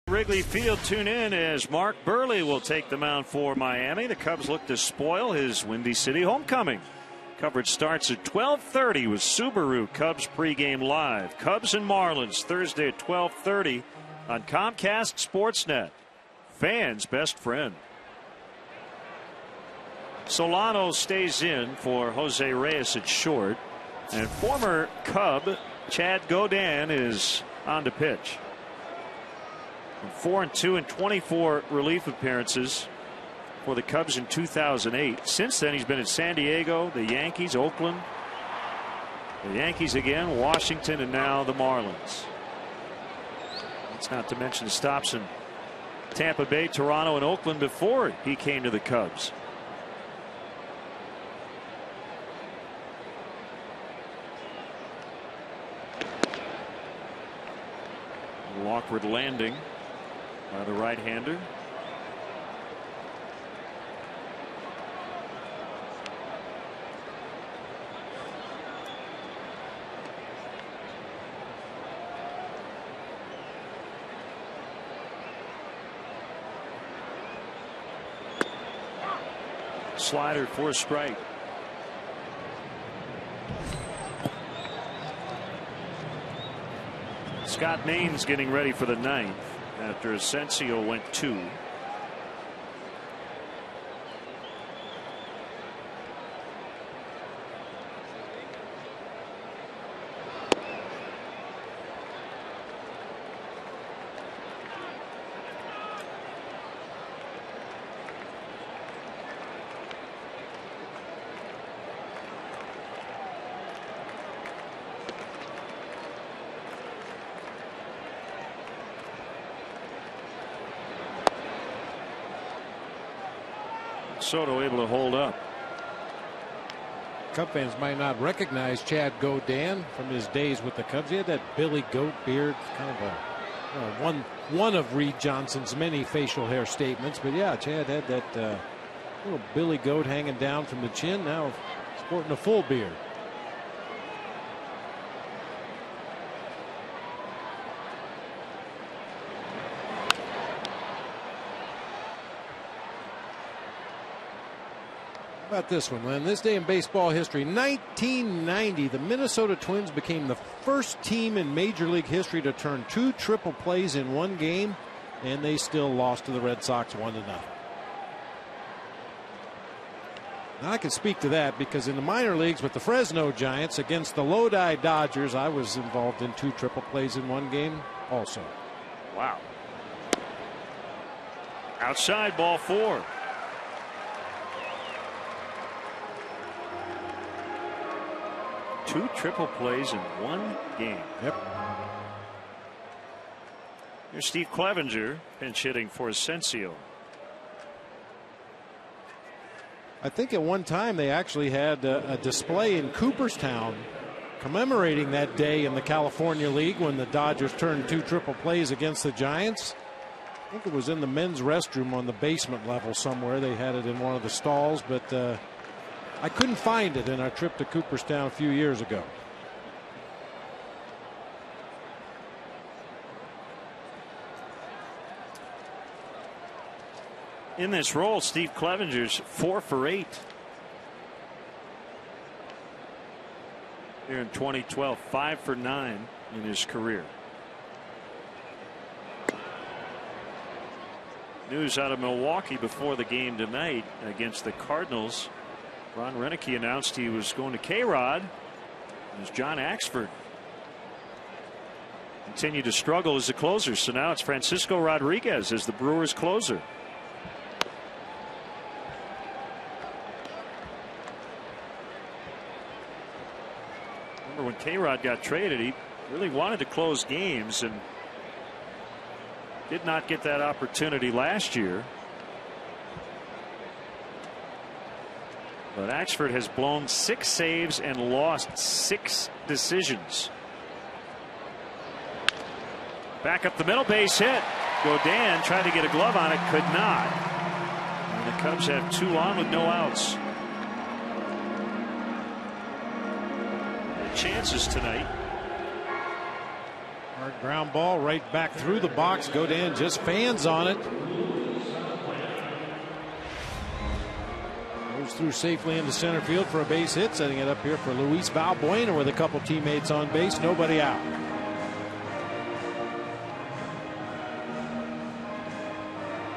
Wrigley Field, tune in as Mark Burley will take the mound for Miami. The Cubs look to spoil his Windy City homecoming. Coverage starts at 12:30 with Subaru Cubs pregame live. Cubs and Marlins Thursday at 12:30 on Comcast Sportsnet. Fans' best friend. Solano stays in for Jose Reyes at short, and former Cub Chad Godin is on to pitch. 4-2 in 24 relief appearances for the Cubs in 2008. Since then, he's been in San Diego, the Yankees, Oakland, the Yankees again, Washington, and now the Marlins. That's not to mention the stops in Tampa Bay, Toronto, and Oakland before he came to the Cubs. A little awkward landing by the right-hander. Slider for a strike. Scott Main's getting ready for the ninth after Asensio went 2. Soto able to hold up. Cub fans might not recognize Chad Gaudin from his days with the Cubs. He had that Billy Goat beard, kind of a one of Reed Johnson's many facial hair statements. But yeah, Chad had that little Billy Goat hanging down from the chin. Now sporting a full beard. How about this one, Len? This day in baseball history, 1990, the Minnesota Twins became the first team in Major League history to turn 2 triple plays in one game, and they still lost to the Red Sox 1-0. Now I can speak to that because in the minor leagues with the Fresno Giants against the Lodi Dodgers, I was involved in 2 triple plays in one game also. Wow. Outside, ball 4. Two triple plays in one game. Yep. Here's Steve Clevenger pinch hitting for Asensio. I think at one time they actually had a display in Cooperstown commemorating that day in the California League when the Dodgers turned 2 triple plays against the Giants. I think it was in the men's restroom on the basement level somewhere. They had it in one of the stalls, but I couldn't find it in our trip to Cooperstown a few years ago. In this role, Steve Clevenger's 4 for 8 here in 2012, 5 for 9 in his career. News out of Milwaukee before the game tonight against the Cardinals. Ron Renicky announced he was going to K-Rod. It was John Axford. Continued to struggle as a closer, so now it's Francisco Rodriguez as the Brewers closer. Remember when K-Rod got traded, he really wanted to close games and did not get that opportunity last year. But Axford has blown 6 saves and lost 6 decisions. Back up the middle, base hit. Gaudin tried to get a glove on it, could not. And the Cubs have 2 on with no outs. Chances tonight. Hard ground ball right back through the box. Gaudin just fans on it. Through safely into center field for a base hit, setting it up here for Luis Valbuena with a couple teammates on base, nobody out.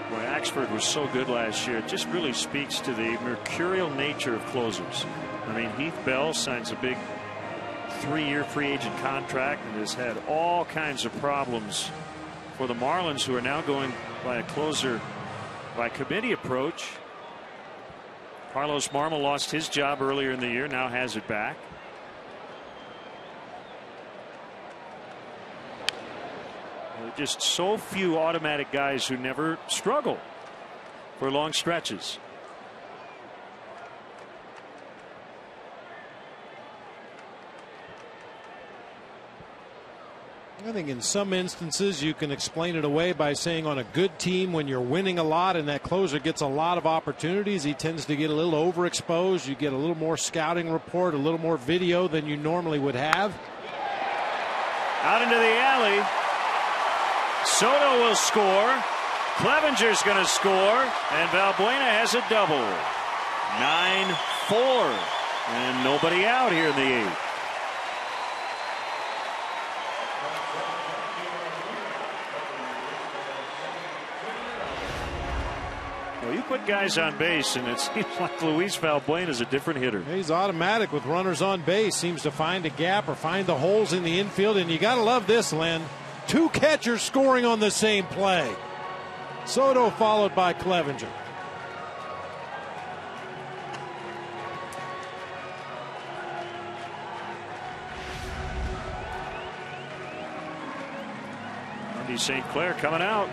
Boy, Axford was so good last year. It just really speaks to the mercurial nature of closers. I mean, Heath Bell signs a big 3-year free agent contract and has had all kinds of problems for the Marlins, who are now going by a closer by committee approach. Carlos Marmol lost his job earlier in the year, now has it back. There are just so few automatic guys who never struggle for long stretches. I think in some instances you can explain it away by saying on a good team, when you're winning a lot and that closer gets a lot of opportunities, he tends to get a little overexposed. You get a little more scouting report, a little more video than you normally would have. Out into the alley. Soto will score. Clevenger's going to score. And Valbuena has a double. 9-4. And nobody out here in the 8th. Well, you put guys on base, and it seems like Luis Valbuena is a different hitter. He's automatic with runners on base. Seems to find a gap or find the holes in the infield. And you got to love this, Len. 2 catchers scoring on the same play. Soto followed by Clevenger. Andy St. Clair coming out.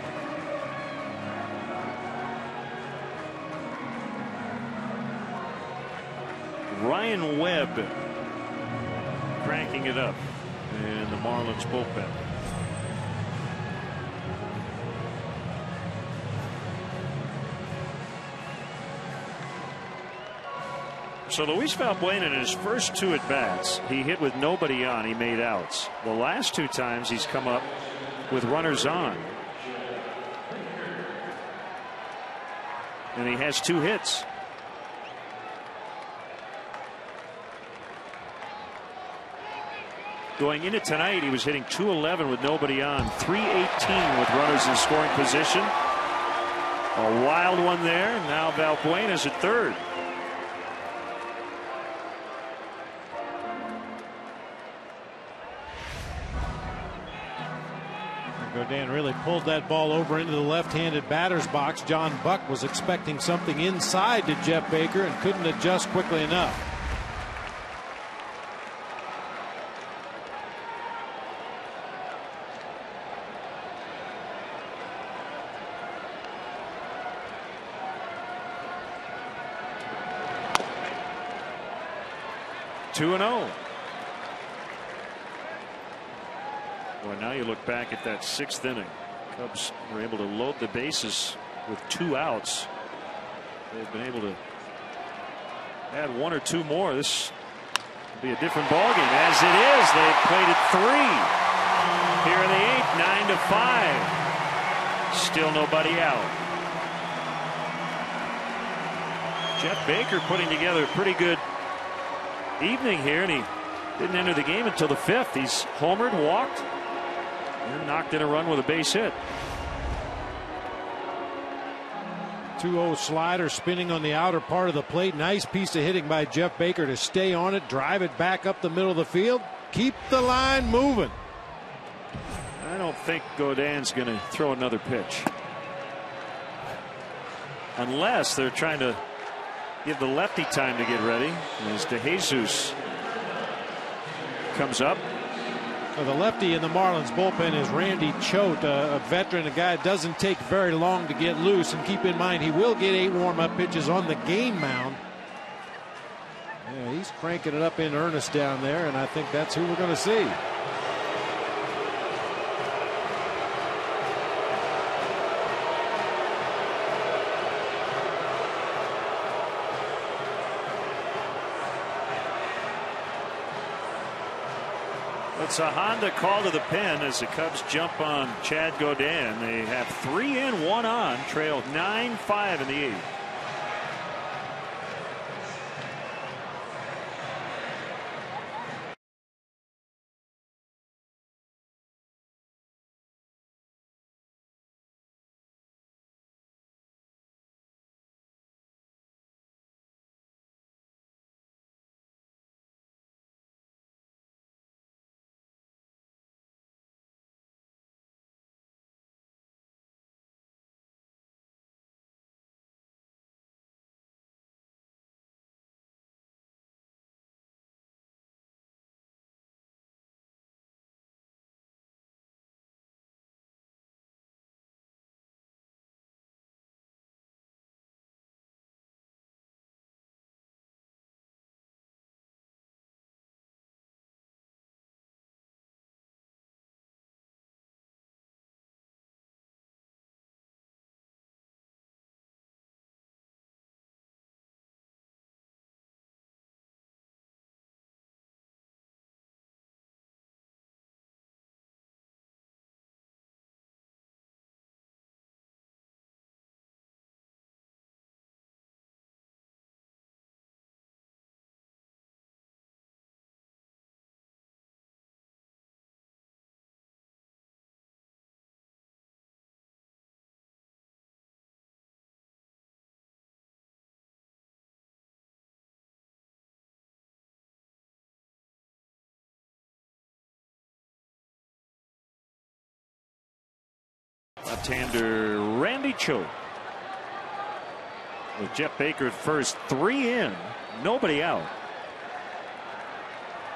Ryan Webb cranking it up in the Marlins bullpen. So Luis Valbuena, in his first 2 at-bats, he hit with nobody on. He made outs. The last 2 times he's come up with runners on. And he has 2 hits. Going into tonight, he was hitting .211 with nobody on, .318 with runners in scoring position. A wild one there. Now Valbuena's at third. Godin really pulled that ball over into the left-handed batter's box. John Buck was expecting something inside to Jeff Baker and couldn't adjust quickly enough. Two and 0. Well, now you look back at that 6th inning. Cubs were able to load the bases with 2 outs. They've been able to add 1 or 2 more. This will be a different ballgame. As it is, they've played it 3 here in the 8th, 9-5. Still nobody out. Jeff Baker putting together a pretty good evening here, and he didn't enter the game until the 5th. He's homered, walked, and knocked in a run with a base hit. 2-0 slider spinning on the outer part of the plate. Nice piece of hitting by Jeff Baker to stay on it, drive it back up the middle of the field, keep the line moving. I don't think Godin's going to throw another pitch, unless they're trying to give the lefty time to get ready as DeJesus comes up. Well, the lefty in the Marlins bullpen is Randy Choate, a veteran, a guy that doesn't take very long to get loose. And keep in mind, he will get 8 warm-up pitches on the game mound. Yeah, he's cranking it up in earnest down there, and I think that's who we're going to see. It's a Honda call to the pen as the Cubs jump on Chad Godin. They have 3 in, 1 on, trail 9-5 in the 8th. left-hander Randy Choate. With Jeff Baker at first, 3 in, nobody out.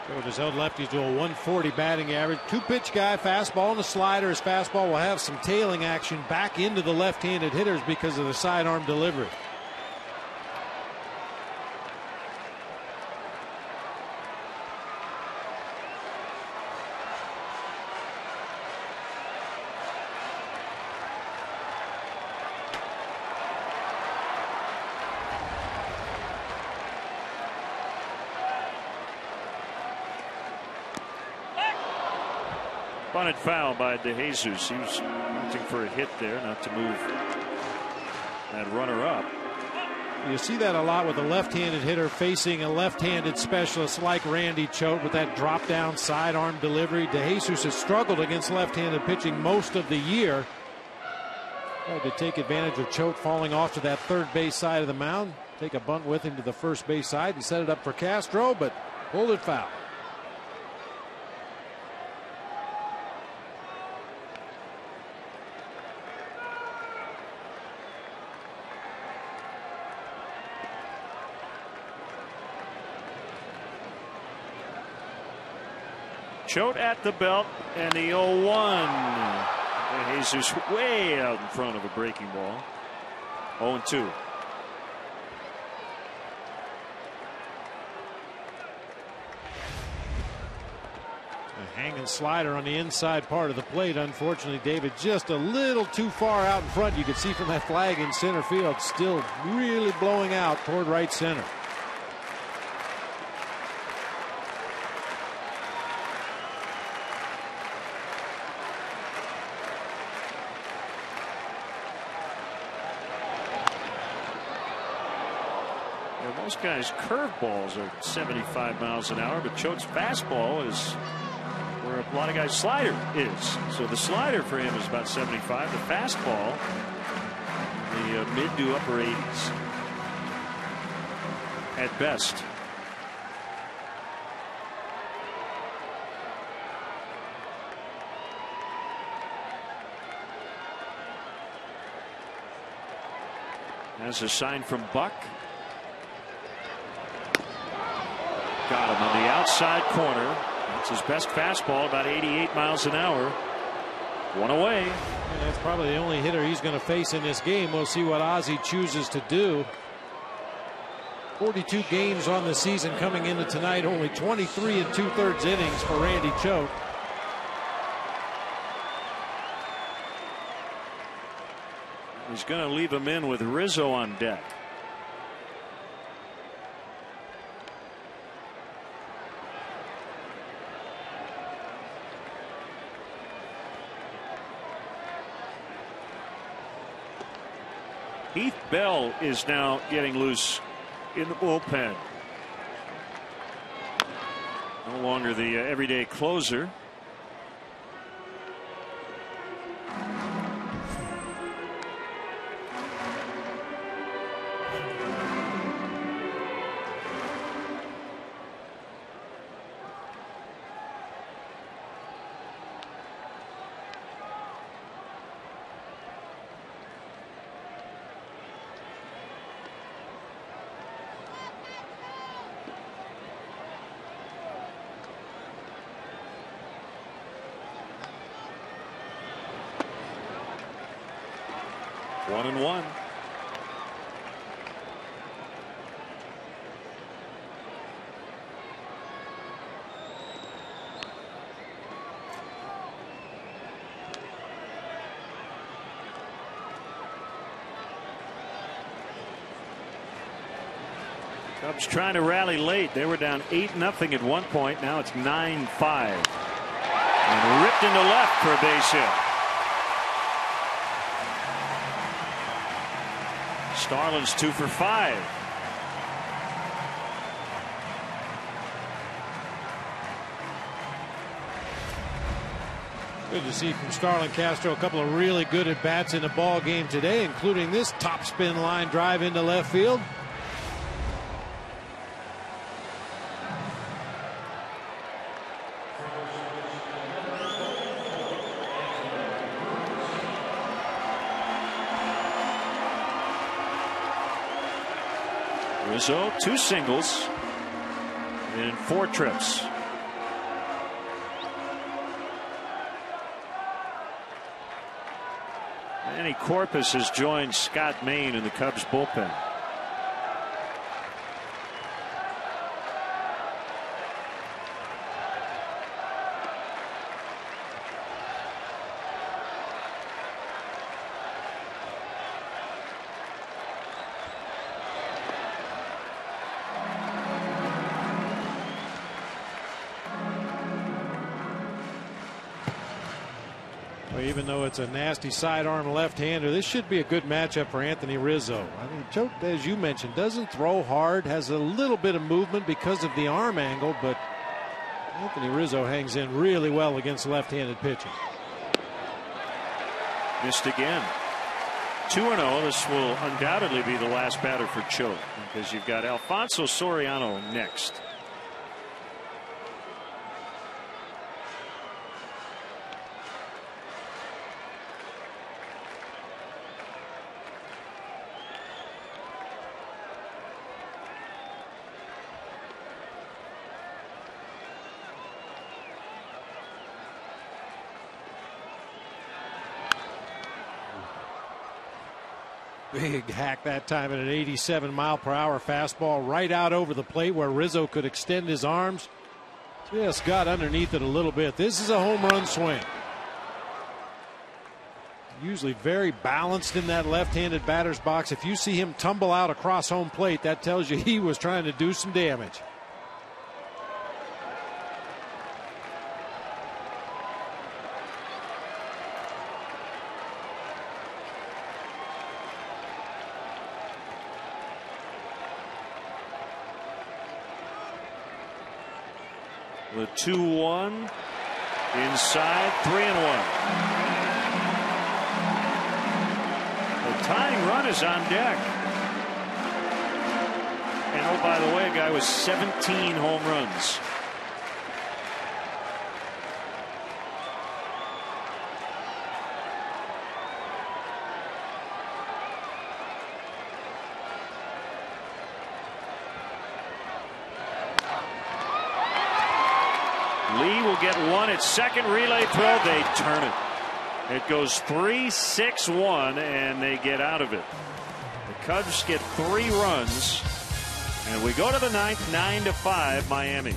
Choate has held lefties to a 140 batting average. 2-pitch guy, fastball and a slider. His fastball will have some tailing action back into the left-handed hitters because of the sidearm delivery. Bunted foul by DeJesus. He was looking for a hit there, not to move that runner up. You see that a lot with a left-handed hitter facing a left-handed specialist like Randy Choate with that drop-down sidearm delivery. DeJesus has struggled against left-handed pitching most of the year. Tried to take advantage of Choate falling off to that third base side of the mound. Take a bunt with him to the first base side and set it up for Castro, but pulled it foul. Choate at the belt, and the 0-1. Jesus way out in front of a breaking ball. 0-2. A hanging slider on the inside part of the plate. Unfortunately, David, just a little too far out in front. You could see from that flag in center field, still really blowing out toward right center. Most guys' curveballs are 75 miles an hour, but Choate's fastball is where a lot of guys' slider is. So the slider for him is about 75. The fastball, the mid to upper 80s at best. As a sign from Buck. Got him on the outside corner. That's his best fastball, about 88 miles an hour. One away. And that's probably the only hitter he's going to face in this game. We'll see what Ozzie chooses to do. 42 games on the season coming into tonight. Only 23 2/3 innings for Randy Choate. He's going to leave him in with Rizzo on deck. Heath Bell is now getting loose in the bullpen. No longer the everyday closer. One and one. Cubs trying to rally late. They were down 8-0 at one point. Now it's 9-5. And ripped into left for a base hit. Starlin's 2 for 5. Good to see from Starlin Castro a couple of really good at bats in the ball game today, including this top spin line drive into left field. Rizzo, 2 singles in 4 trips. Manny Corpus has joined Scott Main in the Cubs bullpen. Even though it's a nasty sidearm left-hander, this should be a good matchup for Anthony Rizzo. I mean, Choate, as you mentioned, doesn't throw hard, has a little bit of movement because of the arm angle, but Anthony Rizzo hangs in really well against left-handed pitching. Missed again. 2-0. This will undoubtedly be the last batter for Choate because you've got Alfonso Soriano next. Big hack that time at an 87-mile-per-hour fastball right out over the plate where Rizzo could extend his arms. Just got underneath it a little bit. This is a home run swing. Usually very balanced in that left-handed batter's box. If you see him tumble out across home plate, that tells you he was trying to do some damage. The 2-1 inside, 3-1. The tying run is on deck. And oh, by the way, a guy with 17 home runs. Lee will get one at second. Relay throw. They turn it. It goes 3-6-1 and they get out of it. The Cubs get 3 runs and we go to the 9th, 9-5 Miami.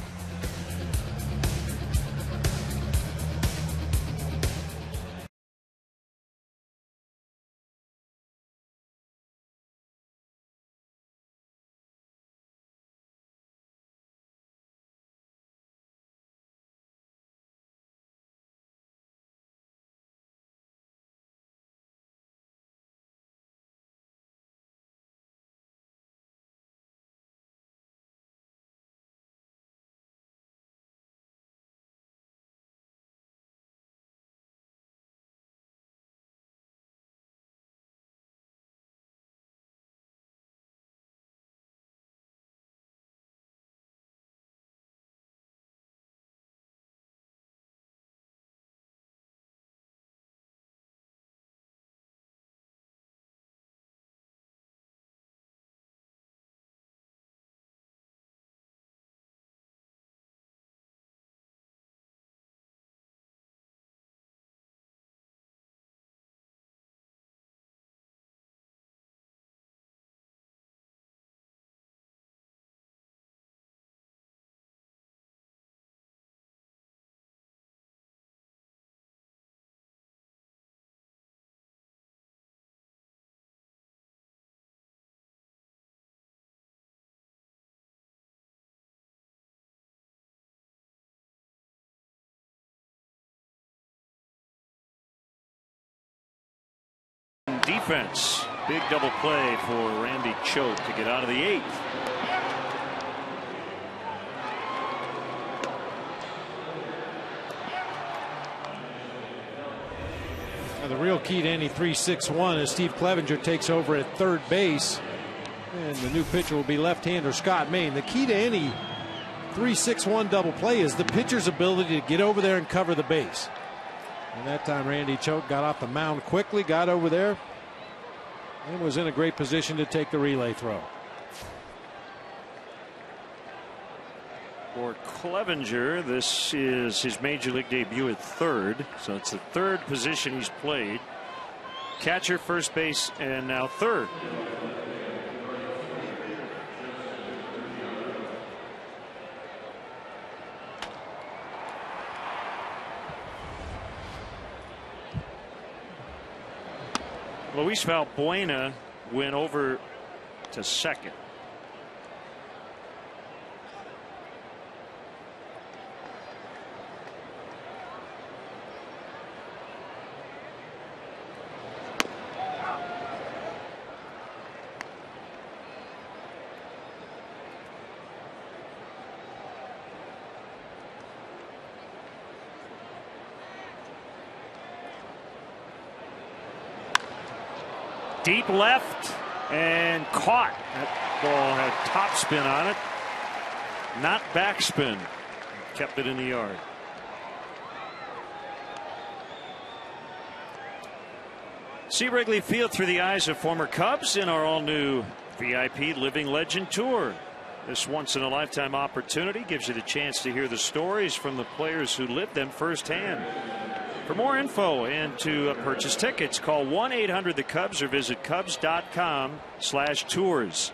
Defense. Big double play for Randy Choate to get out of the 8th. Now the real key to any 3-6-1 is Steve Clevenger takes over at third base. And the new pitcher will be left-hander Scott Main. The key to any 3-6-1 double play is the pitcher's ability to get over there and cover the base. And that time Randy Choate got off the mound quickly, got over there, and was in a great position to take the relay throw. For Clevenger, this is his major league debut at third, so it's the third position he's played. Catcher, first base, and now third. Luis Valbuena went over to second. Deep left and caught. That ball had topspin on it, not backspin. Kept it in the yard. See Wrigley Field through the eyes of former Cubs in our all-new VIP Living Legend Tour. This once-in-a-lifetime opportunity gives you the chance to hear the stories from the players who lived them firsthand. For more info and to purchase tickets, call 1-800-THE-CUBS or visit Cubs.com/tours.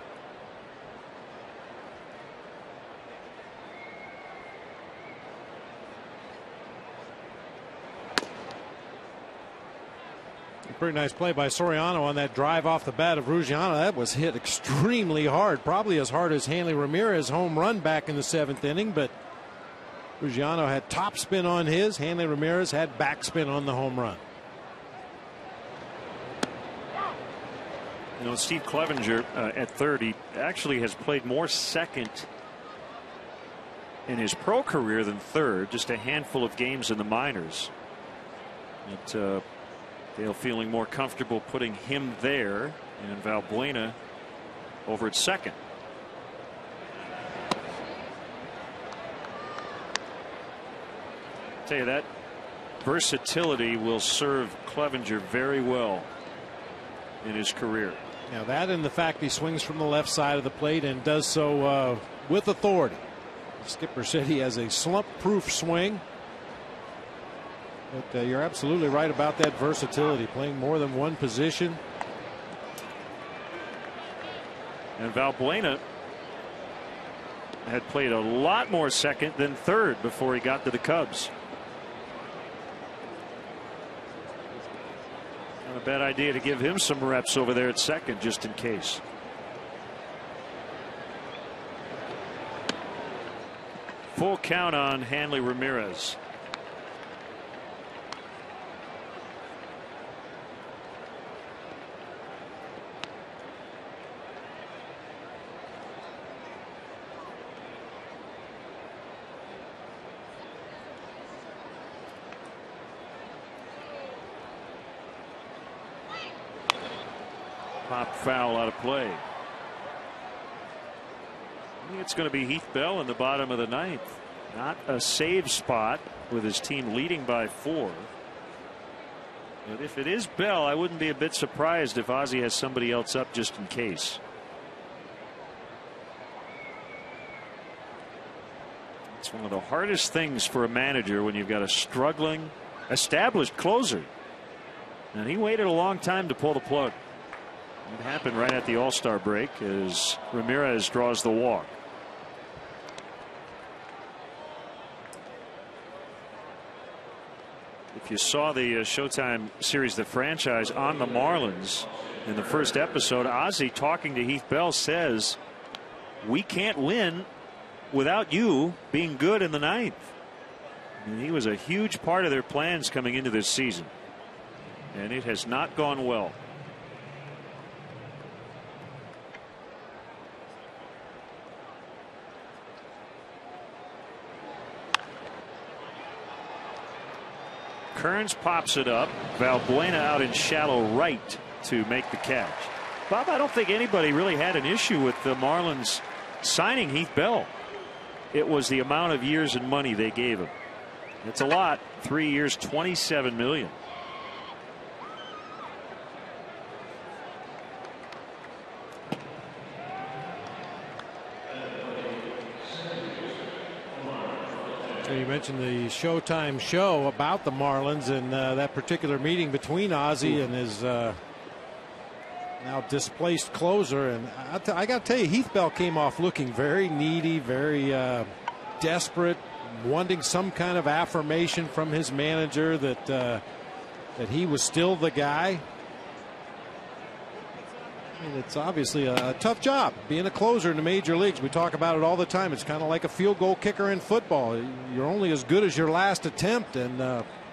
Pretty nice play by Soriano on that drive off the bat of Ruggiano. That was hit extremely hard, probably as hard as Hanley Ramirez home run back in the 7th inning, but Ruggiano had topspin on his. Hanley Ramirez had backspin on the home run. You know, Steve Clevenger at 30 actually has played more second in his pro career than third. Just a handful of games in the minors. But Dale feeling more comfortable putting him there, and Valbuena over at second. Tell you, that versatility will serve Clevenger very well in his career. Now that and the fact he swings from the left side of the plate and does so with authority. The skipper said he has a slump-proof swing. But you're absolutely right about that versatility, playing more than one position. And Valbuena had played a lot more second than third before he got to the Cubs. Not a bad idea to give him some reps over there at second just in case. Full count on Hanley Ramirez. Pop foul out of play. I think it's going to be Heath Bell in the bottom of the 9th. Not a save spot with his team leading by 4. But if it is Bell, I wouldn't be a bit surprised if Ozzie has somebody else up just in case. It's one of the hardest things for a manager when you've got a struggling, established closer. And he waited a long time to pull the plug. It happened right at the All-Star break as Ramirez draws the walk. If you saw the Showtime series The Franchise on the Marlins in the first episode, Ozzie talking to Heath Bell says, "We can't win without you being good in the 9th." And he was a huge part of their plans coming into this season, and it has not gone well. Kearns pops it up. Valbuena out in shallow right to make the catch. Bob, I don't think anybody really had an issue with the Marlins signing Heath Bell. It was the amount of years and money they gave him. It's a lot. 3 years, $27 million. You mentioned the Showtime show about the Marlins and that particular meeting between Ozzie and his now displaced closer. And I got to tell you, Heath Bell came off looking very needy, very desperate, wanting some kind of affirmation from his manager that he was still the guy. I mean, it's obviously a tough job being a closer in the major leagues. We talk about it all the time. It's kind of like a field goal kicker in football. You're only as good as your last attempt. And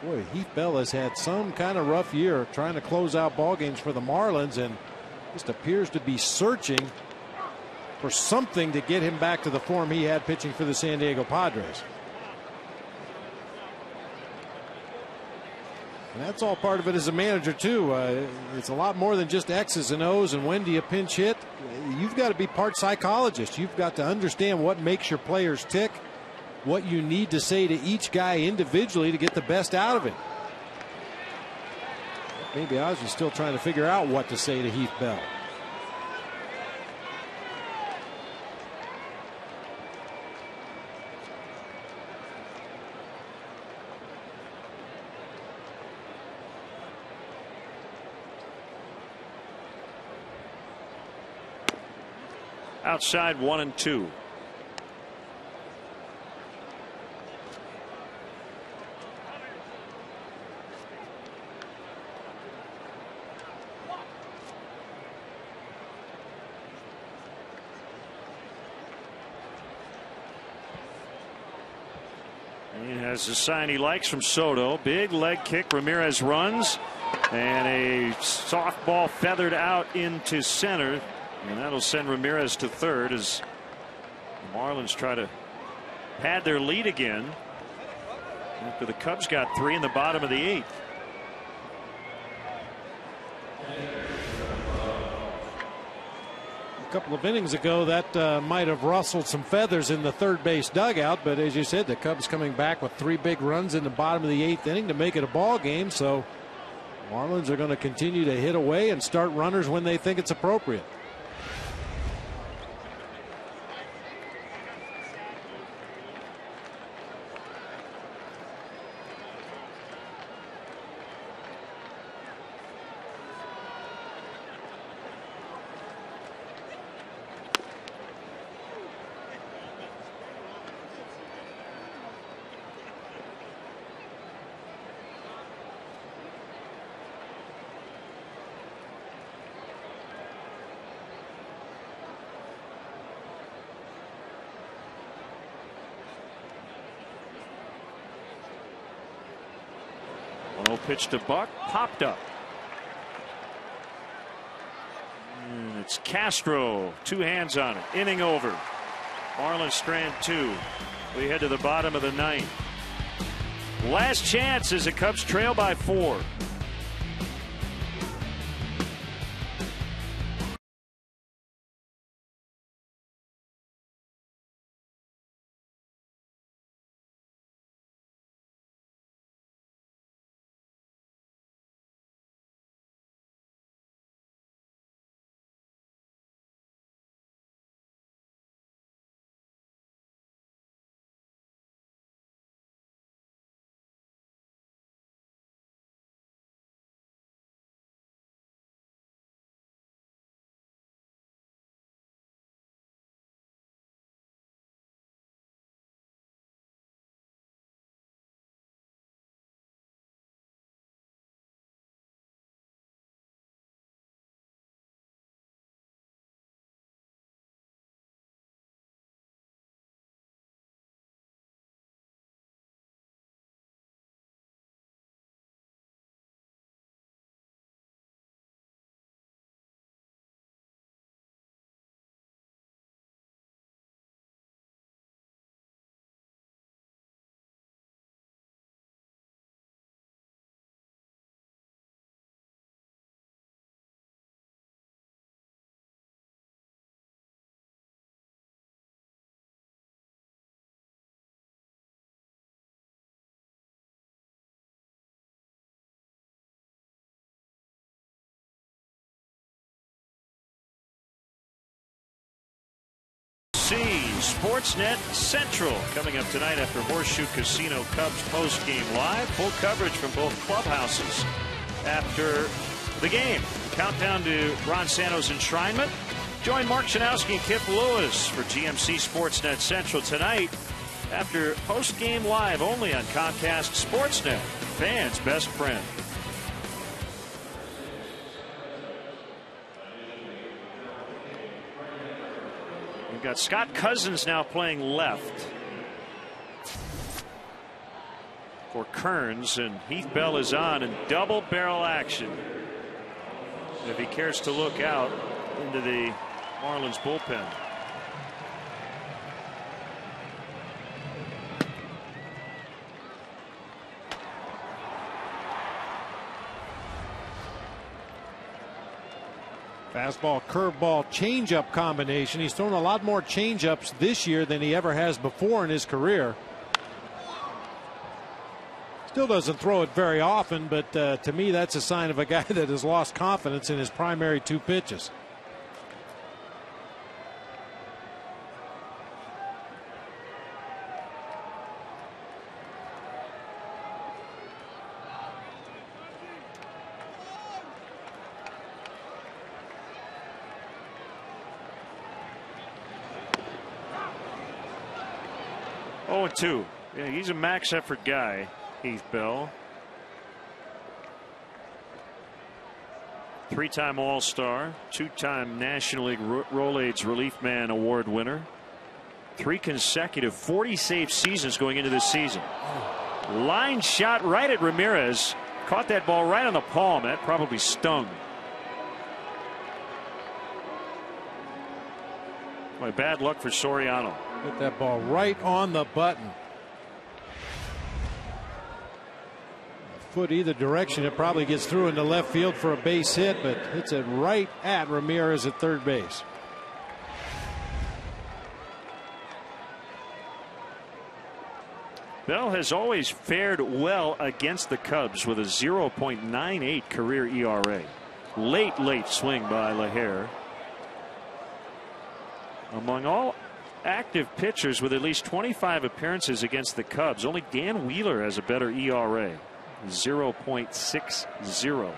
boy, Heath Bell has had some kind of rough year trying to close out ball games for the Marlins, and just appears to be searching for something to get him back to the form he had pitching for the San Diego Padres. And that's all part of it as a manager, too. It's a lot more than just X's and O's and when do you pinch hit. You've got to be part psychologist. You've got to understand what makes your players tick, what you need to say to each guy individually to get the best out of it. Maybe Ozzie's still trying to figure out what to say to Heath Bell. Outside 1-2. He has a sign he likes from Soto. Big leg kick. Ramirez runs, and a softball feathered out into center. And that'll send Ramirez to third as the Marlins try to pad their lead again after the Cubs got 3 in the bottom of the 8th. A couple of innings ago, that might have rustled some feathers in the third base dugout, but as you said, the Cubs coming back with 3 big runs in the bottom of the 8th inning to make it a ball game. So Marlins are going to continue to hit away and start runners when they think it's appropriate. Pitch to Buck, popped up. And it's Castro, 2 hands on it. Inning over. Marlins strand 2. We head to the bottom of the 9th. Last chance as the Cubs trail by 4. Sportsnet Central coming up tonight after Horseshoe Casino Cubs post-game live. Full coverage from both clubhouses after the game. Countdown to Ron Santo's enshrinement. Join Mark Shanowski and Kip Lewis for GMC Sportsnet Central tonight after post-game live only on Comcast Sportsnet, fans' best friend. We've got Scott Cousins now playing left for Kearns, and Heath Bell is on in double barrel action. If he cares to look out into the Marlins bullpen. Fastball, curveball, changeup combination. He's thrown a lot more changeups this year than he ever has before in his career. Still doesn't throw it very often, but to me that's a sign of a guy that has lost confidence in his primary two pitches. Oh, 2. Yeah, he's a max effort guy, Heath Bell. 3-time All-Star, 2-time National League Rolaids Relief Man Award winner. 3 consecutive 40-save seasons going into this season. Line shot right at Ramirez. Caught that ball right on the palm. That probably stung. Boy, bad luck for Soriano. Hit that ball right on the button. A foot either direction, it probably gets through into left field for a base hit, but hits it right at Ramirez at third base. Bell has always fared well against the Cubs with a 0.98 career ERA. Late swing by LAHAIR. Among all active pitchers with at least 25 appearances against the Cubs, only Dan Wheeler has a better ERA, 0.60.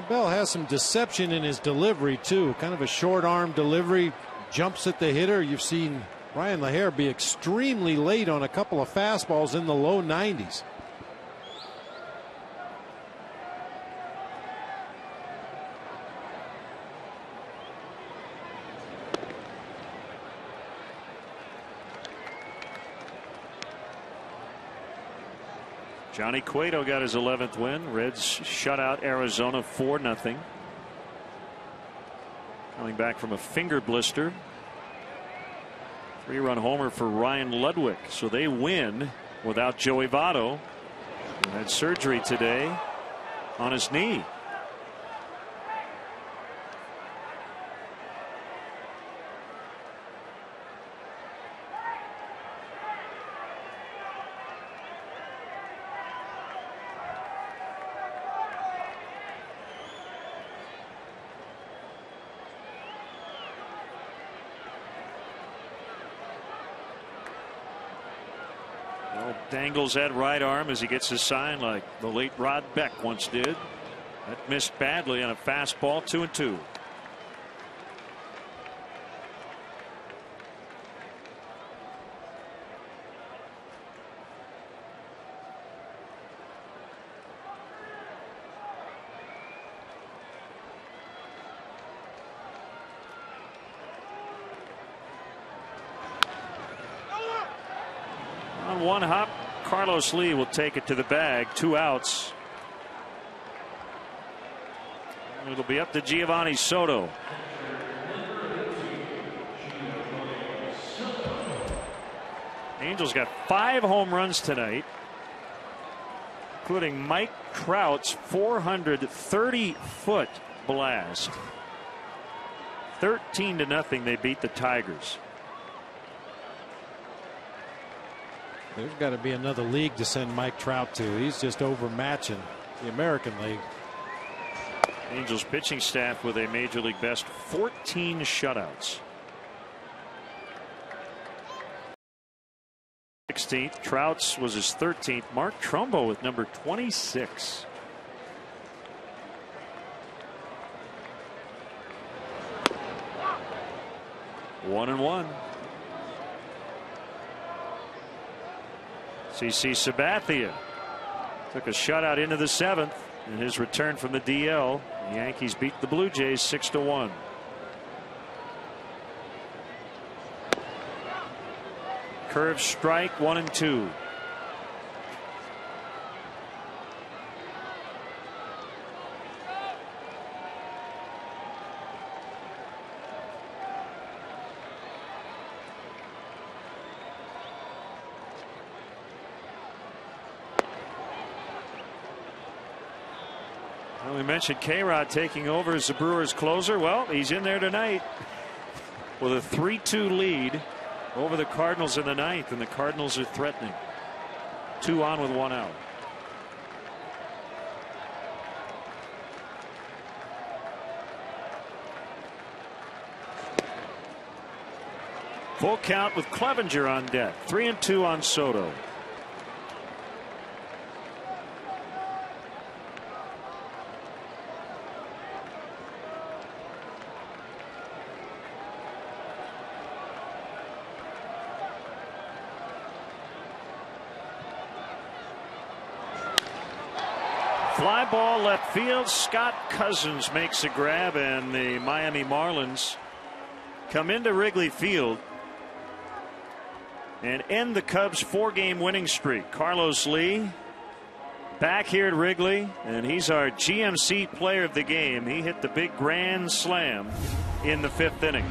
Bell has some deception in his delivery too. Kind of a short arm delivery, jumps at the hitter. You've seen Ryan LAHAIR be extremely late on a couple of fastballs in the low 90s. Johnny Cueto got his 11th win. Reds shut out Arizona 4-0. Coming back from a finger blister. 3-run homer for Ryan Ludwig. So they win without Joey Votto. He had surgery today on his knee. Dangles that right arm as he gets his sign like the late Rod Beck once did. That missed badly on a fastball. 2-2. On one hop, Carlos Lee will take it to the bag. 2 outs. It'll be up to Giovanni Soto. Angels got 5 home runs tonight, including Mike Trout's 430-foot blast. 13-0 they beat the Tigers. There's got to be another league to send Mike Trout to. He's just overmatching the American League. Angels pitching staff with a major league best 14 shutouts. 16th. Trout's was his 13th. Mark Trumbo with number 26. One and one. CC Sabathia took a shutout into the 7th in his return from the DL. The Yankees beat the Blue Jays 6-1. Curve strike 1-2. We mentioned K-Rod taking over as the Brewers closer. Well, he's in there tonight with a 3-2 lead over the Cardinals in the 9th, and the Cardinals are threatening. 2 on with 1 out. Full count with Clevenger on deck. 3-2 on Soto. Fly ball left field. Scott Cousins makes a grab, and the Miami Marlins come into Wrigley Field and end the Cubs' 4-game winning streak. Carlos Lee back here at Wrigley, and he's our GMC player of the game. He hit the big grand slam in the 5th inning.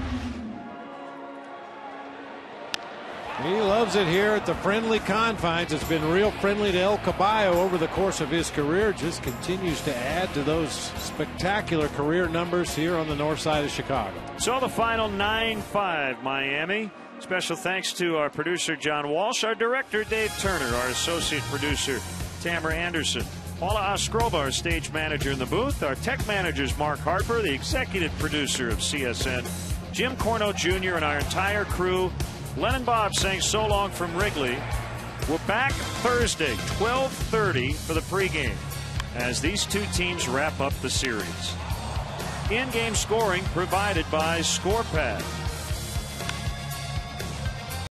He loves it here at the friendly confines. It's been real friendly to El Caballo over the course of his career. Just continues to add to those spectacular career numbers here on the north side of Chicago. So the final 9-5 Miami. Special thanks to our producer John Walsh, our director Dave Turner, our associate producer Tamara Anderson, Paula Oskrova, our stage manager in the booth, our tech managers Mark Harper, the executive producer of CSN, Jim Corno Jr., and our entire crew. Len and Bob saying so long from Wrigley. We're back Thursday, 12:30 for the pregame as these two teams wrap up the series. In-game scoring provided by ScorePad.